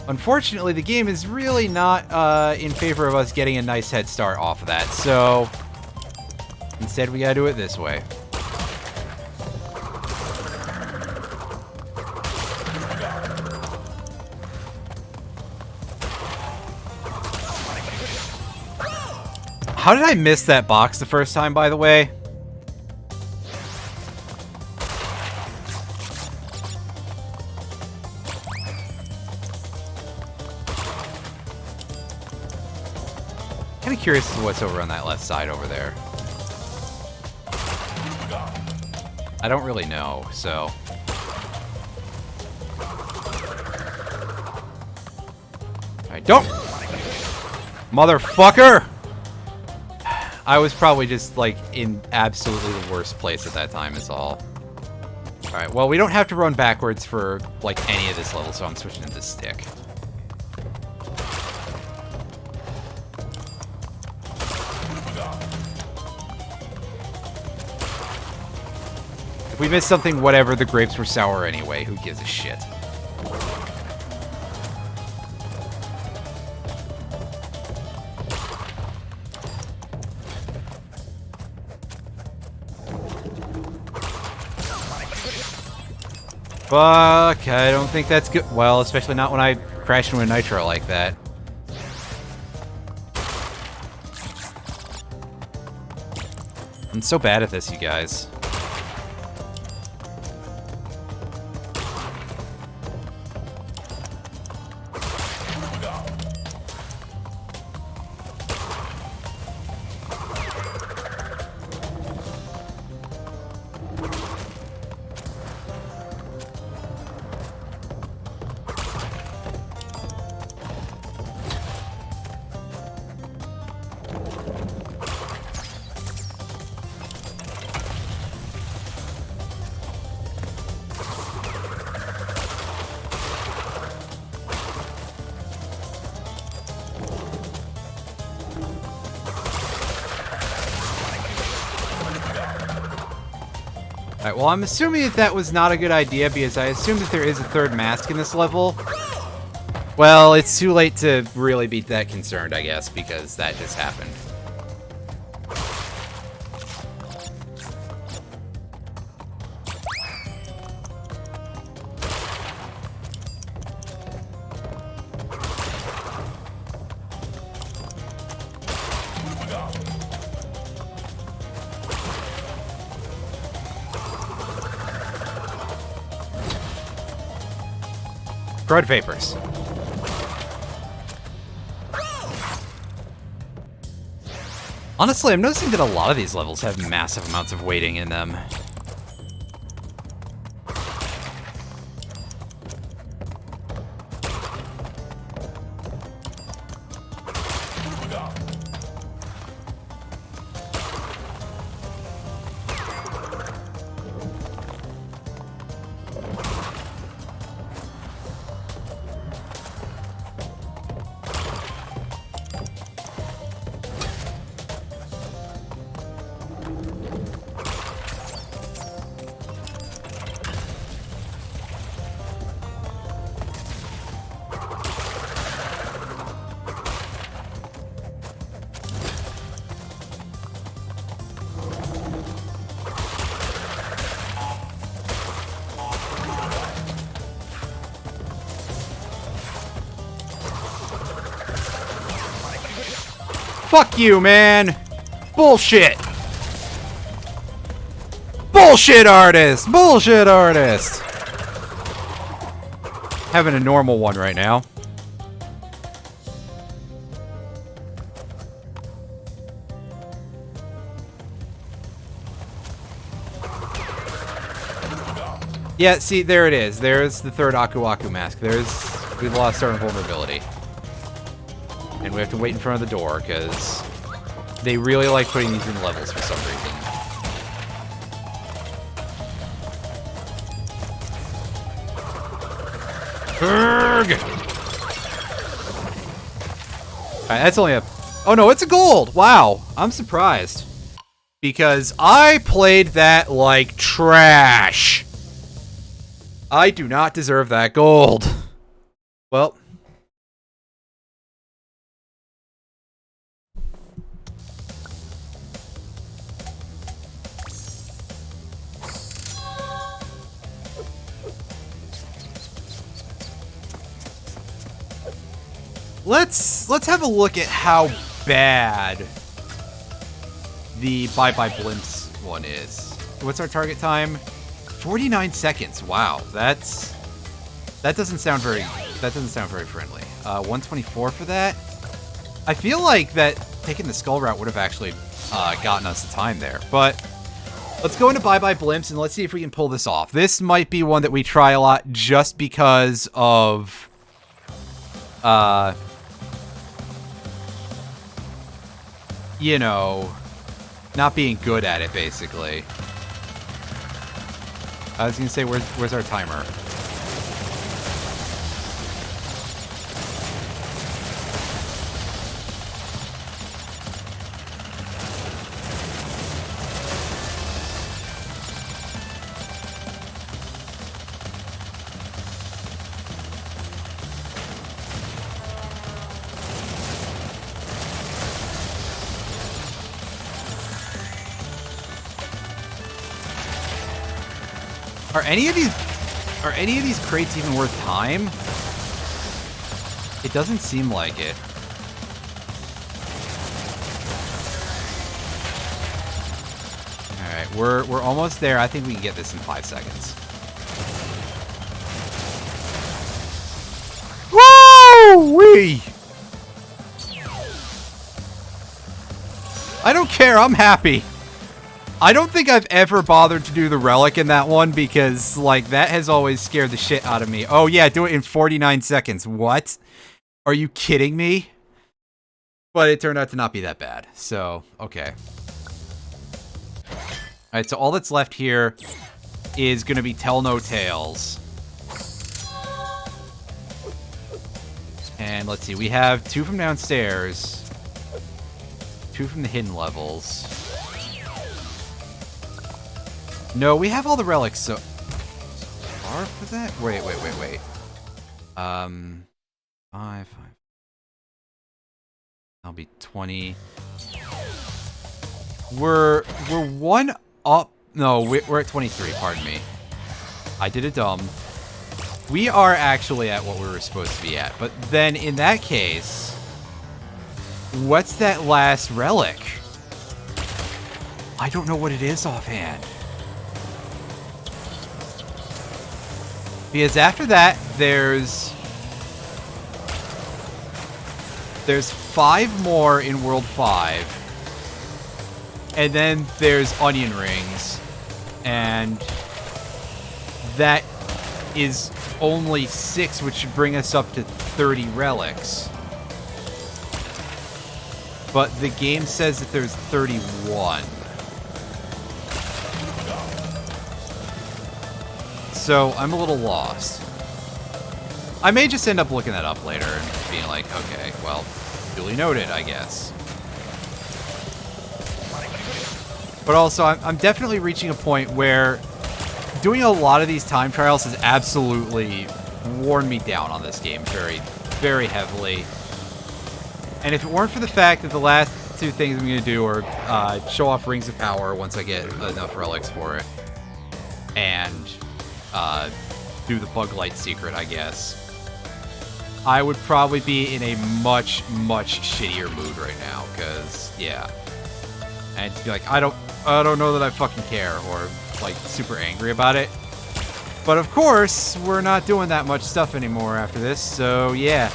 Unfortunately, the game is really not in favor of us getting a nice head start off of that, so instead we gotta do it this way. How did I miss that box the first time, by the way? Kind of curious as to what's over on that left side over there. I don't really know, so. I don't! Motherfucker! I was probably just, like, in absolutely the worst place at that time is all. Alright, well, we don't have to run backwards for, like, any of this level, so I'm switching to this stick. If we missed something, whatever, the grapes were sour anyway. Who gives a shit? Fuck, I don't think that's good. Well, especially not when I crash into a nitro like that. I'm so bad at this, you guys. Alright, well, I'm assuming that that was not a good idea because I assume that there is a third mask in this level. Well, it's too late to really be that concerned, I guess, because that just happened. Crud vapors. Honestly, I'm noticing that a lot of these levels have massive amounts of waiting in them. Fuck you, man! Bullshit! Bullshit artist! Bullshit artist! Having a normal one right now. Yeah, see, there it is. There's the third Aku Aku mask. We lost our invulnerability. And we have to wait in front of the door, because they really like putting these in levels for some reason. Alright, that's only a... Oh no, it's a gold! Wow, I'm surprised. Because I played that like trash. I do not deserve that gold. Well... Let's have a look at how bad the Bye Bye Blimps one is. What's our target time? 49 seconds. Wow, that doesn't sound very friendly. 124 for that. I feel like that taking the skull route would have actually gotten us the time there, but let's go into Bye Bye Blimps and let's see if we can pull this off. This might be one that we try a lot just because of you know, not being good at it, basically. I was gonna say, where's our timer? Are any of these crates even worth time? It doesn't seem like it. Alright, we're almost there. I think we can get this in 5 seconds. Woo-wee! I don't care, I'm happy. I don't think I've ever bothered to do the relic in that one because, like, that has always scared the shit out of me. Oh, yeah, do it in 49 seconds. What? Are you kidding me? But it turned out to not be that bad. So, okay. Alright, so all that's left here is going to be Tell No Tales. And let's see, we have 2 from downstairs. 2 from the hidden levels. No, we have all the relics, so far for that? Wait. 5. That'll be 20. We're one up. No, we're at 23, pardon me. I did it dumb. We are actually at what we were supposed to be at. But then in that case, what's that last relic? I don't know what it is offhand. Because after that, there's 5 more in World 5. And then there's onion rings. And that is only 6, which should bring us up to 30 relics. But the game says that there's 31. So I'm a little lost. I may just end up looking that up later and being like, okay, well, duly noted, I guess. But also, I'm definitely reaching a point where doing a lot of these time trials has absolutely worn me down on this game very, very heavily. And if it weren't for the fact that the last 2 things I'm going to do are show off Rings of Power once I get enough relics for it, and do the Bug Light secret, I guess, I would probably be in a much, much shittier mood right now, because, yeah. And to be like, I don't know that I fucking care, or, like, super angry about it. But of course, we're not doing that much stuff anymore after this, so yeah.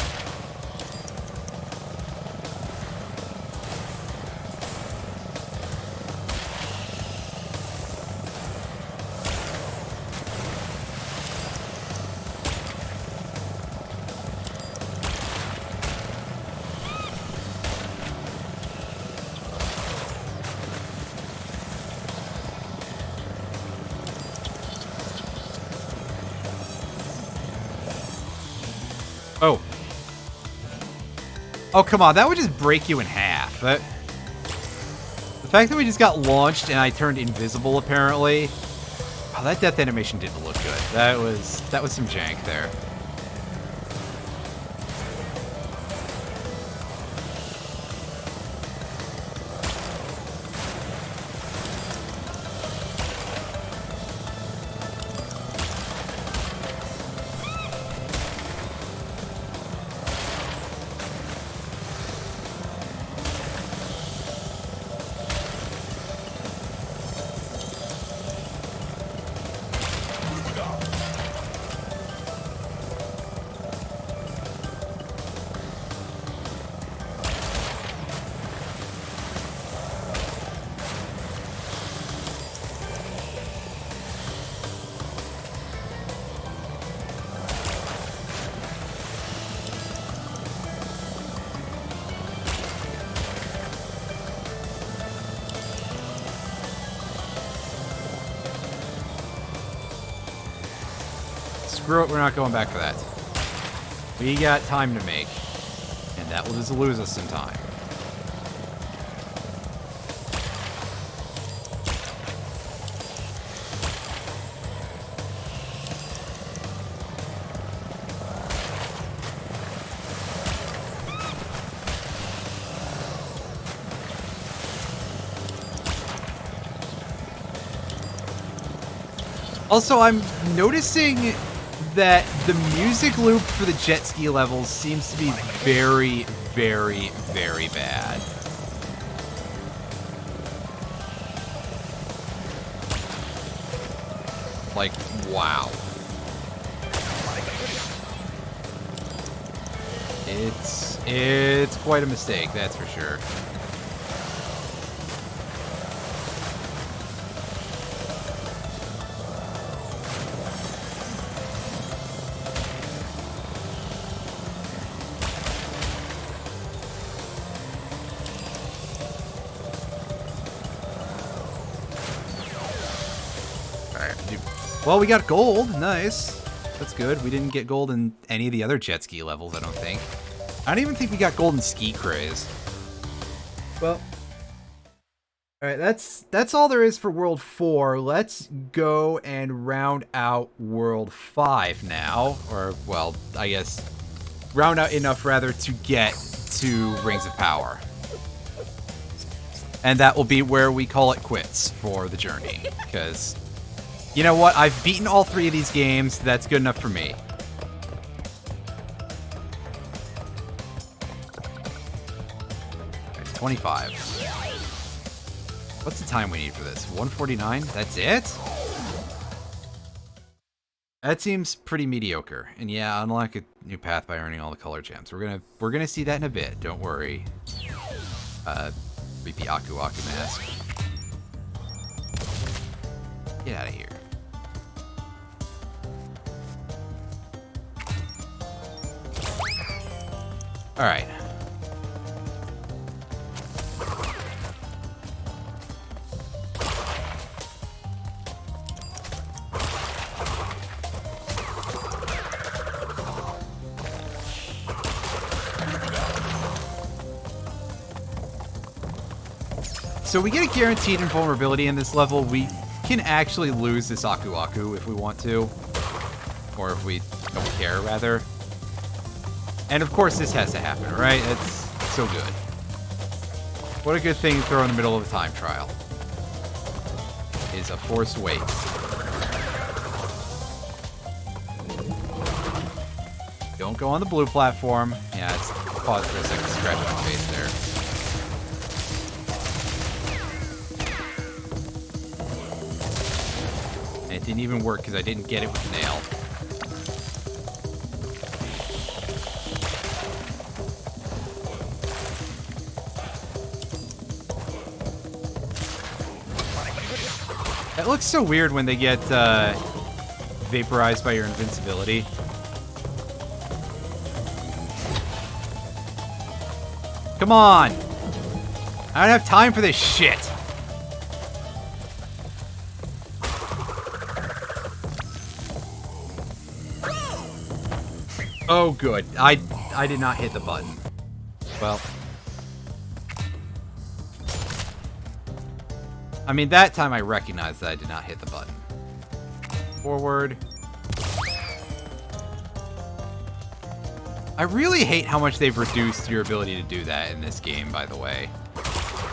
Oh. Oh, come on. That would just break you in half. The fact that we just got launched and I turned invisible, apparently. Oh, that death animation didn't look good. That was some jank there. Screw it, we're not going back for that. We got time to make, and that will just lose us some time. Also, I'm noticing that the music loop for the jet ski levels seems to be very, very, very bad. Like, wow. It's quite a mistake, that's for sure. Well, we got gold. Nice. That's good. We didn't get gold in any of the other jet ski levels, I don't think. I don't even think we got gold in Ski Craze. Well, All right, that's all there is for World 4. Let's go and round out World 5 now. Or, well, I guess round out enough, rather, to get to Rings of Power. And that will be where we call it quits for the journey. Because, you know what? I've beaten all 3 of these games. That's good enough for me. It's 25. What's the time we need for this? 1:49? That's it? That seems pretty mediocre. And yeah, unlock a new path by earning all the color gems. We're gonna see that in a bit. Don't worry. Creepy Aku Aku mask. Get out of here. All right. So we get a guaranteed invulnerability in this level. We can actually lose this Aku Aku if we want to. Or if we don't care, rather. And of course this has to happen, right? It's so good. What a good thing to throw in the middle of a time trial. Is a forced wait. Don't go on the blue platform. Yeah, it's pause for a second to scratch my face there. And it didn't even work because I didn't get it with the nail. That looks so weird when they get vaporized by your invincibility. Come on! I don't have time for this shit! Oh, good. I did not hit the button. Well. I mean, that time I recognized that I did not hit the button. Forward. I really hate how much they've reduced your ability to do that in this game, by the way.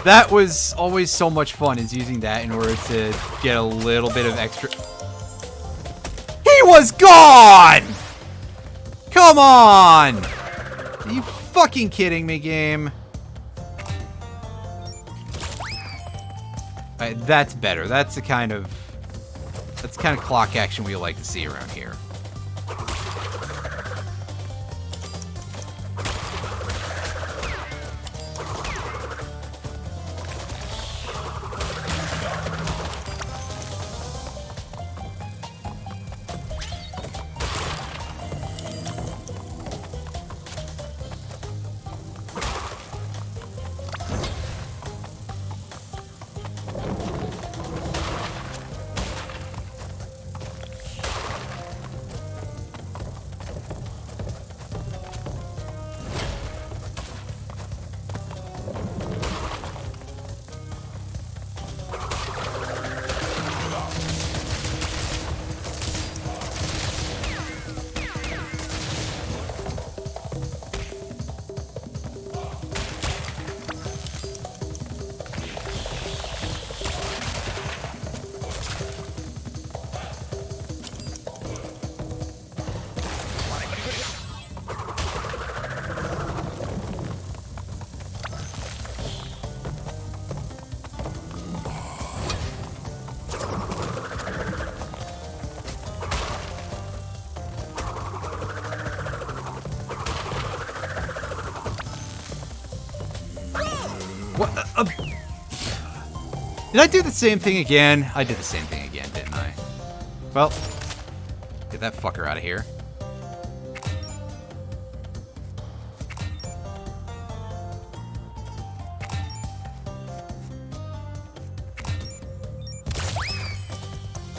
That was always so much fun, is using that in order to get a little bit of extra... He was gone! Come on! Are you fucking kidding me, game? That's better. That's the kind of clock action we like to see around here. What? Did I do the same thing again? I did the same thing again, didn't I? Well, get that fucker out of here.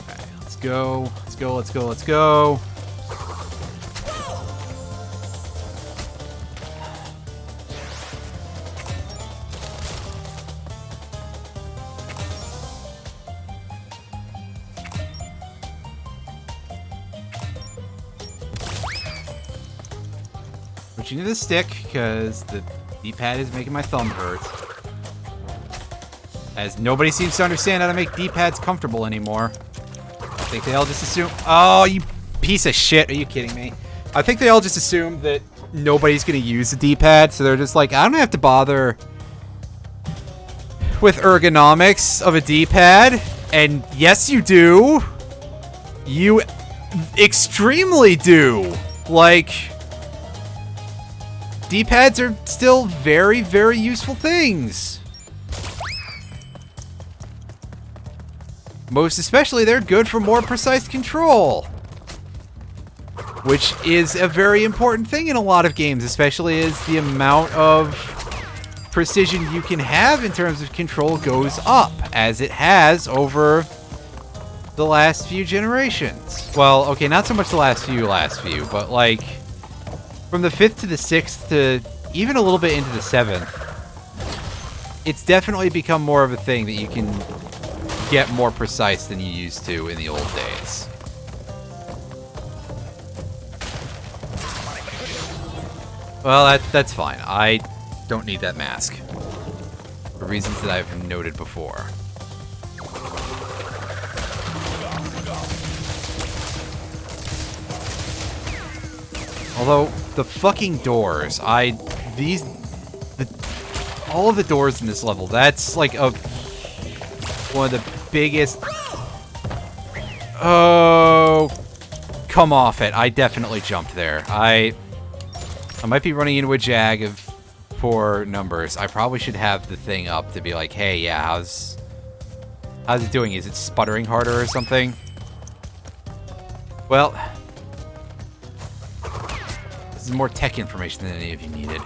Okay, let's go. Let's go, let's go, let's go. switching to the stick, because the D-pad is making my thumb hurt. As nobody seems to understand how to make D-pads comfortable anymore. I think they all just assume... Oh, you piece of shit. Are you kidding me? I think they all just assume that nobody's going to use the D-pad, so they're just like, I don't have to bother with ergonomics of a D-pad. And yes, you do. You extremely do. Like, D-pads are still very, very useful things. Most especially, they're good for more precise control. Which is a very important thing in a lot of games, especially as the amount of precision you can have in terms of control goes up, as it has over the last few generations. Well, okay, not so much the last few, but like from the 5th to the 6th to even a little bit into the 7th, it's definitely become more of a thing that you can get more precise than you used to in the old days. Well, that's fine. I don't need that mask. For reasons that I've noted before. Although, the fucking doors, all of the doors in this level, that's like one of the biggest... Oh, come off it. I definitely jumped there. I might be running into a jag of poor numbers. I probably should have the thing up to be like, hey, yeah, how's it doing? Is it sputtering harder or something? Well, this is more tech information than any of you needed.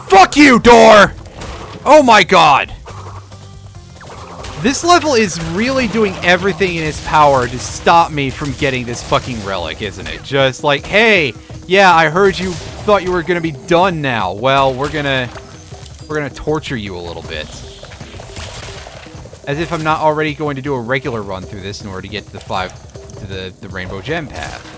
Fuck you, door! Oh my god! This level is really doing everything in its power to stop me from getting this fucking relic, isn't it? Just like, hey, yeah, I heard you thought you were gonna be done now. Well, we're gonna torture you a little bit. As if I'm not already going to do a regular run through this in order to get to the Rainbow Gem path.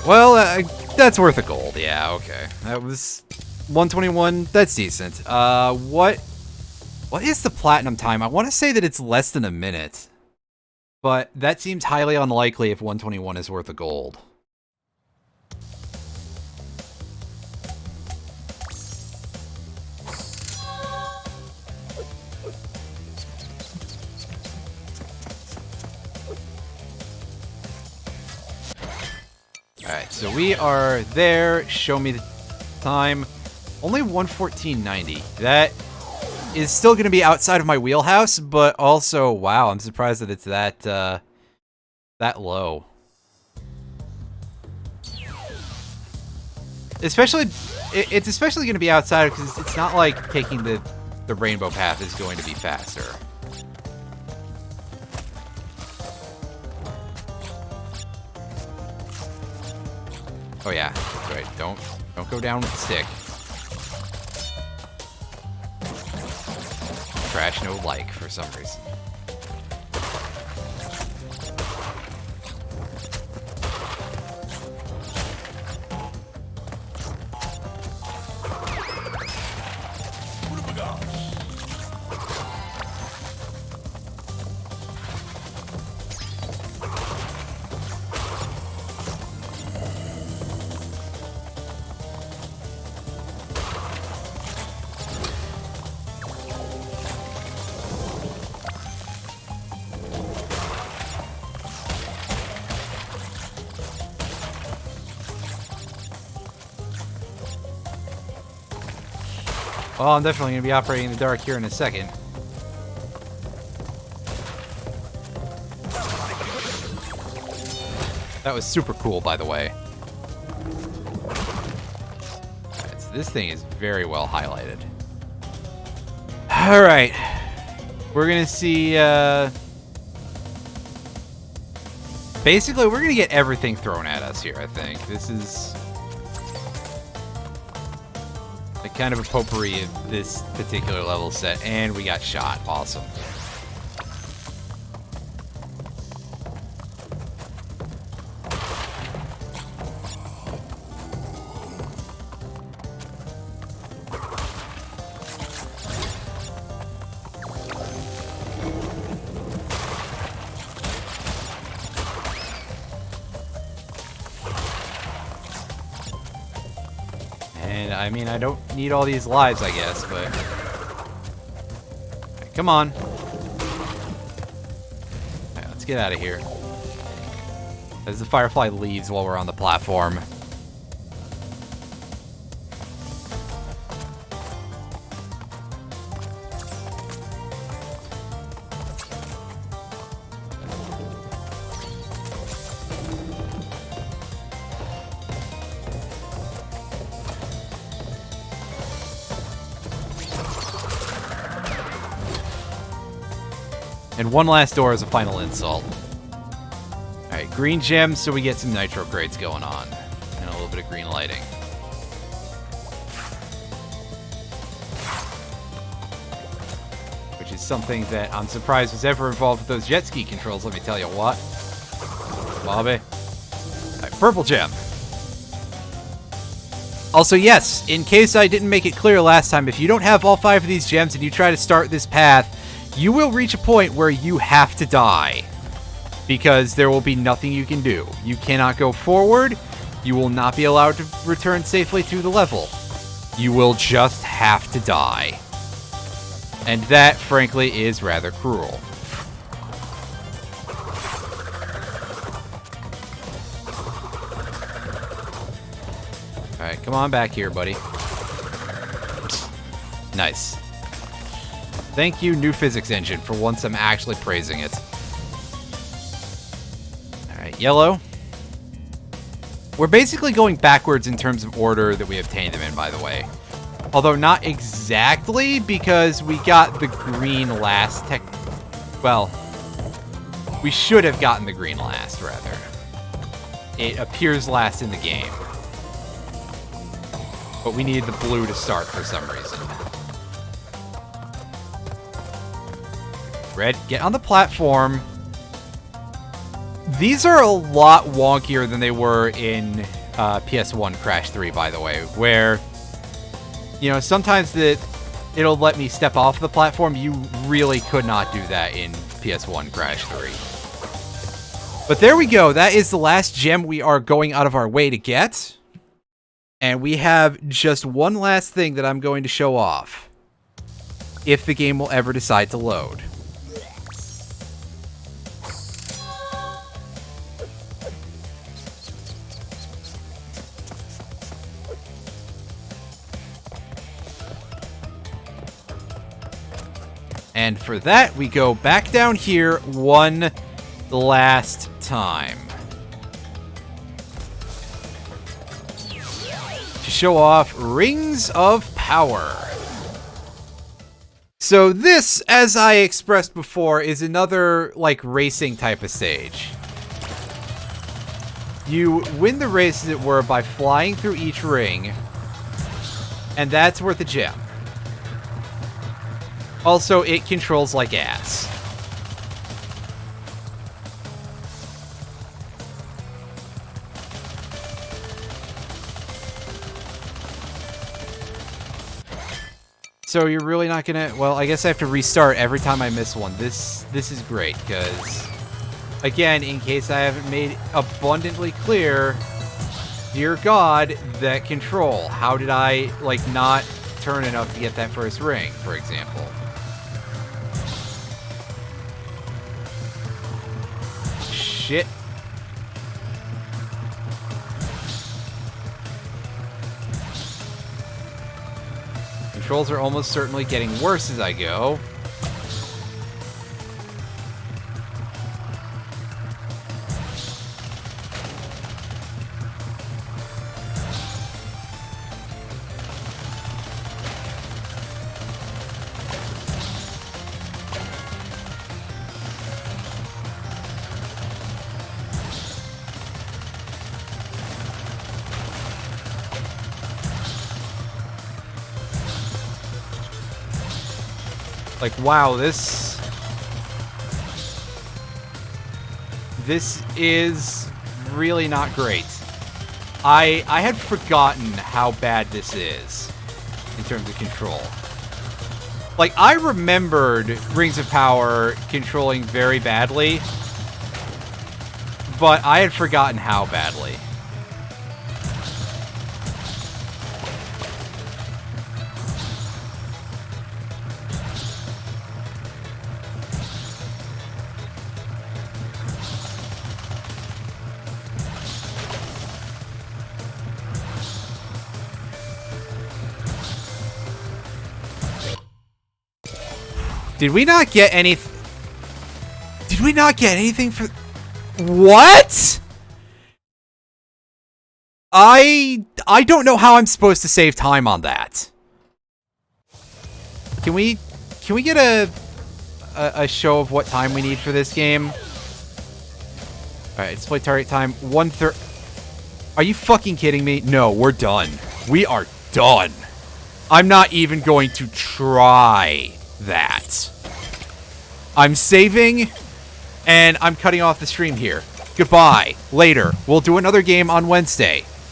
Well, that's worth a gold. Yeah, okay. That was 121. That's decent. What is the platinum time? I want to say that it's less than a minute. But that seems highly unlikely if 121 is worth a gold. Alright, so we are there. Show me the time. Only 1:14:90. That is still going to be outside of my wheelhouse, but also, wow, I'm surprised that it's that low. Especially, it's especially going to be outside because it's not like taking the rainbow path is going to be faster. Oh yeah, that's right. Don't Don't go down with the stick. Trash no like for some reason. Well, I'm definitely going to be operating in the dark here in a second. That was super cool, by the way. Alright, so this thing is very well highlighted. Alright. We're going to see... Basically, we're going to get everything thrown at us here, I think. This is... like kind of a potpourri of this particular level set. And we got shot. Awesome. And, I mean, I don't need all these lives, I guess, but... Right, come on. Alright, let's get out of here. As the Firefly leaves while we're on the platform. And one last door as a final insult. Alright, green gems so we get some nitro crates going on. And a little bit of green lighting. Which is something that I'm surprised was ever involved with those jet ski controls, let me tell you what. Bobby. Alright, purple gem. Also, yes, in case I didn't make it clear last time, if you don't have all 5 of these gems and you try to start this path, you will reach a point where you have to die. Because there will be nothing you can do. You cannot go forward. You will not be allowed to return safely to the level. You will just have to die. And that, frankly, is rather cruel. Alright, come on back here, buddy. Nice. Thank you, new physics engine, for once I'm actually praising it. Alright, yellow. We're basically going backwards in terms of order that we obtained them in, by the way. Although not exactly, because we got the green last well, we should have gotten the green last, rather. It appears last in the game. But we needed the blue to start for some reason. Red, get on the platform. These are a lot wonkier than they were in PS1 Crash 3, by the way, where, you know, sometimes it'll let me step off the platform. You really could not do that in PS1 Crash 3. But there we go. That is the last gem we are going out of our way to get. And we have just one last thing that I'm going to show off, if the game will ever decide to load. And for that, we go back down here one last time. To show off Rings of Power. So this, as I expressed before, is another, like, racing type of stage. You win the race, as it were, by flying through each ring, and that's worth a gem. Also, it controls like ass. So you're really not gonna... Well, I guess I have to restart every time I miss one. This is great, because... Again, in case I haven't made abundantly clear... Dear God, that control. How did I, like, not turn enough to get that first ring, for example? Shit. Controls are almost certainly getting worse as I go. Like, wow, this is really not great. I had forgotten how bad this is in terms of control. Like, I remembered Rings of Power controlling very badly, but I had forgotten how badly. Did we not get any... Did we not get anything for... What? I don't know how I'm supposed to save time on that. Can we get a show of what time we need for this game? Alright, display target time 1:30. Are you fucking kidding me? No, we're done. We are done. I'm not even going to try that. I'm saving, and I'm cutting off the stream here. Goodbye. Later. We'll do another game on Wednesday.